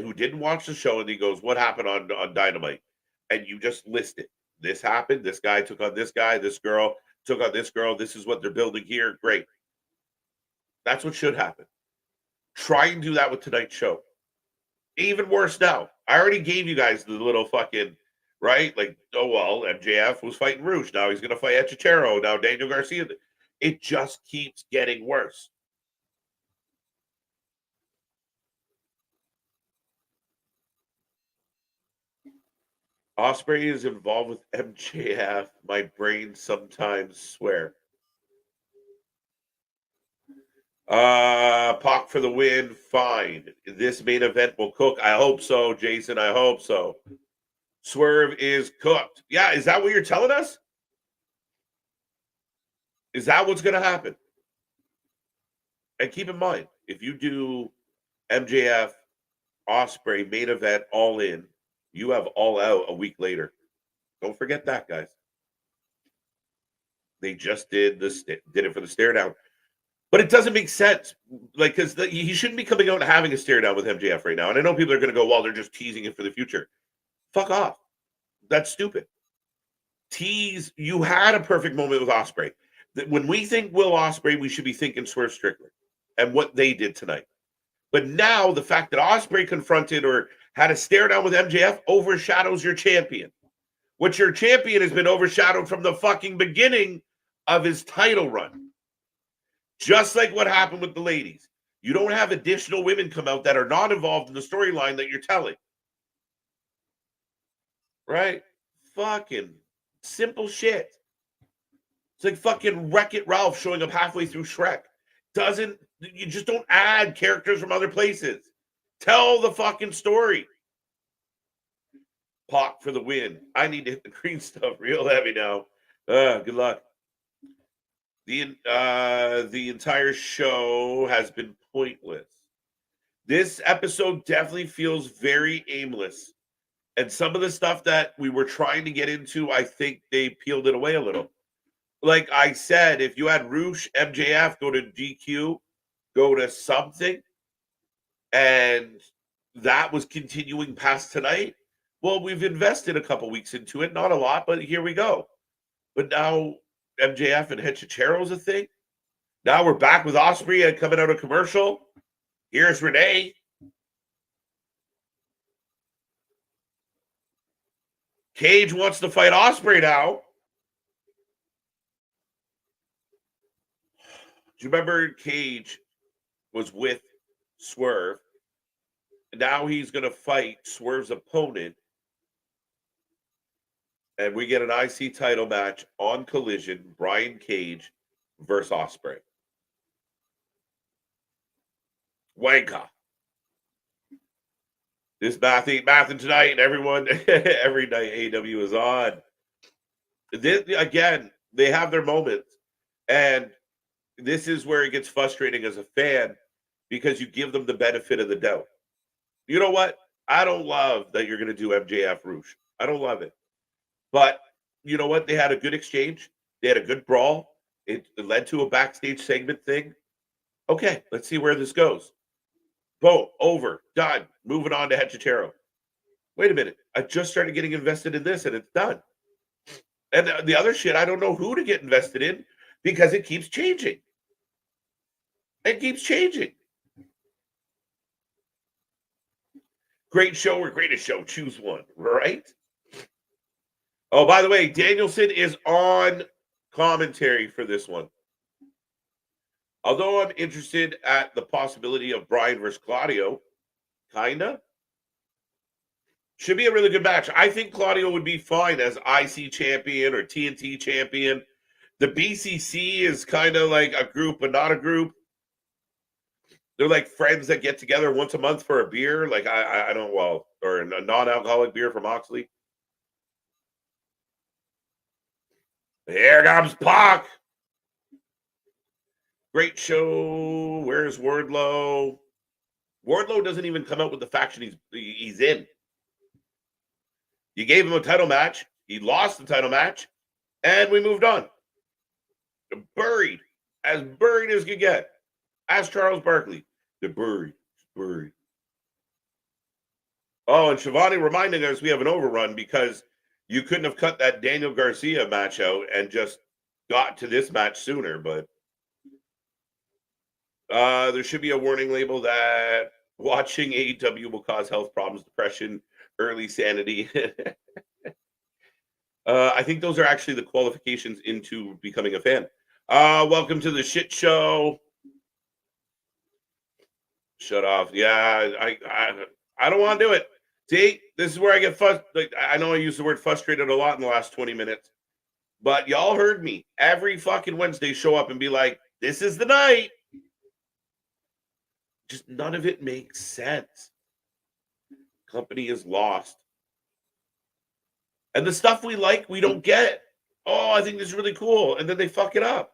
who didn't watch the show, and he goes, what happened on Dynamite? And you just list it. This happened. This guy took on this guy. This girl took on this girl. This is what they're building here. Great. That's what should happen. Try and do that with tonight's show. Even worse now. I already gave you guys the little fucking, right? Like, oh, well, MJF was fighting Rouge. Now he's going to fight Hechicero. Now Daniel Garcia. It just keeps getting worse. Ospreay is involved with MJF. My brain sometimes swear. Pac for the win. Fine. This main event will cook. I hope so, Jason. I hope so. Swerve is cooked. Yeah, is that what you're telling us? Is that what's going to happen? And keep in mind, if you do MJF, Ospreay, main event, all in, you have all out a week later. Don't forget that, guys. They just did it for the stare down. But it doesn't make sense. Like, because he shouldn't be coming out and having a stare down with MJF right now. And I know people are going to go, well, they're just teasing it for the future. Fuck off. That's stupid. Tease. You had a perfect moment with Ospreay. When we think Will Ospreay, we should be thinking Swerve Strickland and what they did tonight. But now the fact that Ospreay confronted or had a stare down with MJF overshadows your champion. Which your champion has been overshadowed from the fucking beginning of his title run. Just like what happened with the ladies. You don't have additional women come out that are not involved in the storyline that you're telling. Right? Fucking simple shit. It's like fucking Wreck-It Ralph showing up halfway through Shrek. You just don't add characters from other places. Tell the fucking story. Pac for the win. I need to hit the green stuff real heavy now. Good luck. The entire show has been pointless. This episode definitely feels very aimless. And some of the stuff that we were trying to get into, I think they peeled it away a little. Like I said, if you had Roosh, MJF go to DQ, go to something, and that was continuing past tonight, well, we've invested a couple weeks into it. Not a lot, but here we go. But now MJF and Hechichero's a thing. Now we're back with Ospreay and coming out of commercial. Here's Renee. Cage wants to fight Ospreay now. Do you remember Cage was with Swerve? Now he's going to fight Swerve's opponent. And we get an IC title match on Collision, Brian Cage versus Ospreay. Wanka. This math ain't mathing tonight, and everyone, every night AEW is on. Again, they have their moments. And this is where it gets frustrating as a fan because you give them the benefit of the doubt. You know what? I don't love that you're going to do MJF Roosh. I don't love it. But you know what? They had a good exchange. They had a good brawl. It led to a backstage segment thing. Okay, let's see where this goes. Boom, over, done. Moving on to Hechichero. Wait a minute. I just started getting invested in this and it's done. And the other shit, I don't know who to get invested in because it keeps changing. It keeps changing. Great show or greatest show? Choose one, right? Oh, by the way, Danielson is on commentary for this one. Although I'm interested at the possibility of Bryan versus Claudio, kinda. Should be a really good match. I think Claudio would be fine as IC champion or TNT champion. The BCC is kind of like a group, but not a group. They're like friends that get together once a month for a beer. Like I don't, well, or a non-alcoholic beer from Oxley. Here comes Pac. Great show. Where's Wardlow? Wardlow doesn't even come out with the faction he's in. You gave him a title match. He lost the title match. And we moved on. Buried. As buried as you get. Ask Charles Barkley. They're buried. Buried. Oh, and Shivani reminding us we have an overrun because you couldn't have cut that Daniel Garcia match out and just got to this match sooner, but there should be a warning label that watching AEW will cause health problems, depression, early sanity. I think those are actually the qualifications into becoming a fan. Welcome to the shit show. Shut off. Yeah, I don't want to do it. See, this is where I get like, I know I use the word frustrated a lot in the last 20 minutes, but y'all heard me. Every fucking Wednesday show up and be like, this is the night. Just none of it makes sense. Company is lost. And the stuff we like, we don't get. Oh, I think this is really cool. And then they fuck it up.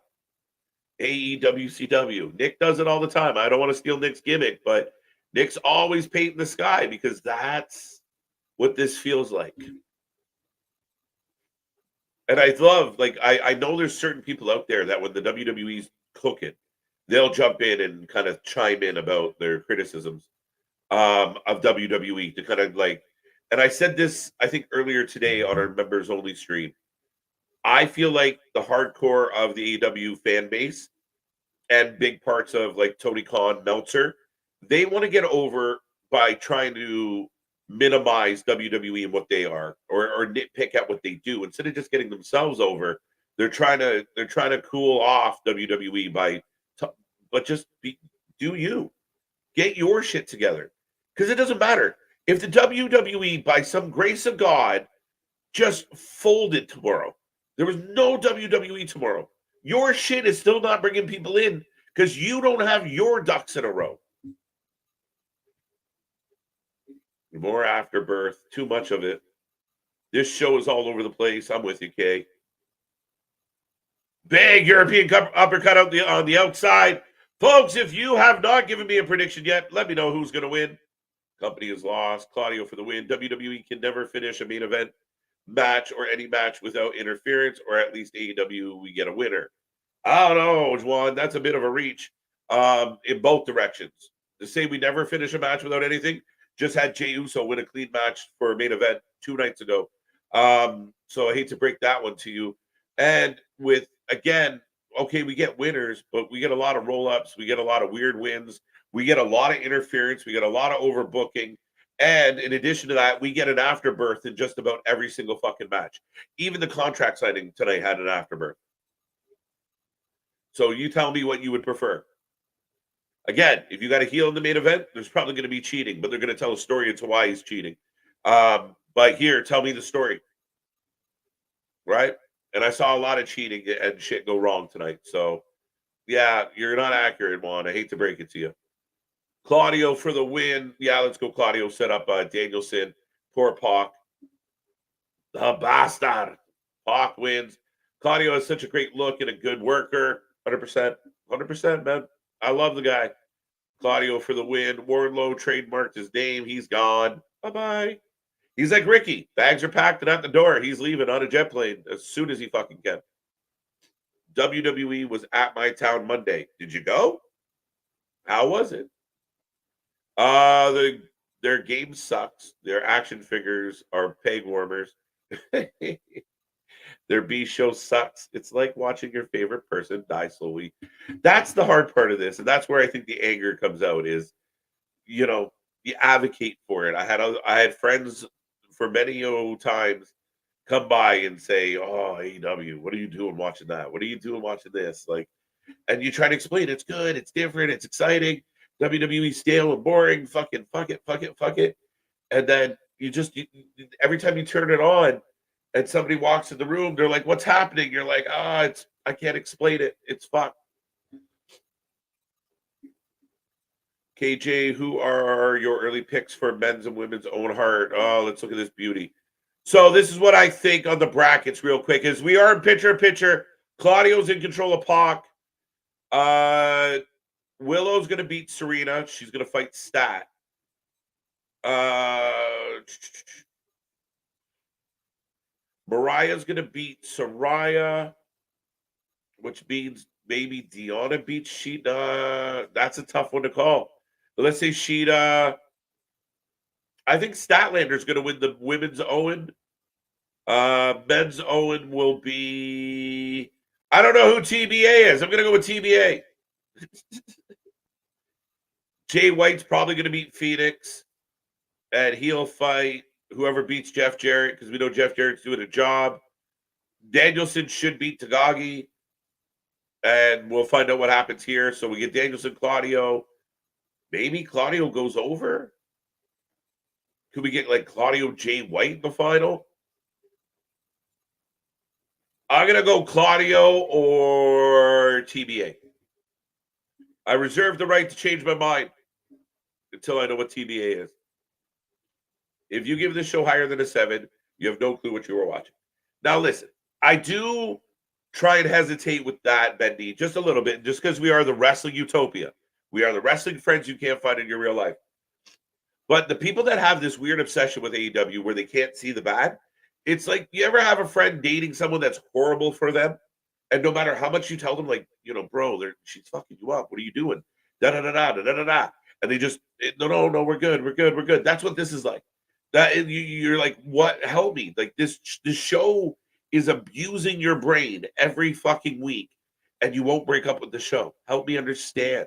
AEW CW. Nick does it all the time. I don't want to steal Nick's gimmick, but Nick's always painting the sky because that's what this feels like. And I love, like, I know there's certain people out there that when the WWE's cooking, they'll jump in and kind of chime in about their criticisms of WWE to kind of like, and I said this, I think, earlier today on our members only stream. I feel like the hardcore of the AEW fan base and big parts of like Tony Khan, Meltzer, they want to get over by trying to minimize WWE and what they are, or nitpick at what they do instead of just getting themselves over. They're trying to cool off WWE but just do you get your shit together, because it doesn't matter if the WWE by some grace of God just folded tomorrow. There was no WWE tomorrow. Your shit is still not bringing people in because you don't have your ducks in a row. More afterbirth. Too much of it. This show is all over the place. I'm with you, Kay. Big European uppercut on the outside. Folks, if you have not given me a prediction yet, let me know who's going to win. Company is lost. Claudio for the win. WWE can never finish a main event match or any match without interference, or at least AEW, we get a winner. I don't know, Juan. That's a bit of a reach in both directions. To say we never finish a match without anything, just had Jey Uso win a clean match for a main event 2 nights ago. So I hate to break that one to you. And with, again, okay, we get winners, but we get a lot of roll-ups. We get a lot of weird wins. We get a lot of interference. We get a lot of overbooking. And in addition to that, we get an afterbirth in just about every single fucking match. Even the contract signing tonight had an afterbirth. So you tell me what you would prefer. Again, if you got a heel in the main event, there's probably going to be cheating, but they're going to tell a story into why he's cheating. But here, tell me the story. Right? And I saw a lot of cheating and shit go wrong tonight. So, yeah, you're not accurate, Juan. I hate to break it to you. Claudio for the win. Yeah, let's go, Claudio. Set up Danielson. Poor Pac. The bastard. Pac wins. Claudio has such a great look and a good worker. 100%. 100%, man. I love the guy. Claudio for the win. Wardlow trademarked his name. He's gone. Bye-bye. He's like Ricky. Bags are packed and out the door. He's leaving on a jet plane as soon as he fucking can. WWE was at my town Monday. Did you go? How was it? Their game sucks. Their action figures are peg warmers. Their B show sucks. It's like watching your favorite person die slowly. That's the hard part of this, and that's where I think the anger comes out. Is, you advocate for it. I had friends for many times come by and say, "Oh, AEW, what are you doing watching that? What are you doing watching this?" Like, and you try to explain it's good, it's different, it's exciting. WWE stale and boring. Fuck it. And then you every time you turn it on and somebody walks in the room, they're like, "What's happening?" You're like, I can't explain it. It's fuck. KJ, who are your early picks for men's and women's Owen Hart? Oh, let's look at this beauty. So this is what I think on the brackets real quick is we are in picture. Claudio's in control of Pac. Willow's going to beat Serena. She's going to fight Stat. Mariah's going to beat Saraya, which means maybe Deonna beats Sheeta. That's a tough one to call. But let's say Sheeta. I think Statlander's going to win the women's Owen. Men's Owen will be... I don't know who TBA is. I'm going to go with TBA. Jay White's probably going to beat Phoenix. And he'll fight whoever beats Jeff Jarrett, because we know Jeff Jarrett's doing a job. Danielson should beat Tagagi. And we'll find out what happens here. So we get Danielson, Claudio. Maybe Claudio goes over. Could we get like Claudio Jay White in the final? I'm going to go Claudio or TBA. I reserve the right to change my mind until I know what TBA is. If you give this show higher than a 7, you have no clue what you were watching. Now, listen, I do try and hesitate with that, Bendy, just a little bit, just because we are the wrestling utopia. We are the wrestling friends you can't find in your real life. But the people that have this weird obsession with AEW where they can't see the bad, it's like, you ever have a friend dating someone that's horrible for them? And no matter how much you tell them, like, bro, she's fucking you up. What are you doing? Da-da-da-da. And they just, no, we're good. That's what this is like. That you're like, what? Help me. Like, this show is abusing your brain every fucking week, and you won't break up with the show. Help me understand.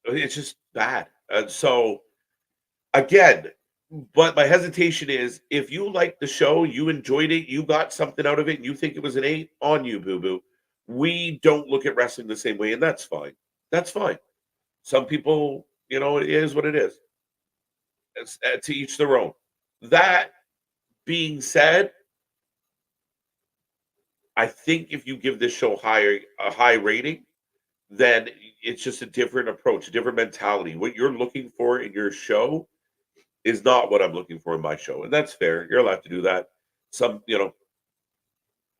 It's just bad. And so, again, but my hesitation is, if you like the show, you enjoyed it, you got something out of it, and you think it was an 8, on you, boo-boo. We don't look at wrestling the same way, and that's fine. That's fine. Some people, it is what it is. It's, to each their own. That being said, I think if you give this show a high rating, then it's just a different approach, a different mentality. What you're looking for in your show is not what I'm looking for in my show. And that's fair. You're allowed to do that. Some,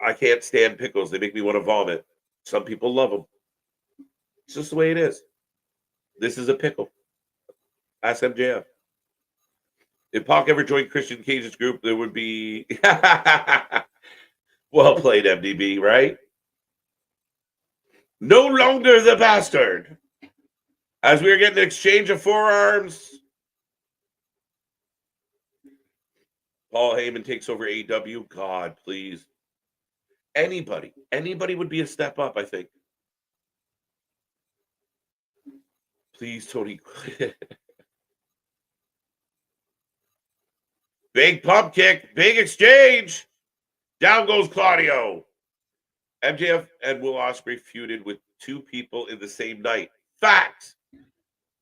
I can't stand pickles. They make me want to vomit. Some people love them. It's just the way it is. This is a pickle. Ask MJF. If Pac ever joined Christian Cage's group, there would be well played, MDB, right? No longer the bastard. As we are getting an exchange of forearms, Paul Heyman takes over AEW. God, please. Anybody would be a step up, I think. Please, Tony. Big pump kick, big exchange. Down goes Claudio. MJF and Will Ospreay feuded with two people in the same night. Facts.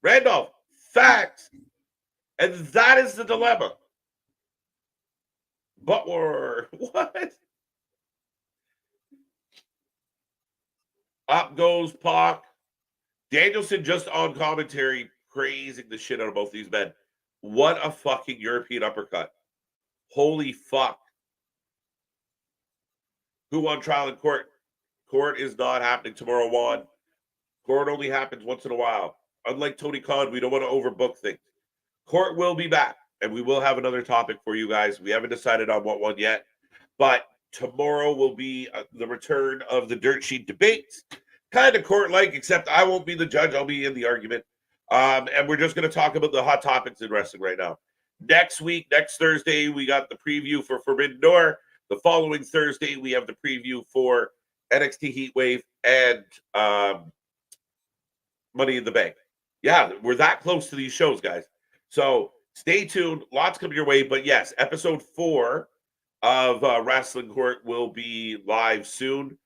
Randolph, facts. And that is the dilemma. But what? Up goes Pac. Danielson just on commentary praising the shit out of both these men. What a fucking European uppercut. Holy fuck. Who won trial in court? Court is not happening tomorrow, Juan. Court only happens once in a while. Unlike Tony Khan, we don't want to overbook things. Court will be back, and we will have another topic for you guys. We haven't decided on what one yet, but tomorrow will be the return of the Dirt Sheet debates. Kind of court-like, except I won't be the judge. I'll be in the argument. And we're just going to talk about the hot topics in wrestling right now. Next week, next Thursday, we got the preview for Forbidden Door. The following Thursday, we have the preview for NXT Heatwave and Money in the Bank. Yeah, we're that close to these shows, guys. So stay tuned. Lots coming your way. But yes, episode 4 of Wrestling Court will be live soon.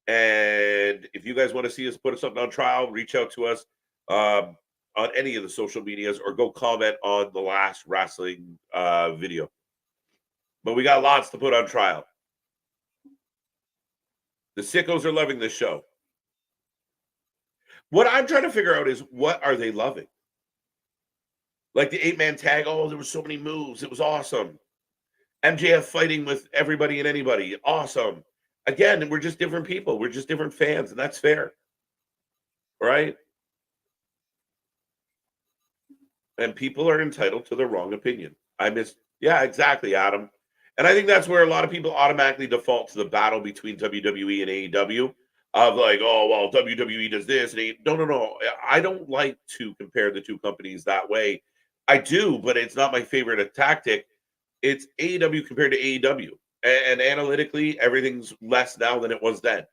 And if you guys want to see us put something on trial, reach out to us on any of the social medias or go comment on the last wrestling video. But we got lots to put on trial. The sickos are loving this show. What I'm trying to figure out is, what are they loving? Like the 8-man tag. Oh, there were so many moves. It was awesome. MJF fighting with everybody and anybody. Awesome. Again, we're just different people. We're just different fans, and that's fair. Right? And people are entitled to their wrong opinion. Yeah, exactly, Adam. And I think that's where a lot of people automatically default to the battle between WWE and AEW of like, oh, well, WWE does this. And no. I don't like to compare the two companies that way. I do, but it's not my favorite tactic. It's AEW compared to AEW. And analytically, everything's less now than it was then.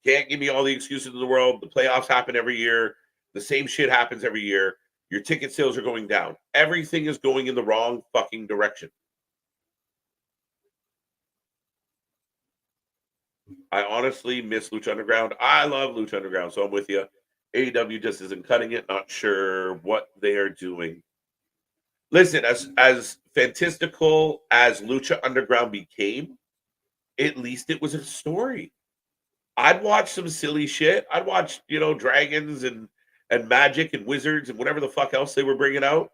Can't give me all the excuses in the world. The playoffs happen every year. The same shit happens every year. Your ticket sales are going down. Everything is going in the wrong fucking direction. I honestly miss Lucha Underground. I love Lucha Underground, so I'm with you. AEW just isn't cutting it. Not sure what they are doing. Listen, as fantastical as Lucha Underground became, at least it was a story. I'd watch some silly shit. I'd watch, dragons and magic and wizards and whatever the fuck else they were bringing out.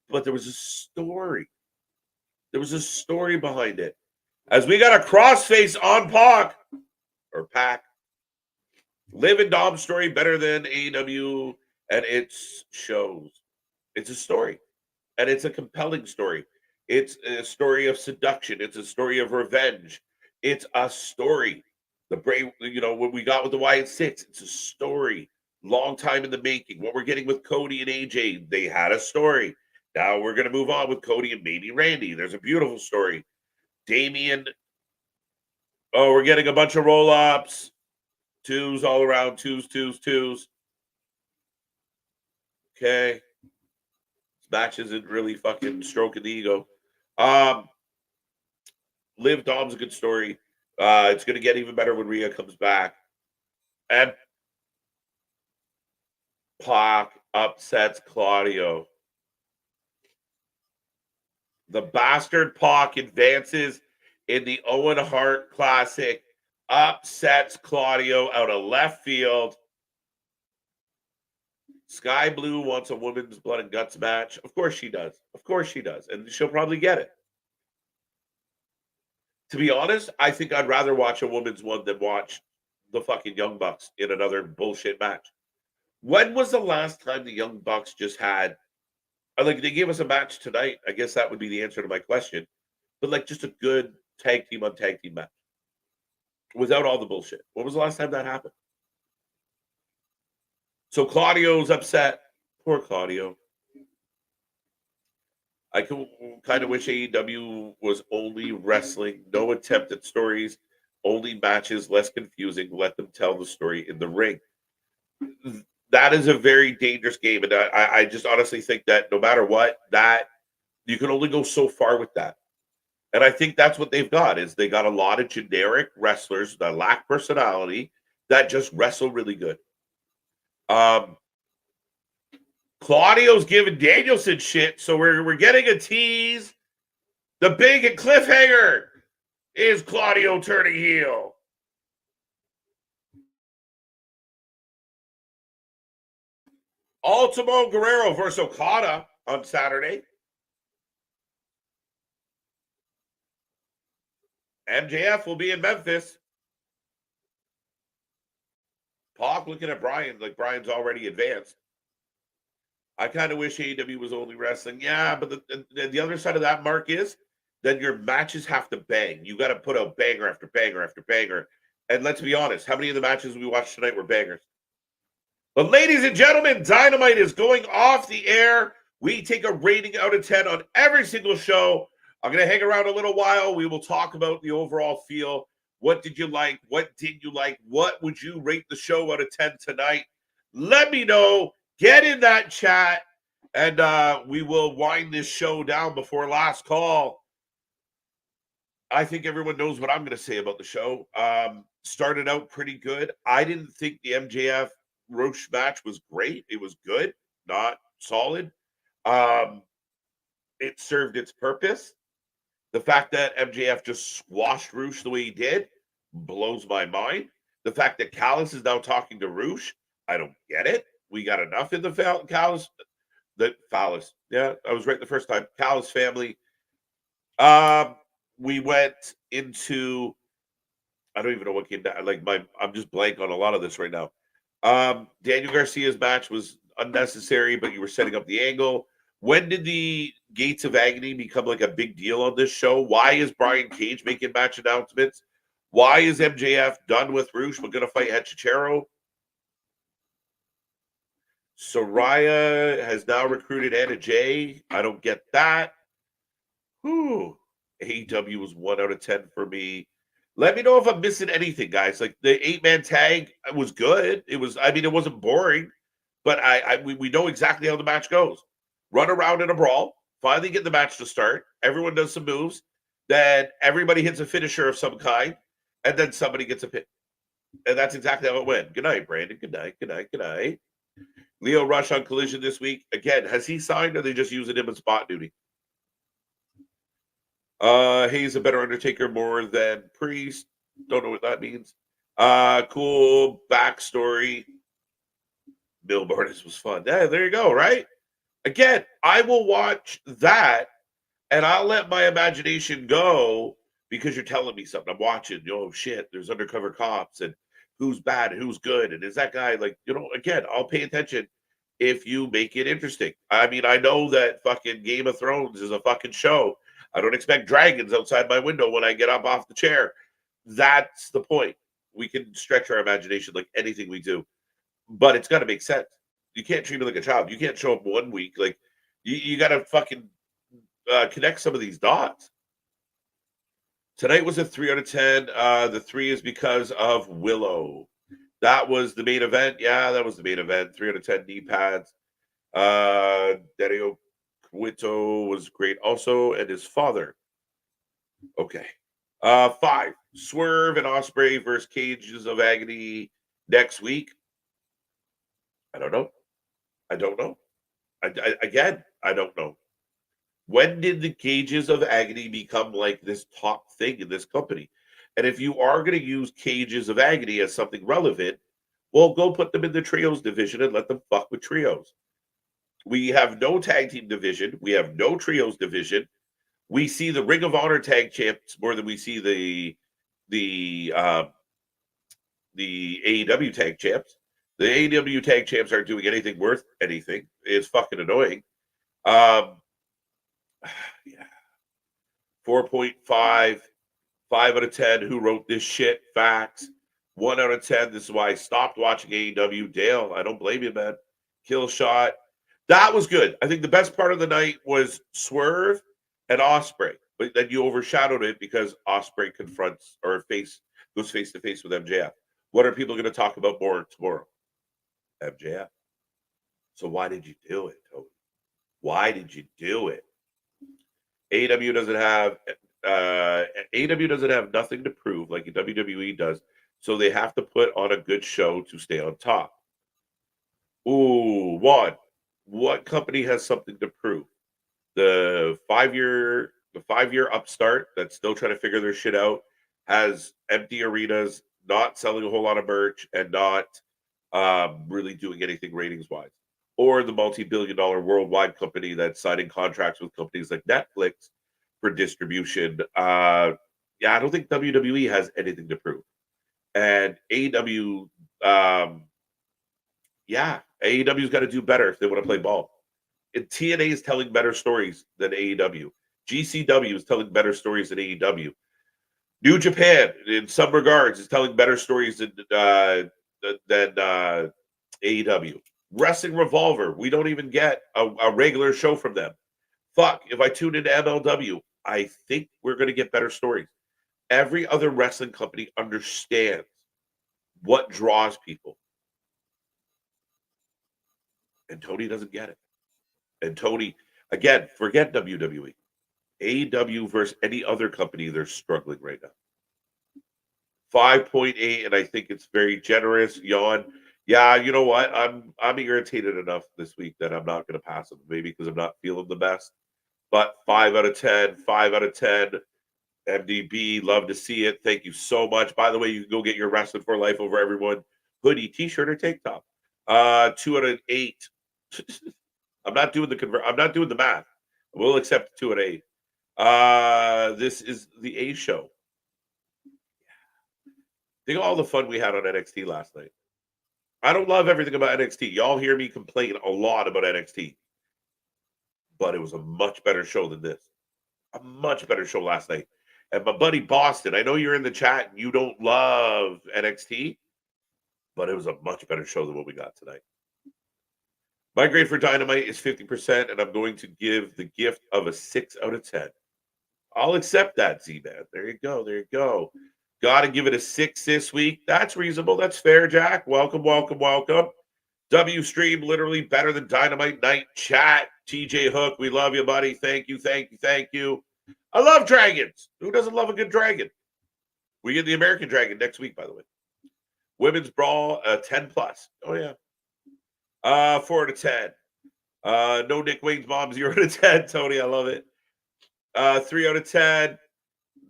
But there was a story. There was a story behind it. As we got a crossface on Pac. Liv and Dom's story better than AEW and its shows. It's a story. And it's a compelling story. It's a story of seduction. It's a story of revenge. It's a story. The brave, what we got with the Wyatt Six, it's a story. Long time in the making. What we're getting with Cody and AJ, they had a story. Now we're going to move on with Cody and maybe Randy. There's a beautiful story. Damian. Oh, we're getting a bunch of roll-ups. Twos all around. Twos. Okay. This match isn't really fucking stroking the ego. Liv Dom's a good story. It's going to get even better when Rhea comes back. And Pac upsets Claudio. The bastard Pac advances in the Owen Hart Classic, upsets Claudio out of left field. Sky Blue wants a women's blood and guts match. Of course she does. Of course she does. And she'll probably get it. To be honest, I think I'd rather watch a women's one than watch the fucking Young Bucks in another bullshit match. When was the last time the Young Bucks just had, like, they gave us a match tonight? I guess that would be the answer to my question. But, like, just a good tag team on tag team match without all the bullshit. When was the last time that happened? So Claudio's upset. Poor Claudio. I kind of wish AEW was only wrestling, no attempt at stories, only matches, less confusing. Let them tell the story in the ring. That is a very dangerous game, and I just honestly think that no matter what, that you can only go so far with that. And I think that's what they've got, is they got a lot of generic wrestlers that lack personality that just wrestle really good. Claudio's giving Danielson shit, so we're getting a tease. The big cliffhanger is Claudio turning heel. Ultimo Guerrero versus Okada on Saturday. MJF will be in Memphis. Pac looking at Brian like Brian's already advanced. I kind of wish AEW was only wrestling. Yeah, but the other side of that, Mark, is that your matches have to bang. You got to put out banger after banger after banger. And let's be honest, how many of the matches we watched tonight were bangers? But ladies and gentlemen, Dynamite is going off the air. We take a rating out of 10 on every single show. I'm going to hang around a little while. We will talk about the overall feel. What did you like? What did you like? What would you rate the show out of 10 tonight? Let me know. Get in that chat, and we will wind this show down before last call. I think everyone knows what I'm going to say about the show. Started out pretty good. I didn't think the MJF Roche match was great. It was good, not solid. It served its purpose. The fact that MJF just squashed Roosh the way he did blows my mind. The fact that Callis is now talking to Roosh, I don't get it. We got enough in the Callis. Yeah, I was right the first time. Callis family. We went into, I don't even know what came down. I'm just blank on a lot of this right now. Daniel Garcia's match was unnecessary, but you were setting up the angle. When did the Gates of Agony become like a big deal on this show? Why is Brian Cage making match announcements? Why is MJF done with Roosh? We're going to fight Hechichero. Soraya has now recruited Anna Jay. I don't get that. AEW was 1 out of 10 for me. Let me know if I'm missing anything, guys. Like, the 8-man tag was good. It wasn't boring, but we know exactly how the match goes. Run around in a brawl, finally get the match to start. Everyone does some moves. Then everybody hits a finisher of some kind, and then somebody gets a pin. And that's exactly how it went. Good night, Brandon. Good night, good night, good night. Leo Rush on Collision this week. Again, has he signed, or are they just using him in spot duty? He's a better Undertaker more than Priest. Don't know what that means. Cool backstory. Bill Barnes was fun. Yeah, there you go, right? Again, I will watch that, and I'll let my imagination go because you're telling me something. I'm watching, oh, shit, there's undercover cops, and who's bad and who's good, and is that guy, like, again, I'll pay attention if you make it interesting. I mean, I know that fucking Game of Thrones is a fucking show. I don't expect dragons outside my window when I get up off the chair. That's the point. We can stretch our imagination like anything we do, but it's got to make sense. You can't treat me like a child. You can't show up 1 week. Like, you got to fucking connect some of these dots. Tonight was a 3 out of 10. The 3 is because of Willow. That was the main event. Yeah, that was the main event. 3 out of 10 knee pads. Dario Cueto was great also, and his father. Okay. 5. Swerve and Ospreay versus Cages of Agony next week. I don't know. I don't know. I don't know. When did the Cages of Agony become like this top thing in this company? And if you are going to use Cages of Agony as something relevant, Well, go put them in the trios division and let them fuck with trios. We have no tag team division. We have no trios division. We see the Ring of Honor tag champs more than we see the AEW tag champs. The AEW tag champs aren't doing anything worth anything. It's fucking annoying. Yeah. 4.5, 5 out of 10. Who wrote this shit? Facts. 1 out of 10. This is why I stopped watching AEW. Dale, I don't blame you, man. Kill shot. That was good. I think the best part of the night was Swerve and Ospreay, but then you overshadowed it because Ospreay confronts or goes face to face with MJF. What are people going to talk about more tomorrow? MJF. So why did you do it, Tony? Why did you do it? AEW doesn't have nothing to prove like WWE does, so they have to put on a good show to stay on top. Ooh, Juan, what company has something to prove? The 5-year upstart that's still trying to figure their shit out, has empty arenas, not selling a whole lot of merch, and not really doing anything ratings wise. Or the multi-billion-dollar worldwide company that's signing contracts with companies like Netflix for distribution. I don't think WWE has anything to prove. And AEW, AEW's got to do better if they want to play ball. And TNA is telling better stories than AEW. GCW is telling better stories than AEW. New Japan, in some regards, is telling better stories than AEW. Wrestling Revolver, we don't even get a regular show from them. Fuck, if I tune into MLW, I think we're going to get better stories. Every other wrestling company understands what draws people. And Tony doesn't get it. And Tony, again, forget WWE. AEW versus any other company, they're struggling right now. 5.8, and I think it's very generous. Yawn. Yeah, you know what? I'm irritated enough this week that I'm not going to pass them. Maybe because I'm not feeling the best. But 5 out of 10. 5 out of 10. MDB, love to see it. Thank you so much. By the way, you can go get your Wrestling for Life over everyone hoodie, t-shirt, or tank top. 2 out of 8. I'm not doing the math. We'll accept 2 out of 8. This is the A show. Think of all the fun we had on NXT last night. I don't love everything about NXT. Y'all hear me complain a lot about NXT. But it was a much better show than this. A much better show last night. And my buddy Boston, I know you're in the chat and you don't love NXT, but it was a much better show than what we got tonight. My grade for Dynamite is 50%, and I'm going to give the gift of a 6 out of 10. I'll accept that, Z-Man. There you go. There you go. Got to give it a 6 this week. That's reasonable. That's fair, Jack. Welcome, welcome, welcome. W Stream, literally better than Dynamite Night chat. TJ Hook, we love you, buddy. Thank you, thank you, thank you. I love dragons. Who doesn't love a good dragon? We get the American Dragon next week, by the way. Women's Brawl, 10 plus. Oh, yeah. 4 out of 10. No Nick Wayne's mom, 0 out of 10. Tony, I love it. 3 out of 10.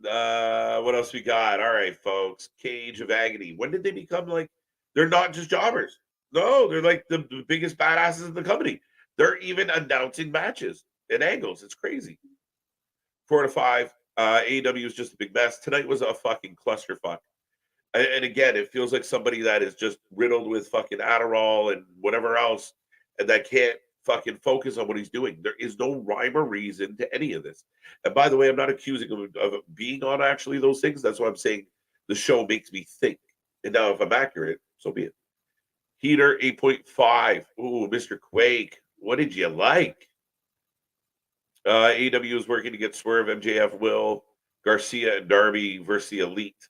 What else we got? All right, folks. Cage of Agony. When did they become like, they're not just jobbers. No, they're like the biggest badasses in the company. They're even announcing matches and angles. It's crazy. 4 out of 5. AEW is just a big mess. Tonight was a fucking clusterfuck. And again, it feels like somebody that is just riddled with fucking Adderall and whatever else, and that can't fucking focus on what he's doing. There is no rhyme or reason to any of this. And by the way, I'm not accusing him of being on actually those things. That's why I'm saying the show makes me think. And now if I'm accurate, so be it. Heater 8.5. Ooh, Mr. Quake. What did you like? AEW is working to get Swerve, MJF, Will, Garcia, and Darby versus the Elite.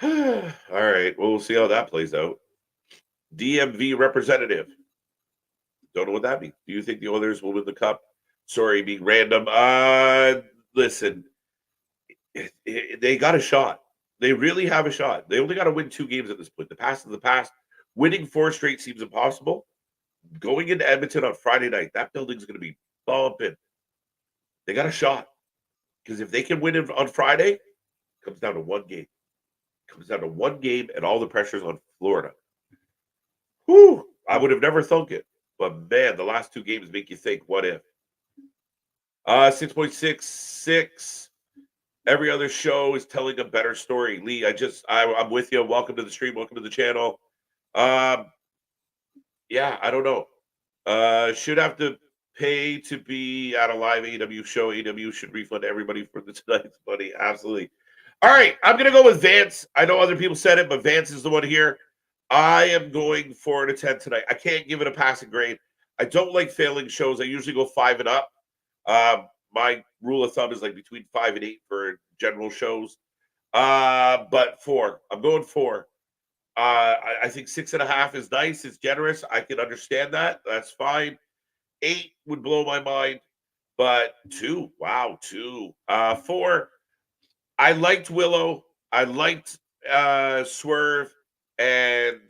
All right. Well, we'll see how that plays out. DMV representative. Don't know what that means. Do you think the Oilers will win the cup? Sorry, being random. Listen, they got a shot. They really have a shot. They only got to win 2 games at this point. The past is the past. Winning 4 straight seems impossible. Going into Edmonton on Friday night, that building's going to be bumping. They got a shot. Because if they can win it on Friday, it comes down to 1 game. It comes down to 1 game, and all the pressure's on Florida. Whew, I would have never thunk it. But man, the last 2 games make you think, what if? 6.66. Every other show is telling a better story. Lee, I'm with you. Welcome to the stream. Welcome to the channel. Yeah, I don't know. Should have to pay to be at a live AEW show. AEW should refund everybody for the tonight's money. Absolutely. All right, I'm going to go with Vance. I know other people said it, but Vance is the one here. I am going for an 10 tonight. I can't give it a passing grade. I don't like failing shows. I usually go 5 and up. My rule of thumb is like between 5 and 8 for general shows. But 4. I'm going 4. I think 6.5 is nice. It's generous. I can understand that. That's fine. 8 would blow my mind. But 2. Wow, 2. 4. I liked Willow. I liked Swerve. And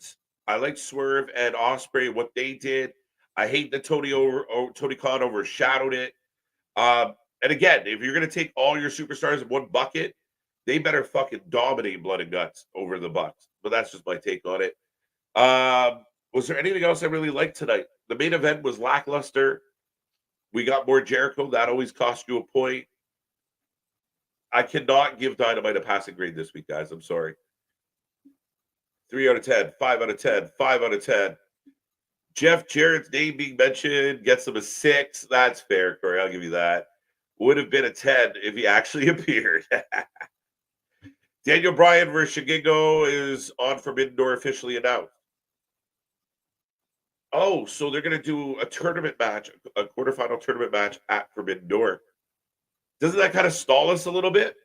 I liked Swerve and Ospreay, what they did. I hate that Tony Khan overshadowed it. And again, if you're going to take all your superstars in one bucket, they better fucking dominate Blood and Guts over the Bucks. But that's just my take on it. Was there anything else I really liked tonight? The main event was lackluster. We got more Jericho. That always cost you a point. I cannot give Dynamite a passing grade this week, guys. I'm sorry. 3 out of 10, 5 out of 10, 5 out of 10. Jeff Jarrett's name being mentioned gets him a 6. That's fair, Corey. I'll give you that. Would have been a 10 if he actually appeared. Daniel Bryan versus Shingo is on Forbidden Door officially announced. Oh, so they're going to do a tournament match, a quarterfinal tournament match at Forbidden Door. Doesn't that kind of stall us a little bit?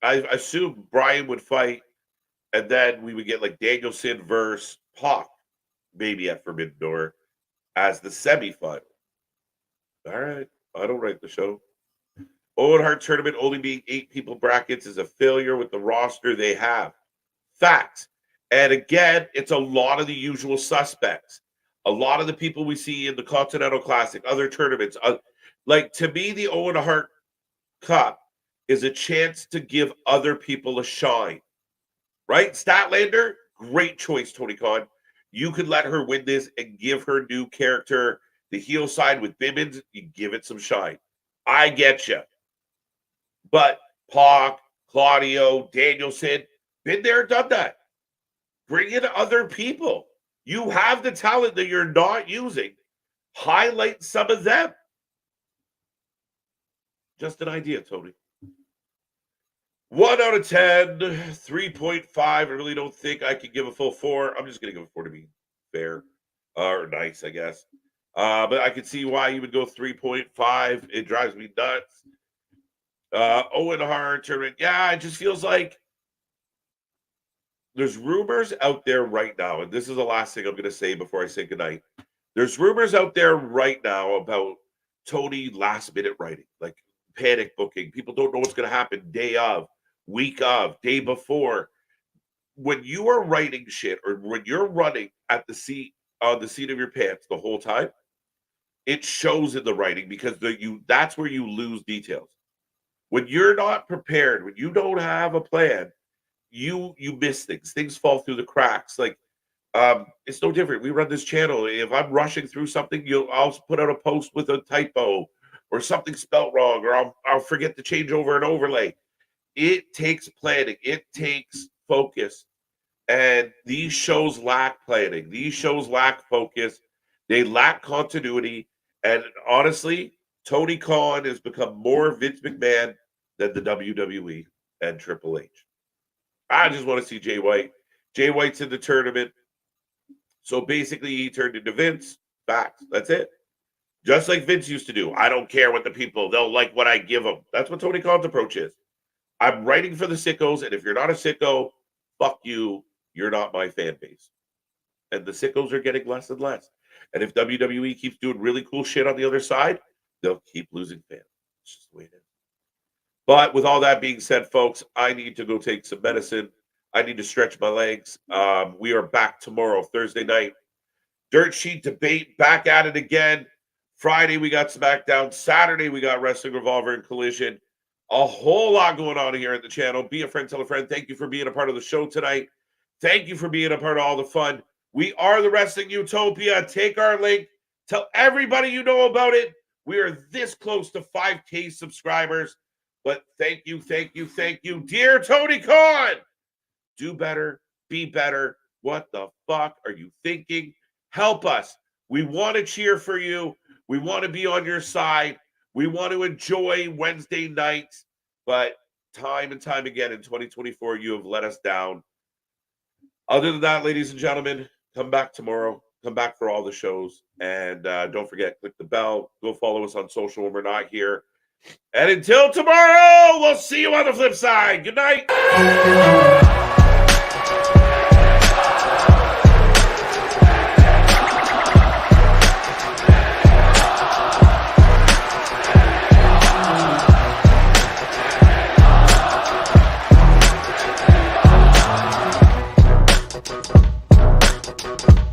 I assume Bryan would fight, and then we would get like Danielson versus Pac, maybe at Forbidden Door, as the semifinal. All right. I don't write the show. Owen Hart Tournament only being 8 people brackets is a failure with the roster they have. Facts. And again, it's a lot of the usual suspects. A lot of the people we see in the Continental Classic, other tournaments. Like, to me, the Owen Hart Cup is a chance to give other people a shine. Right? Statlander, great choice, Tony Khan. You could let her win this and give her new character the heel side with Bibbins. You give it some shine. I get you. But Pac, Claudio, Danielson, been there, done that. Bring in other people. You have the talent that you're not using. Highlight some of them. Just an idea, Tony. 1 out of 10, 3.5. I really don't think I could give a full 4. I'm just going to give a 4 to be fair. Or nice, I guess. But I could see why you would go 3.5. It drives me nuts. Owen Hart Tournament. Yeah, it just feels like there's rumors out there right now, and this is the last thing I'm going to say before I say goodnight. There's rumors out there right now about Tony last-minute writing, like panic booking. People don't know what's going to happen day of, week of, day before. When you are writing shit or when you're running at the seat on the seat of your pants the whole time, it shows in the writing because that's where you lose details. When you're not prepared, when you don't have a plan, you miss things. Things fall through the cracks. Like it's no different. We run this channel. If I'm rushing through something, I'll put out a post with a typo or something spelt wrong, or I'll forget to change over an overlay. It takes planning. It takes focus. And these shows lack planning. These shows lack focus. They lack continuity. And honestly, Tony Khan has become more Vince McMahon than the WWE and Triple H. I just want to see Jay White. Jay White's in the tournament. So basically, he turned into Vince. Facts. That's it. Just like Vince used to do. I don't care what the people, they'll like what I give them. That's what Tony Khan's approach is. I'm writing for the sickos, and if you're not a sicko, fuck you. You're not my fan base. And the sickos are getting less and less. And if WWE keeps doing really cool shit on the other side, they'll keep losing fans. It's just the way it is. But with all that being said, folks, I need to go take some medicine. I need to stretch my legs. We are back tomorrow, Thursday night. Dirt Sheet Debate, back at it again. Friday, we got SmackDown. Saturday, we got Wrestling Revolver and Collision. A whole lot going on here at the channel. Be a friend, tell a friend. Thank you for being a part of the show tonight. Thank you for being a part of all the fun. We are the Wrestling Utopia. Take our link. Tell everybody you know about it. We are this close to 5K subscribers. But thank you, thank you, thank you. Dear Tony Khan, do better, be better. What the fuck are you thinking? Help us. We want to cheer for you. We want to be on your side. We want to enjoy Wednesday nights. But time and time again in 2024, you have let us down. Other than that, ladies and gentlemen, come back tomorrow. Come back for all the shows. And don't forget, click the bell. Go follow us on social when we're not here. And until tomorrow, we'll see you on the flip side. Good night.